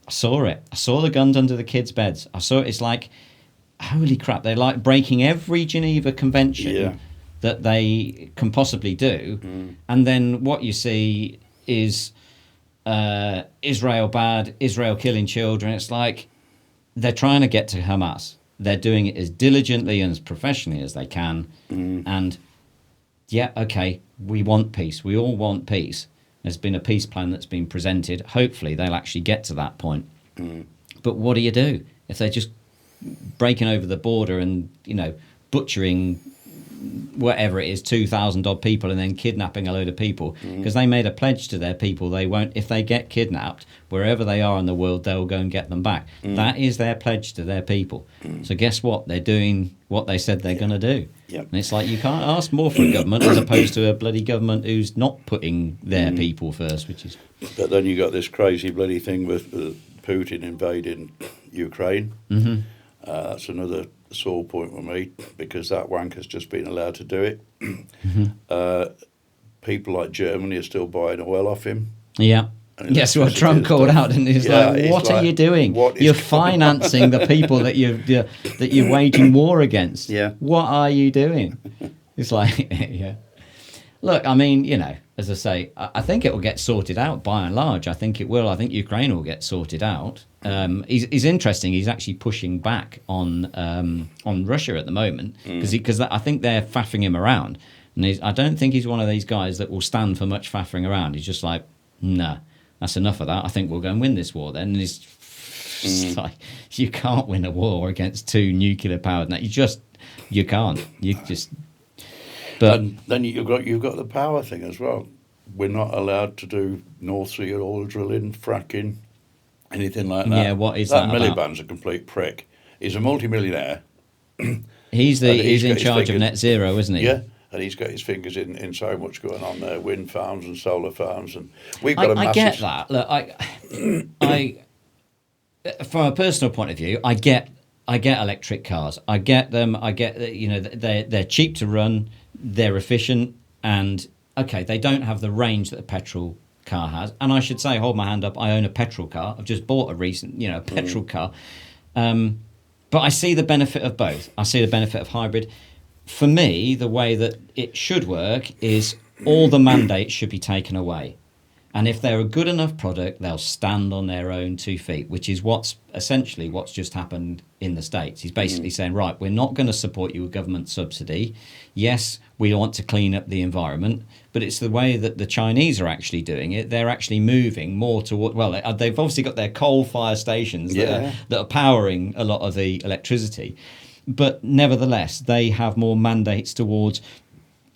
I saw it. I saw the guns under the kids' beds. I saw it. It's like, holy crap. They're like breaking every Geneva Convention that they can possibly do. And then what you see is Israel bad, Israel killing children. It's like they're trying to get to Hamas. They're doing it as diligently and as professionally as they can. And yeah, okay, we want peace. We all want peace. There's been a peace plan that's been presented. Hopefully they'll actually get to that point. But what do you do if they're just breaking over the border and, you know, butchering whatever it is, 2,000 odd people, and then kidnapping a load of people, because they made a pledge to their people. They won't, if they get kidnapped, wherever they are in the world, they'll go and get them back. That is their pledge to their people. So guess what? They're doing what they said they're going to do. Yep. And it's like, you can't ask more for a government as opposed to a bloody government who's not putting their people first, which is... But then you got this crazy bloody thing with Putin invading Ukraine. That's another sore point with me, because that wanker's just been allowed to do it. People like Germany are still buying oil off him. Yeah. Yes, what Trump called out, and he's like, "What are you doing? You're financing the people that you're waging war against. Yeah. What are you doing?" It's like, yeah. Look, I mean, you know, as I say, I think it will get sorted out by and large. I think it will. I think Ukraine will get sorted out. He's interesting. He's actually pushing back on Russia at the moment, because I think they're faffing him around, and I don't think he's one of these guys that will stand for much faffing around. He's just like, nah, that's enough of that. I think we'll go and win this war then. And it's like, you can't win a war against two nuclear powered. You can't. You just. But and then you've got the power thing as well. We're not allowed to do North Sea oil drilling, fracking, anything like that. Yeah, what is that about? Miliband's a complete prick. He's a multimillionaire. He's in charge of net zero, isn't he? Yeah, and he's got his fingers in so much going on there, wind farms and solar farms, and we've got a massive... I get that. Look, I from a personal point of view, I get electric cars. I get them. I get that, you know, they're cheap to run, they're efficient, and okay, they don't have the range that a petrol car has. And I should say, hold my hand up, I own a petrol car. I've just bought a recent, petrol car. But I see the benefit of both. I see the benefit of hybrid. For me, the way that it should work is all the mandates should be taken away. And if they're a good enough product, they'll stand on their own 2 feet, which is what's just happened in the States. He's basically saying, right, we're not going to support you with government subsidy. Yes, we want to clean up the environment, but it's the way that the Chinese are actually doing it. They're actually moving more toward, well, they've obviously got their coal fire stations that are powering a lot of the electricity. But nevertheless, they have more mandates towards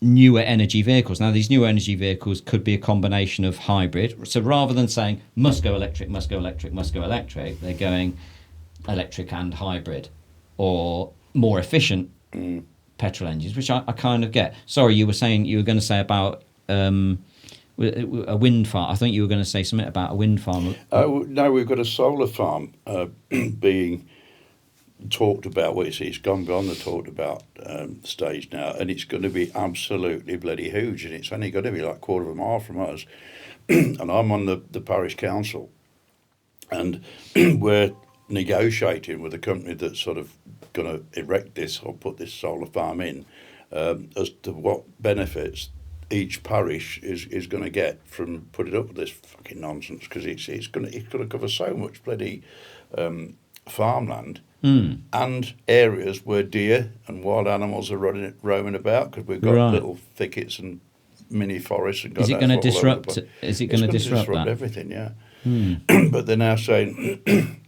newer energy vehicles. Now, these newer energy vehicles could be a combination of hybrid. So rather than saying must go electric, must go electric, must go electric, they're going electric and hybrid, or more efficient petrol engines, which I kind of get. Sorry, you were going to say about a wind farm. I think you were going to say something about a wind farm. No, we've got a solar farm being talked about. Well, it's gone beyond the talked about stage now, and it's going to be absolutely bloody huge, and it's only going to be like a quarter of a mile from us. And I'm on the parish council, and we're negotiating with a company that's sort of going to erect this or put this solar farm in, as to what benefits each parish is going to get from putting up with this fucking nonsense, because it's going to cover so much bloody farmland. And areas where deer and wild animals are roaming about, because we've got little thickets and mini forests. And is it going to disrupt? Is it going to disrupt that? Everything? Yeah. But they're now saying,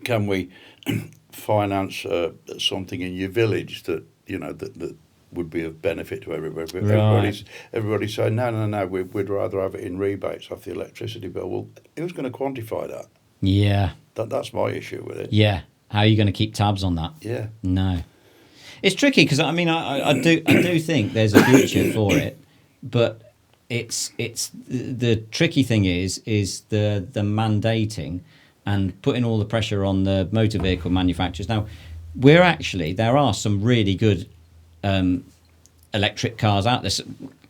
can we finance something in your village that that would be of benefit to everybody? Right. Everybody's saying no. We'd rather have it in rebates off the electricity bill. Well, who's going to quantify that? Yeah. That's my issue with it. Yeah. How are you going to keep tabs on that? Yeah. No. It's tricky, because I mean I do think there's a future for it, but it's the tricky thing is the mandating and putting all the pressure on the motor vehicle manufacturers. Now, there are some really good electric cars out there.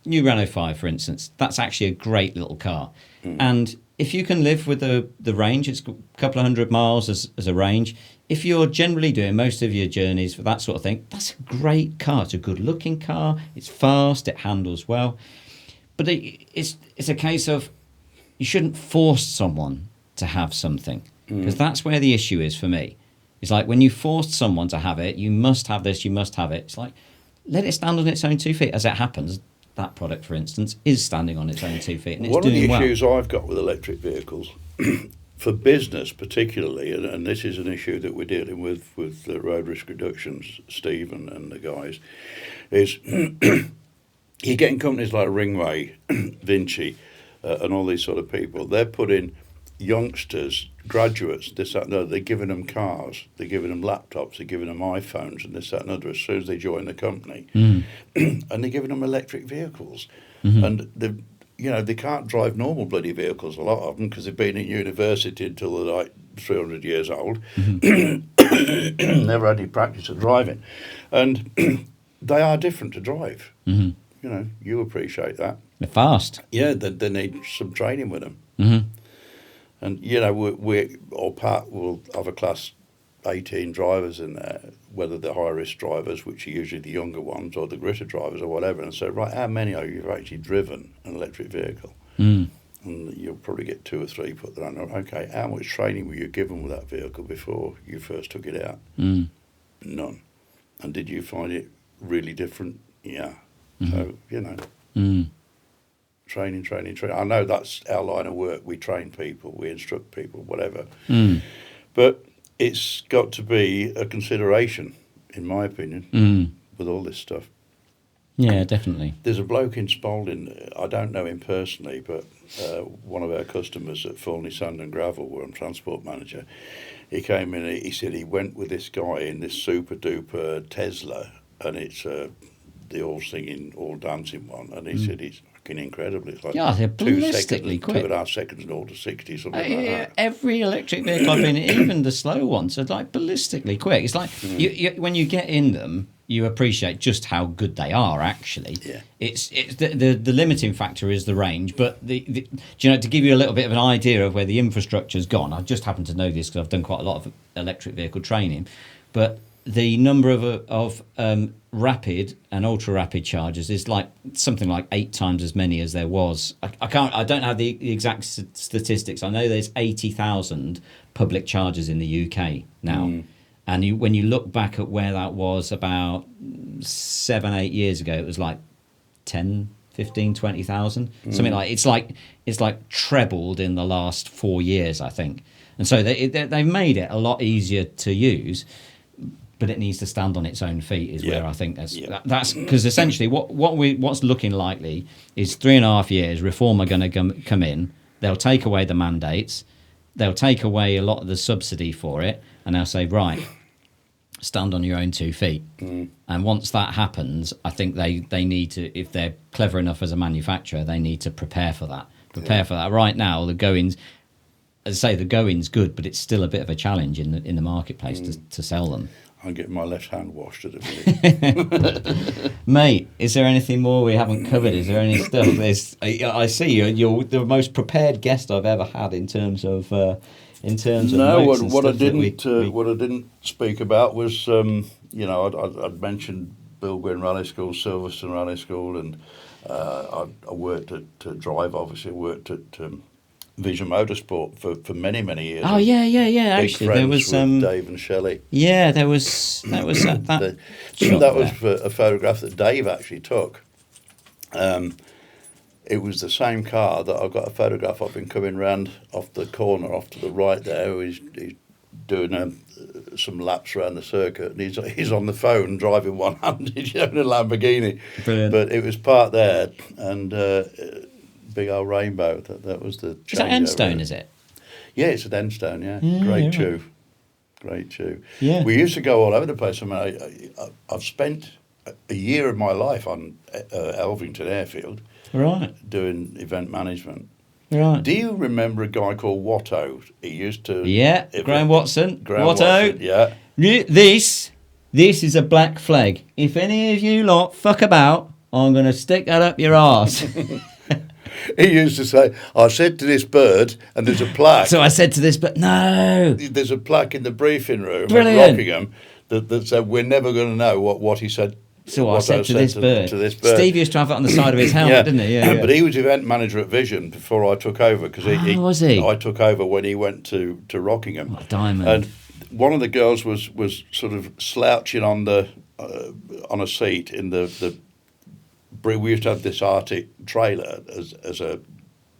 New Renault 5, for instance, that's actually a great little car. And if you can live with the range, it's a couple of 100 miles as a range. If you're generally doing most of your journeys for that sort of thing, that's a great car. It's a good-looking car. It's fast. It handles well. But it's a case of you shouldn't force someone to have something, because that's where the issue is for me. It's like when you force someone to have it, you must have this, you must have it. It's like, let it stand on its own 2 feet. As it happens, that product, for instance, is standing on its own 2 feet, and it's doing well. One of the issues I've got with electric vehicles, for business particularly, and this is an issue that we're dealing with road risk reductions, Steve and the guys, is you're getting companies like Ringway, Vinci, and all these sort of people. They're putting youngsters, graduates, this, that, and other. They're giving them cars, they're giving them laptops, they're giving them iPhones, and this, that, and other as soon as they join the company. And they're giving them electric vehicles. And they can't drive normal bloody vehicles, a lot of them, because they've been in university until they're like 300 years old. Never had any practice of driving. And they are different to drive. You appreciate that. They're fast. Yeah, they need some training with them. And, we'll have a class 18 drivers in there, whether they're high-risk drivers, which are usually the younger ones, or the gritter drivers or whatever, and say, right, how many of you have actually driven an electric vehicle? And you'll probably get 2 or 3 put there. Okay, how much training were you given with that vehicle before you first took it out? None. And did you find it really different? Yeah. So, training. I know that's our line of work. We train people, we instruct people, whatever. But it's got to be a consideration, in my opinion, with all this stuff. Yeah, definitely. There's a bloke in Spalding, I don't know him personally, but one of our customers at Fulney Sand and Gravel, where I'm transport manager, he came in, he said he went with this guy in this super duper Tesla, and it's the all singing, all dancing one, and he said it's fucking incredible. It's like they're ballistically quick. 2.5 seconds and all to 60, something like that. Every electric vehicle I've been in, even the slow ones, are like ballistically quick. It's like you, when you get in them, you appreciate just how good they are. Actually, it's the limiting factor is the range, but to give you a little bit of an idea of where the infrastructure's gone. I just happen to know this because I've done quite a lot of electric vehicle training, but the number of rapid and ultra rapid chargers is like something like 8 times as many as there was. I don't have the exact statistics. I know there's 80,000 public chargers in the UK now. And when you look back at where that was about 7-8 years ago, it was like 10, 15, 20,000. Something like it's like trebled in the last 4 years, I think. And so they've made it a lot easier to use. But it needs to stand on its own feet is where I think that's because essentially what's looking likely is 3.5 years reform are going to come in. They'll take away the mandates, they'll take away a lot of the subsidy for it, and they'll say, right, stand on your own 2 feet. And once that happens, I think they need to, if they're clever enough as a manufacturer, they need to prepare for that. For that. Right now, the going's, as I say, the going's good, but it's still a bit of a challenge in the marketplace to sell them. I'm getting my left hand washed at the minute. Mate, is there anything more we haven't covered? Is there any stuff? I see you're the most prepared guest I've ever had in terms of what I didn't speak about was I'd mentioned Bilgwyn Rally School, Silverstone Rally School, and I worked at Drive. Obviously, worked at Vision Motorsport for many years. Oh yeah. Big Actually, there was with Dave and Shelley. Yeah, that was that was a photograph that Dave actually took. It was the same car that I've got a photograph of him coming round off the corner, off to the right there. He's doing some laps around the circuit, and he's on the phone driving one-handed, in a Lamborghini. Brilliant. But it was parked there, and big old rainbow. That was the. Is that Endstone? Is it? Yeah, it's at Endstone. Yeah, great chew. Yeah, we used to go all over the place. I mean, I've spent a year of my life on Elvington Airfield. Right. Doing event management. Right. Do you remember a guy called Watto? He used to. Yeah, Graham Watson. Watto. Yeah. This is a black flag. If any of you lot fuck about, I'm going to stick that up your arse. He used to say, I said to this bird, and there's a plaque. So I said to this bird, no. There's a plaque in the briefing room Brilliant. at Rockingham that said, we're never going to know what he said. So I said to this bird. Steve used to have it on the side of his helmet, didn't he? Yeah. But he was event manager at Vision before I took over. Was he? I took over when he went to Rockingham. What a diamond. And one of the girls was sort of slouching on a seat in the we used to have this Arctic trailer as a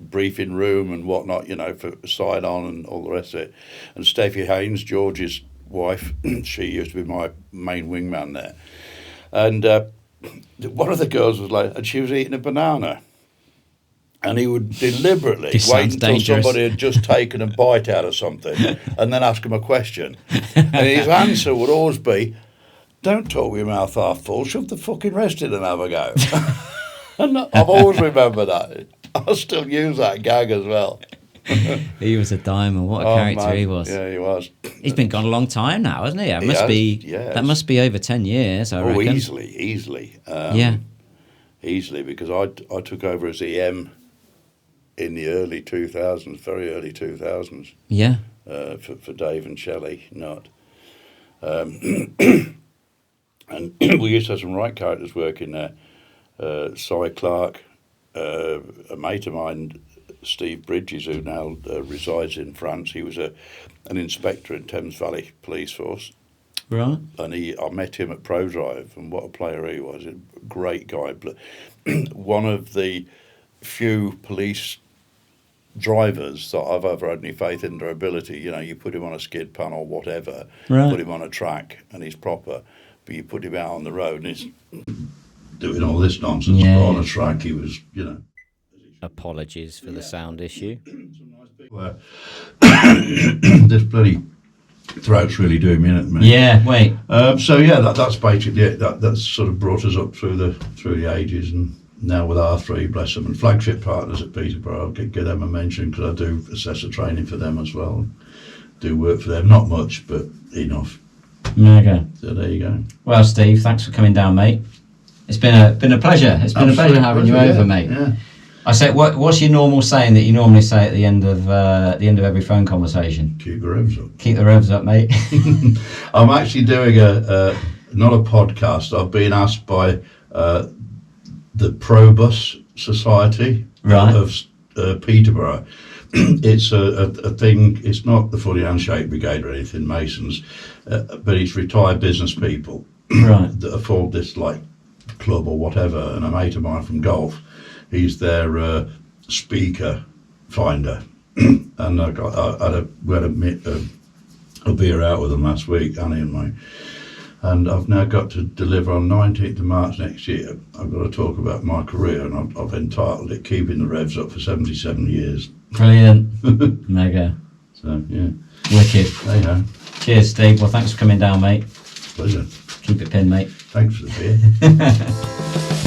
briefing room and whatnot, you know, for side on and all the rest of it. And Steffi Haynes, George's wife, she used to be my main wingman there. And one of the girls was like, and she was eating a banana. And he would deliberately wait until somebody had just taken a bite out of something and then ask him a question. And his answer would always be, don't talk with your mouth half full, shove the fucking rest in and have a go. And I've always remembered that. I'll still use that gag as well. He was a diamond. What a character man. he was. Yeah, he was. He's been gone a long time now, hasn't he? That must be over 10 years, I reckon. Easily. Easily, because I took over as EM in the early 2000s, very early 2000s. Yeah. For Dave and Shelley, not. And we used to have some right characters working there. Cy Clark, a mate of mine, Steve Bridges, who now resides in France. He was an inspector in Thames Valley Police Force. Right. And I met him at ProDrive, and what a player he was. A great guy. One of the few police drivers that I've ever had any faith in their ability. You know, you put him on a skid pan or whatever, put him on a track, and he's proper. But you put him out on the road, and he's doing all this nonsense. But on a track, he was, you know. Apologies for the sound issue. This bloody throat's really doing me in at the minute. Yeah, wait. So yeah, that's basically it. That's sort of brought us up through the ages, and now with R3, bless them, and flagship partners at Peterborough, I'll give them a mention because I do assessor training for them as well. Do work for them, not much, but enough. Mega. So there you go. Well, Steve, thanks for coming down, mate. It's been a pleasure. It's been a pleasure having you over, mate. Yeah. I said, what's your normal saying that you normally say at the end of every phone conversation? Keep the revs up. Keep the revs up, mate. I'm actually doing not a podcast. I've been asked by the Probus Society of Peterborough. It's a thing. It's not the Fully Handshake Brigade or anything, Masons, but it's retired business people that afford this like club or whatever. And a mate of mine from golf, he's their speaker finder, and we had a beer out with them last week, Annie and me. And I've now got to deliver on 19th of March next year. I've got to talk about my career, and I've entitled it "Keeping the Revs Up for 77 Years." Brilliant. Mega. So yeah. Wicked. There you go. Cheers, Steve. Well, thanks for coming down, mate. Pleasure. Keep it pinned, mate. Thanks for the beer.